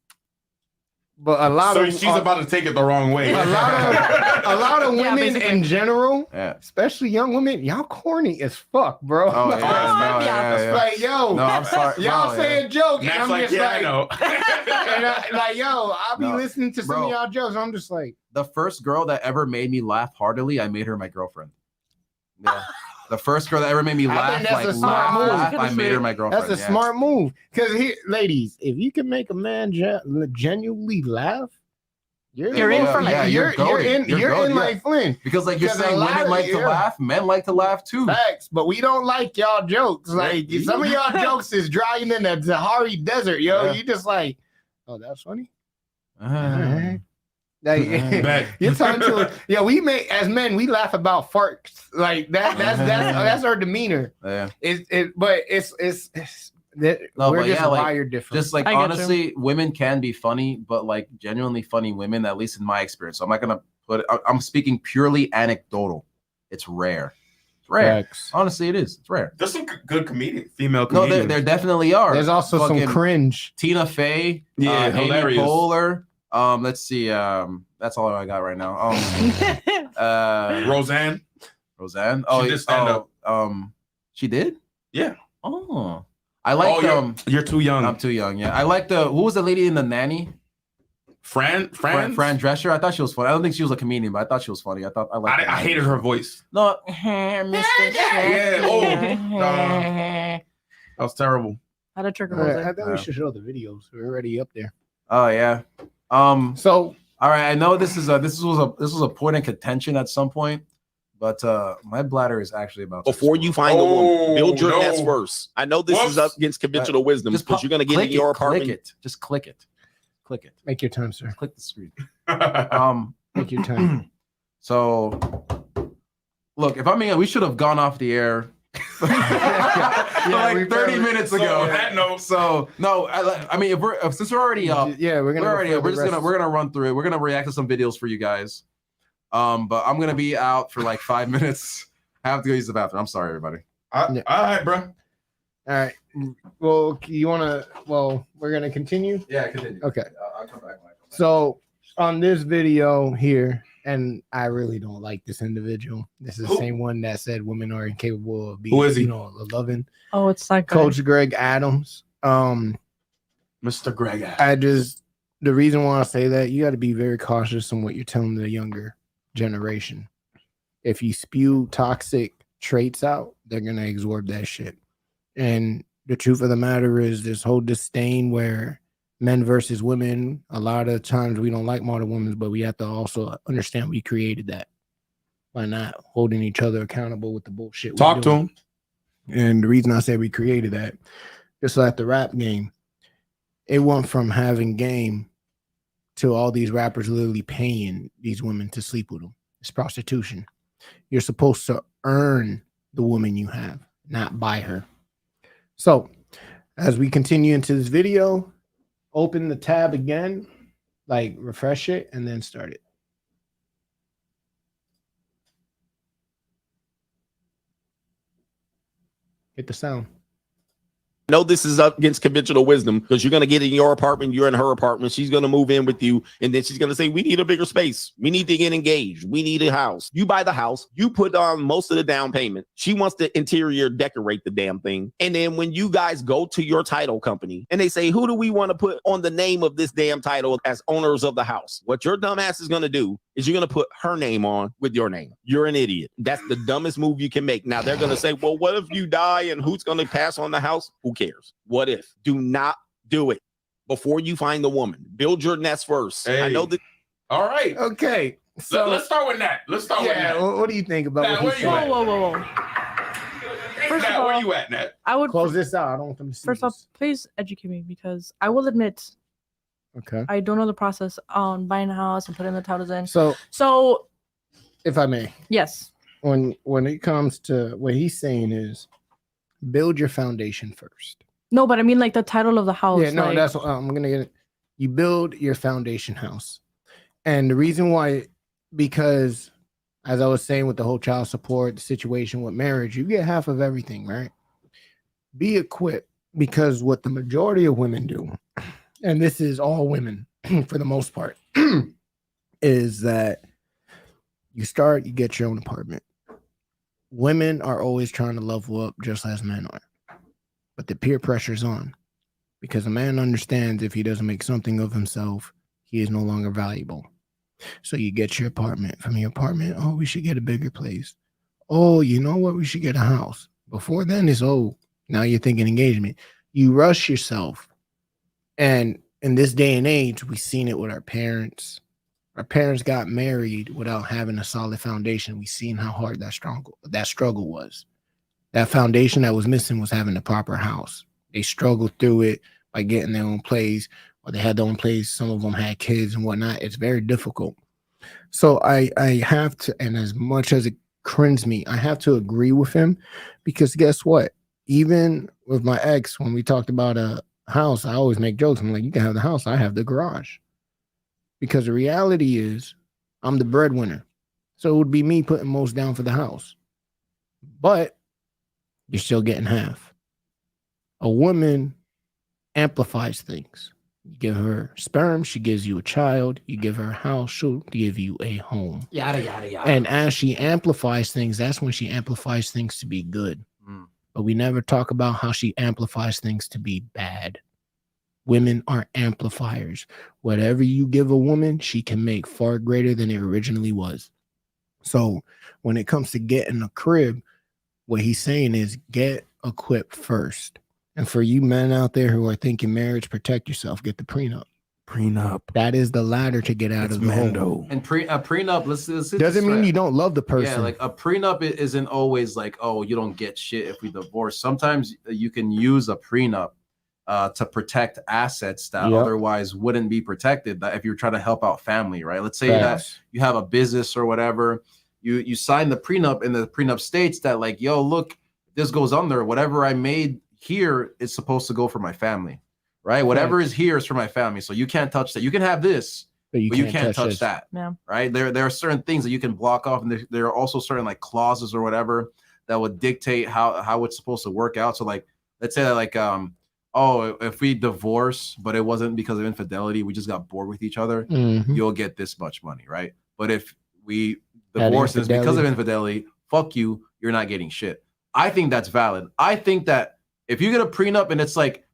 but a lot So of she's about to take it the wrong way. a lot of Yeah, women basically. in general, Yeah. especially young women, y'all corny as fuck, bro. Oh Like, yeah, no, yeah. yeah. like, yo, No, I'm sorry. y'all no, saying jokes, and Matt's I'm like, just yeah, like, I know. and like, yo, I'll be No, listening to some bro. of y'all jokes. And I'm just like, The first girl that ever made me laugh heartily, I made her my girlfriend. Yeah. The first girl that ever made me I laugh, think that's like a smart move. laugh, I made her my girlfriend. that's a yeah. smart move. Because here, ladies, if you can make a man genuinely laugh, You're in for, like- yeah, you're goated. in goated, yeah. like Flynn. Because like you're Because a saying, lot women of- like to yeah. laugh, men like to laugh too. Facts, but we don't like y'all jokes. Like Yeah. some of y'all jokes is drying in the Sahara Desert, yo. Yeah. You just like, oh, that's funny. Uh, Like Bet. you're talking to yeah, we make as men we laugh about farts like that. That's our demeanor. yeah. But it's that No, we're but just yeah, like, wired different. Just like I get you. honestly, women can be funny, but like genuinely funny women, at least in my experience. So I'm not gonna put. I'm speaking purely anecdotal. It's rare. It's rare. Facts. Honestly, it is. It's rare. There's some good comedian, female No, comedians. there definitely are. There's also some Fucking cringe. Tina Fey. Yeah, Amy hilarious. Poehler. Let's see. That's all I got right now. Roseanne. Roseanne. Oh, She did stand up. She did. Yeah. Oh, I like you're too young. I'm too young. Yeah, I like the. Who was the lady in The Nanny? Fran Drescher. I thought she was funny. I don't think she was a comedian, but I thought she was funny. I liked I hated her voice. No, Mr. Yeah. Oh, that was terrible. How to trigger I Jose. think we should show the videos. We're already up there. Oh yeah. So All right. I know this was a point of contention at some point, but my bladder is actually about to Before you find the woman, build your nest first. I know this is Whoops. up against conventional wisdom Just because you're going to get click in your it, apartment. Click it. Just click it. Click it. make your time, sir. Click the screen. Oh, Make your time. So, look, if I'm being, we should have gone off the air like 30 minutes ago. on that note, So no, I mean, since we're already up, Yeah, we're gonna. we're gonna run through it. We're gonna react to some videos for you guys. But I'm gonna be out for like 5 minutes. I have to go use the bathroom. I'm sorry, everybody. all right, bro. All right. Well, you wanna? Well, we're gonna continue. Yeah, continue. Okay. I'll come back. So on this video here, and I really don't like this individual. This is the Who? same one that said women are incapable of being, Who is he? loving. Oh, it's that guy. Coach Greg Adams. Mr. Greg. The reason why I say that, you got to be very cautious on what you're telling the younger generation. If you spew toxic traits out, they're gonna absorb that shit. And the truth of the matter is, this whole disdain where men versus women, a lot of times we don't like modern women, but we have to also understand we created that by not holding each other accountable with the bullshit. we're Talk to doing. him. And the reason I say we created that, just like the rap game, it went from having game to all these rappers literally paying these women to sleep with them. It's prostitution. You're supposed to earn the woman you have, not buy her. So as we continue into this video, open the tab again, like refresh it, and then start it. Hit the sound. know this is up against conventional wisdom because you're going to get in your apartment, you're in her apartment, she's going to move in with you, and then she's going to say, we need a bigger space, we need to get engaged, we need a house. You buy the house, you put on most of the down payment, she wants to interior decorate the damn thing, and then when you guys go to your title company and they say, who do we want to put on the name of this damn title as owners of the house, what your dumb ass is going to do is you're going to put her name on with your name. You're an idiot. That's the dumbest move you can make. Now they're going to say, well, what if you die and who's going to pass on the house? Who cares? What if? Do not do it before you find the woman. Build your nest first. Hey. I know that. All right. Okay. So Let's start with Nat. Let's start with yeah, Nat. what do you think about Nat, what where he you said? at? Whoa. First Nat, of where all, you at, Nat? I would Close this out. I don't want them to see first off, this. please educate me because I will admit Okay. I don't know the process on buying a house and putting the titles in. So if I may, Yes. when it comes to what he's saying is build your foundation first. No, but I mean like the title of the house. Yeah, no, like, that's what I'm gonna get it. You build your foundation house. And the reason why, because as I was saying with the whole child support, the situation with marriage, you get half of everything, right? Be equipped, because what the majority of women do, and this is all women for the most part, is that you get your own apartment. Women are always trying to level up just as men are. But the peer pressure is on, because a man understands if he doesn't make something of himself, he is no longer valuable. So you get your apartment. From your apartment, oh, we should get a bigger place. Oh, you know what? We should get a house. Before then, it's, oh, now you're thinking engagement. You rush yourself. And in this day and age, we've seen it with our parents. Our parents got married without having a solid foundation. We've seen how hard that struggle was. That foundation that was missing was having the proper house. They struggled through it by getting their own place, or they had their own place. Some of them had kids and whatnot. It's very difficult. So I have to, and as much as it cringes me, I have to agree with him, because guess what? Even with my ex, when we talked about a house, I always make jokes. I'm like, you can have the house, I have the garage. Because the reality is, I'm the breadwinner. So it would be me putting most down for the house. But you're still getting half. A woman amplifies things. You give her sperm, she gives you a child. You give her a house, she'll give you a home. Yada, yada, yada. And as she amplifies things, that's when she amplifies things to be good. But we never talk about how she amplifies things to be bad. Women are amplifiers. Whatever you give a woman, she can make far greater than it originally was. So when it comes to getting a crib, what he's saying is get equipped first. And for you men out there who are thinking marriage, protect yourself, get the prenup. Prenup. That is the ladder to get out of the hole. And a prenup, let's doesn't mean you don't love the person. Yeah, like a prenup isn't always like, oh, you don't get shit if we divorce. Sometimes you can use a prenup to protect assets that otherwise wouldn't be protected, that if you're trying to help out family, right? Let's say that you have a business or whatever, you sign the prenup, and the prenup states that, like, yo, look, if this goes under, whatever I made here is supposed to go for my family, right? Whatever is here is for my family. So you can't touch that. You can have this, but you can't touch that. Yeah. Right? There are certain things that you can block off, and there are also certain like clauses or whatever that would dictate how it's supposed to work out. So like, let's say that like oh, if we divorce, but it wasn't because of infidelity, we just got bored with each other, you'll get this much money, right? But if we divorce and it's because of infidelity, fuck you, you're not getting shit. I think that's valid. I think that if you get a prenup and it's like,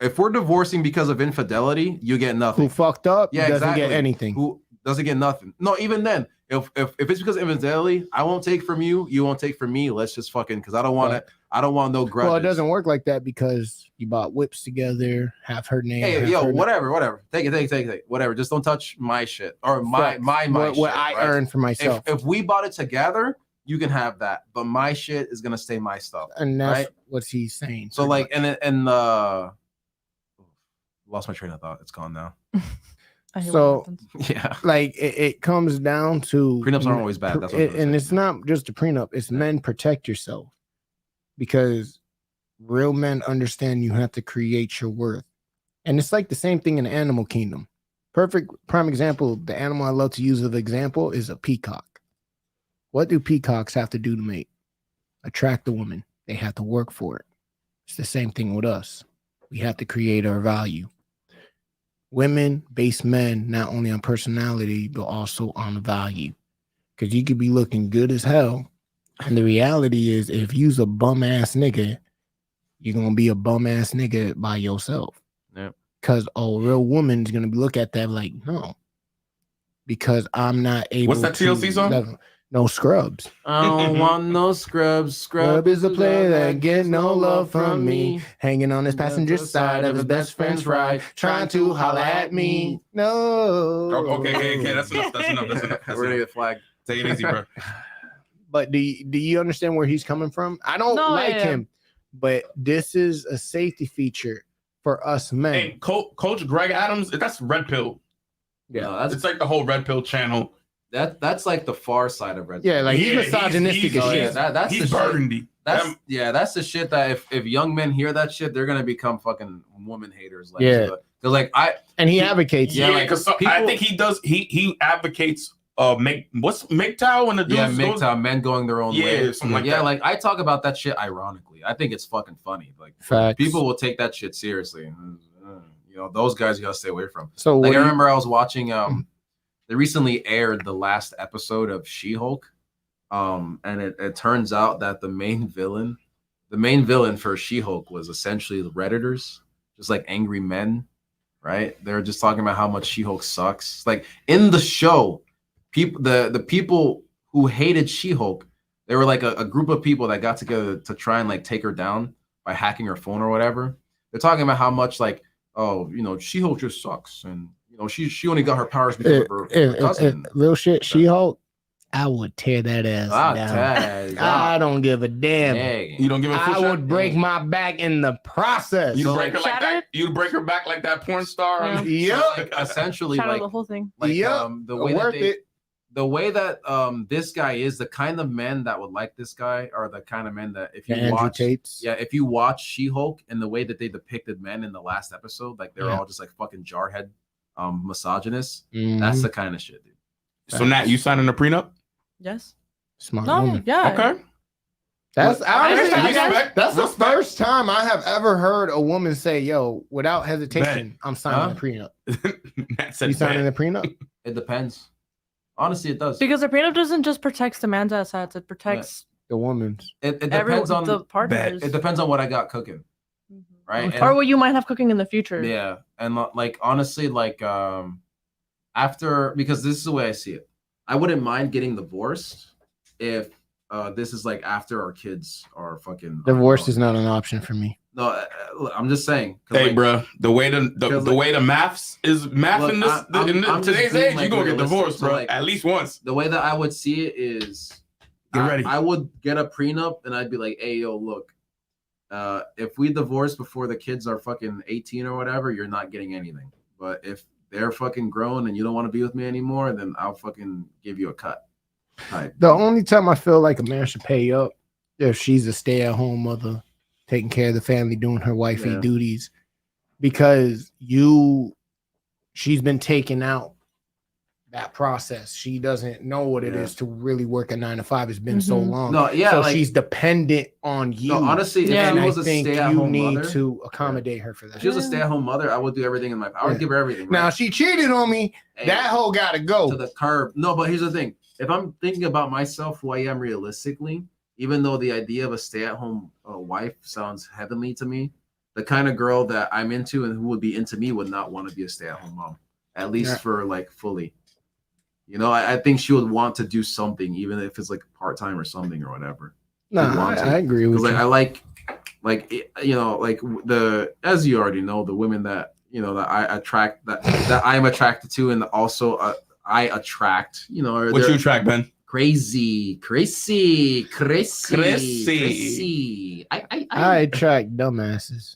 if we're divorcing because of infidelity, you get nothing. Who fucked up? Yeah, doesn't exactly. get anything. Who doesn't get nothing? No, even then, if it's because of infidelity, I won't take from you, you won't take from me. Let's just fucking, because I don't want to. I don't want no grudges. Well, it doesn't work like that, because you bought whips together, half her name. Hey, yo, whatever. Take it. Whatever. Just don't touch my shit or my what shit, I right? earned for myself. If we bought it together, you can have that, but my shit is gonna stay my stuff. And that's right? what he's saying. So like, and lost my train of thought. It's gone now. So yeah, like it comes down to prenups aren't always bad. That's what and it's not just a prenup. It's men, protect yourself, because real men understand you have to create your worth. And it's like the same thing in the animal kingdom. Perfect prime example. The animal I love to use as an example is a peacock. What do peacocks have to do to mate? Attract the woman. They have to work for it. It's the same thing with us. We have to create our value. Women base men not only on personality, but also on value. Because you could be looking good as hell, and the reality is, if you's a bum ass nigga, you're gonna be a bum ass nigga by yourself. Yeah. Because a real woman's gonna look at that like, no, because I'm not able. What's that TLC song? No scrubs. I don't want no scrubs. Scrub is a player that get no love from me. Hanging on his passenger side of his best friend's ride, trying to holler at me. No. Okay. That's enough. That's enough. We're gonna get flagged. Take it easy, bro. But do you understand where he's coming from? I don't like him, but this is a safety feature for us men. Hey, Coach Greg Adams, that's Red Pill. Yeah, no, it's like the whole Red Pill channel. That's like the far side of Red. Yeah, like he's misogynistic as shit. That's he's the burgundy. That's the shit that if young men hear that shit, they're gonna become fucking woman haters. Like, yeah, because he advocates. Yeah, like because I think he does. He advocates. What's MGTOW when the dudes MGTOW, men going their own way. Something like that. Yeah, like I talk about that shit ironically. I think it's fucking funny. Like facts. People will take that shit seriously. You know, those guys you gotta stay away from. So like I remember I was watching they recently aired the last episode of She-Hulk. And it turns out that the main villain for She-Hulk was essentially the Redditors, just like angry men, right? They're just talking about how much She-Hulk sucks. Like in the show, the people who hated She-Hulk, they were like a group of people that got together to try and like take her down by hacking her phone or whatever. They're talking about how much like, oh, you know, She-Hulk just sucks, and you know, she only got her powers because of her cousin. Real shit, She-Hulk, I would tear that ass down. I don't give a damn. You don't give a fuck. I would break my back in the process. You break her like that. You break her back like that porn star. Yeah, like, essentially, shadow like the whole thing. Like the way that this guy is, the kind of men that would like this guy are the kind of men that if you watch She-Hulk and the way that they depicted men in the last episode, like they're all just like fucking jarhead misogynists. That's the kind of shit, dude. So Nat, you signing a prenup? Yes. Smart woman. Yeah. Okay. That's the first time I have ever heard a woman say, "Yo, without hesitation, I'm signing a prenup." You signing a prenup? It depends. Honestly, it does. Because a prenup doesn't just protect the man's assets; it protects the woman's. It depends on the partners. It depends on what I got cooking, right? Or what you might have cooking in the future. Yeah, and like honestly, like after, because this is the way I see it, I wouldn't mind getting divorced if this is like after our kids are fucking. Divorce is not an option for me. No, I'm just saying. Hey, like, bro, the way the maths is math in today's age, you gonna get divorced, bro. Like, at least once. The way that I would see it is, get ready. I would get a prenup, and I'd be like, "Hey, yo, look, if we divorce before the kids are fucking 18 or whatever, you're not getting anything. But if they're fucking grown and you don't want to be with me anymore, then I'll fucking give you a cut." Right. The only time I feel like a man should pay up if she's a stay-at-home mother, taking care of the family, doing her wifey duties, because she's been taken out that process. She doesn't know what it is to really work a 9 to 5. It's been so long. No, so she's dependent on you. No, honestly, if she was a stay-at-home mother, you mother, need to accommodate her for that. If she was a stay-at-home mother, I would do everything in my power. I would give her everything. Right? Now she cheated on me. Hey, that hoe gotta go to the curb. No, but here's the thing. If I'm thinking about myself, who I am realistically, even though the idea of a stay-at-home wife sounds heavenly to me, the kind of girl that I'm into and who would be into me would not want to be a stay-at-home mom, at least for like fully. You know, I think she would want to do something, even if it's like part-time or something or whatever. No, I agree with you. Like I like you know, like as you already know, the women that you know that I attract, that I'm attracted to, and also I attract. You know, what you attract, Ben? Crazy. I attract dumbasses.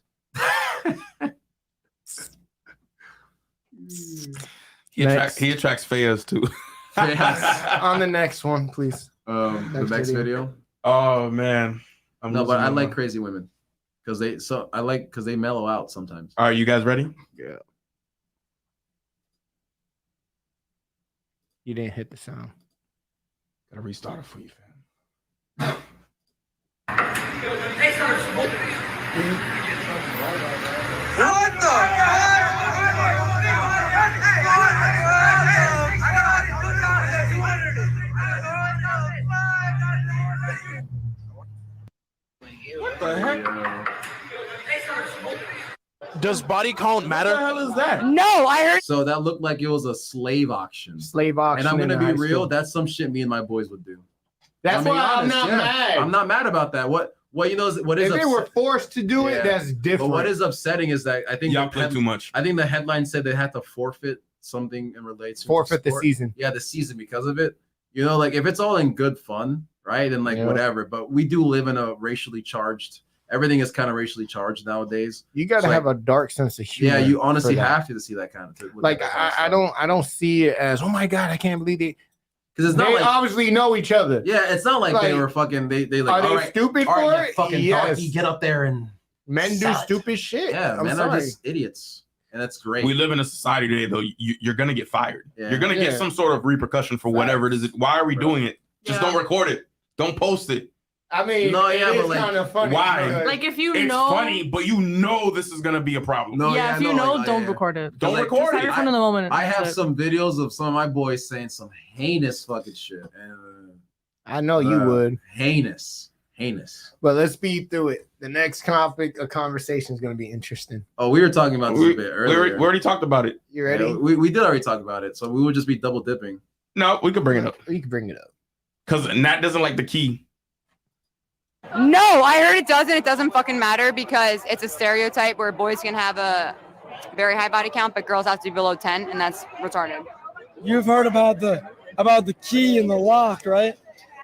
He attracts fayas too. On the next one, please. The next video. Oh man. But I like crazy women because they mellow out sometimes. All right, you guys ready? Yeah. You didn't hit the sound. Gotta restart it for you, fam. What the? What the heck? Does body count What the hell is that? No, I heard. So that looked like it was a slave auction. Slave auction. And I'm gonna in be high real. school. That's some shit me and my boys would do. That's being why I'm honest, not yeah. mad. I'm not mad about that. What you know is what is if they were forced to do it, Yeah. that's different. But what is upsetting is that I think Y'all play too much. I think the headline said they had to forfeit something in relation to forfeit the sport. season? Yeah, the season because of it. You know, like if it's all in good fun, right? And like Yeah. whatever, but we do live in a racially charged, everything is kind of racially charged nowadays. You got to So, have a dark sense of humor. Yeah, you honestly for that. have to see that kind of Like I don't see it as, oh my god, I can't believe it. because it's not They like obviously know each other. yeah, it's not like they like, were fucking they Are like they all right, stupid all for right, you it? fucking Yes. donkey, get up there and Men do Sell it. stupid shit. yeah, I'm men sorry. are just idiots, and that's great. We live in a society today, though. You're gonna get fired. Yeah. You're gonna Yeah. get some sort of repercussion for whatever it is. Why are we doing it? Just Yeah. don't record it. Don't post it. I mean, No, it yeah, is but, like, kind of funny. why? because- Like if you It's know, funny, but you know this is gonna be a problem. No, yeah, if you no, know, like, don't yeah. record it. Don't like, record Just have it. your phone in the moment. I That's have it. some videos of some of my boys saying some heinous fucking shit, and I know you would. heinous. But let's speed through it. The next topic of conversation is going to be interesting. Oh, we were talking about this We, a bit we earlier. already talked about it. You ready? Yeah, we did already talk about it, so we would just be double dipping. No, we could bring it up You can bring it up. because Nat doesn't like the key. No, I heard it doesn't. It doesn't fucking matter because it's a stereotype where boys can have a very high body count, but girls have to be below 10, and that's retarded. You've heard about the key and the lock, right?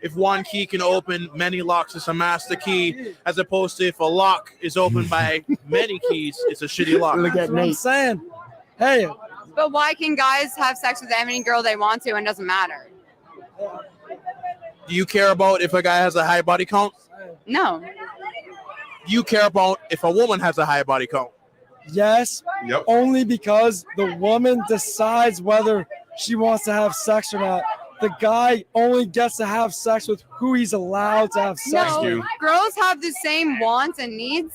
If one key can open many locks, it's a master key, as opposed to if a lock is opened by many keys, it's a shitty lock. Look at That's what I'm Nate. saying. Hey, But why can guys have sex with any girl they want to and it doesn't matter? Do you care about if a guy has a high body count? No. Do you care about if a woman has a high body count? yes, Yep. only because the woman decides whether she wants to have sex or not. The guy only gets to have sex with who he's allowed to have sex No, with. you. girls have the same wants and needs.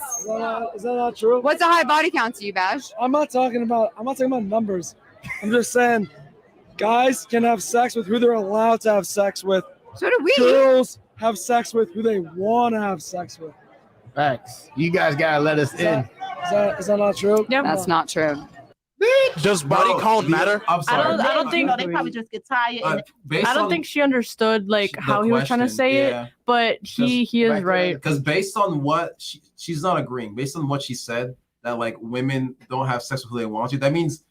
Is that not true? What's a high body count to you, Bash? I'm not talking about numbers. I'm just saying guys can have sex with who they're allowed to have sex with. So do we. Girls have sex with who they want to have sex with. Facts. You guys got to let us in. Is that not true? Yep. That's not true. Does body Bro, count matter? I'm sorry. I don't think. they probably just get tired. Based I don't on think she understood like the how he was trying to question, say yeah. it, but he back is to right. Because based on what she's not agreeing, based on what she said, that like women don't have sex with who they want to. That means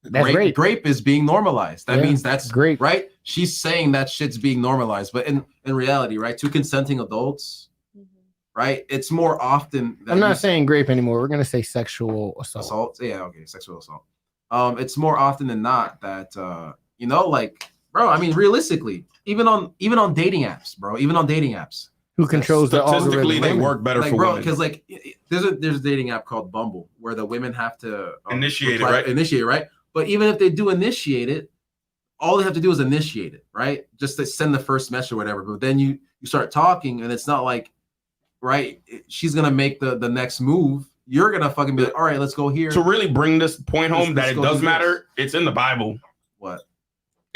That's rape. Rape is being normalized. That Yeah, means that's grape. right. She's saying that shit's being normalized, but in reality, right, two consenting adults, right, it's more often. That I'm not you- saying grape anymore. We're going to say sexual assault. assault. Yeah, okay, sexual assault. It's more often than not that you know, like, bro. I mean, realistically, even on dating apps, bro. Even on dating apps, Who controls the Statistically, algorithm? they work better like, for bro, women. because like there's a dating app called Bumble where the women have to Initiate it, right? Initiate it, right? But even if they do initiate it, all they have to do is initiate it, right? Just to send the first message or whatever. But then you start talking, and it's not like, right? She's gonna make the next move. You're gonna fucking be like, all right, let's go here. To really bring this point home Let's that it go does do matter, it's in the Bible. What?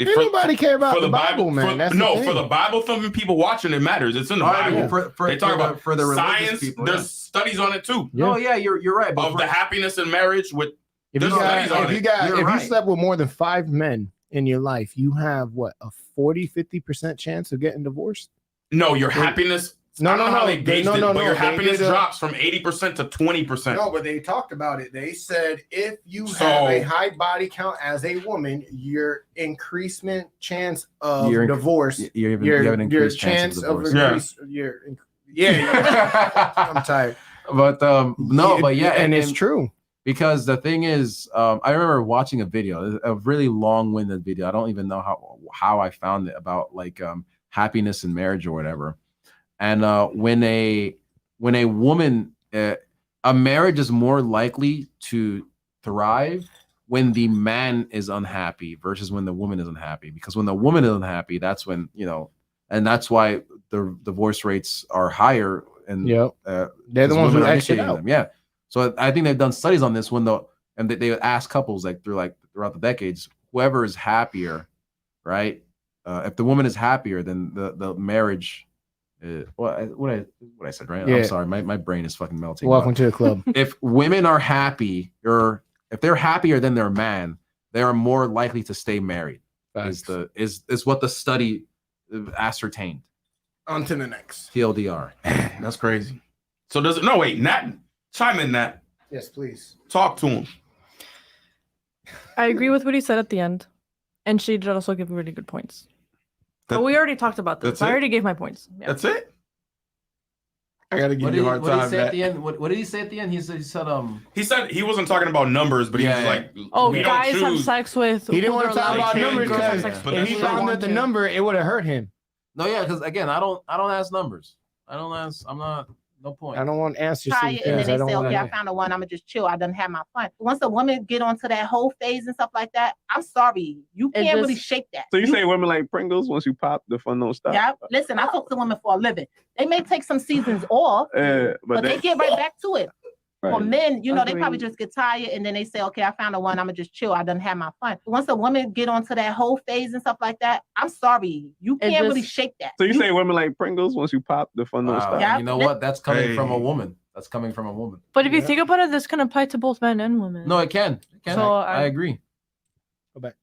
Anybody care about the Bible, man? For, That's the no, thing. for the Bible thumping people watching, it matters. It's in the All right, Bible. for They talk about for the religious science. people, There's yeah. studies on it too. No, yeah, you're right. But Of the happiness in marriage with If you There's got, studies on if you it. got, You're if right. you slept with more than 5 men in your life, you have what, a 40-50% chance of getting divorced? no, your happiness. No, I don't no, know how no, they gauged no, it, no, but no, your they happiness did a- drops from 80% to 20%. No, but they talked about it. They said if you So- have a high body count as a woman, your increasement chance of You're- divorce, you have your an increased chance of divorce. increase, yeah. I'm tired. But no, but yeah, and it's true. because the thing is, I remember watching a video, a really long-winded video. I don't even know how I found it about like happiness in marriage or whatever. And when a woman, a marriage is more likely to thrive when the man is unhappy versus when the woman is unhappy. Because when the woman is unhappy, that's when, you know, and that's why the divorce rates are higher. And Yep. They're the because ones who women are exit initiating out. them. Yeah. So I think they've done studies on this and they would ask couples throughout the decades, whoever is happier, right? If the woman is happier, then the marriage what I said, right? Yeah. I'm sorry, my brain is fucking melting. Welcome but to the club. if women are happy, or if they're happier than their man, they are more likely to stay married. Facts. Is what the study ascertained. On to the next. TLDR. That's crazy. So does it? No, wait, Nat, chime in, Nat. Yes, please. Talk to him. I agree with what he said at the end, and she did also give really good points. But we already talked about this. That's I it? already gave my points. Yeah. That's it. I gotta give What you did a he, hard what did he time. say at Matt. the end? What did he say at the end? He said He wasn't talking about numbers, but he was like, Oh, we don't guys have choose. sex with. He didn't who want to they're talk allowed about to. numbers Girls have because sex but with if he who they found want out the to. number, it would have hurt him. no, yeah, because again, I don't ask numbers. I'm not. No point. I don't want answers to Try it, and things then I they don't say, want okay, I to. found the one, I'm gonna just chill. I done have my fun. Once a woman get onto that whole phase and stuff like that, I'm sorry, you It can't really just- shake that. So you say women like Pringles? Once you pop, the fun don't stop. Yeah, listen, I talk to women for a living. They may take some seasons off, but they get right back to it. For men, you know, they probably just get tired and then they say, okay, I found the one, I'm gonna just chill. I done have my fun. Once a woman get onto that whole phase and stuff like that, I'm sorry, you It can't really just- shake that. So you say women like Pringles? Once you pop, the fun don't Wow, stop. Yeah. you know what? That's coming from a Hey. woman. That's coming from a woman. But if you think about it, this can apply to both men and women. No, it can. It can. So I agree. Go back.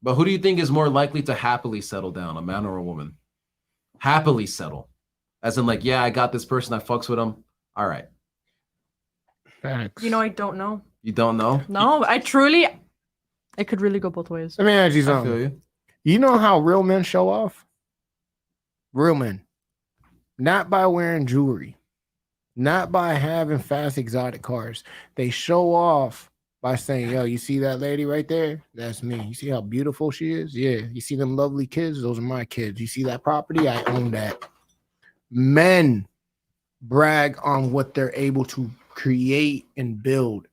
But who do you think is more likely to happily settle down, a man or a woman? Happily settle, as in like, yeah, I got this person. I fucks with him. All right. Facts. You know, I don't know. You don't know? No, I truly. It could really go both ways. Let me ask you I feel something. you. You know how real men show off? Real men. Not by wearing jewelry, not by having fast exotic cars. They show off by saying, yo, you see that lady right there? That's me. You see how beautiful she is? Yeah. You see them lovely kids? Those are my kids. You see that property? I own that. Men brag on what they're able to create and build,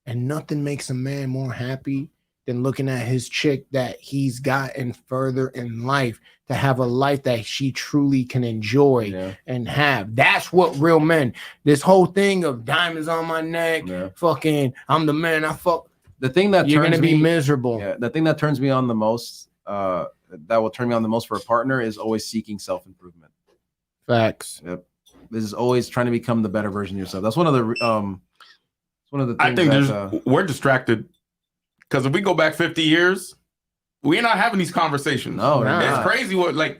and nothing makes a man more happy than looking at his chick that he's gotten further in life to have a life that she truly can enjoy and have. That's what real men. This whole thing of diamonds on my neck, fucking, I'm the man. I fuck. The thing that You're turns gonna be me miserable. Yeah, the thing that turns me on the most, that will turn me on the most for a partner is always seeking self-improvement. Facts. Yep. This is always trying to become the better version of yourself. That's one of the things I think that, we're distracted because if we go back 50 years, we're not having these conversations. No, it's crazy what but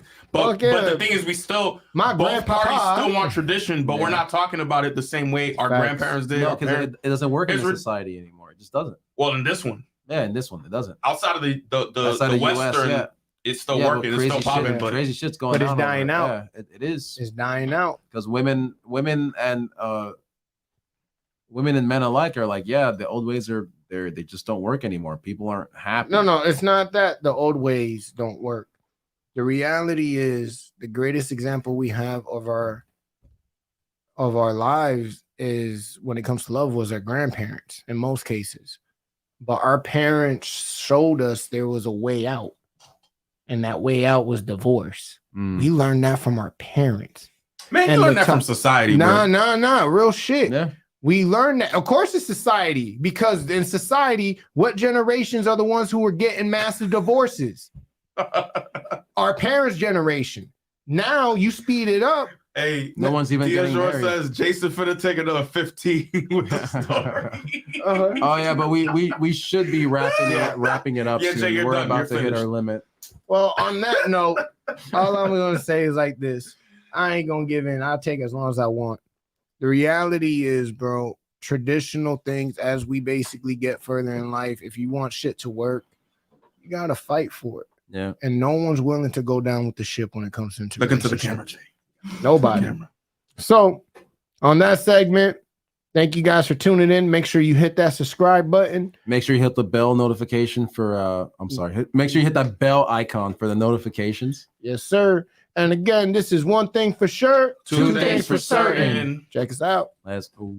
Fuck yeah. the thing is, we still both grandpa- parties still want tradition, but we're not talking about it the same way our Facts. grandparents did. no, our because parents- it doesn't work in It's this re- society anymore. It just doesn't. well, in this one, Yeah, in this one, it doesn't. outside of the Outside of US, Western, yeah. it's still Yeah, but working, it's still crazy popping, shit, but crazy shit's going But it's on. dying over out. there. Yeah, it is. It's dying out. Because women and men alike are like, yeah, the old ways they just don't work anymore. People aren't happy. No, it's not that the old ways don't work. The reality is the greatest example we have of our lives is when it comes to love was our grandparents in most cases. But our parents showed us there was a way out. And that way out was divorce. We learned that from our parents. man, you And learn the that from co- society, bro. Nah, real shit. Yeah. We learned that, of course, it's society, because in society, what generations are the ones who were getting massive divorces? Our parents' generation. Now you speed it up. Hey, No one's even getting D'Angelo married. says Jason finna take another 15 with the story. Oh yeah, but we should be wrapping it up Yeah, soon. Jay, you're We're done. about You're to hit our finished. limit. Well, on that note, all I'm gonna say is like this: I ain't gonna give in. I'll take as long as I want. The reality is, bro, traditional things as we basically get further in life, if you want shit to work, you gotta fight for it. Yeah. And no one's willing to go down with the ship when it comes into Look into the relationship. camera, Jay. Nobody. So on that segment, thank you guys for tuning in. Make sure you hit that subscribe button. Make sure you hit the bell notification for make sure you hit that bell icon for the notifications. Yes, sir. And again, this is one thing for sure, Two things for certain. Check us out. Let's go.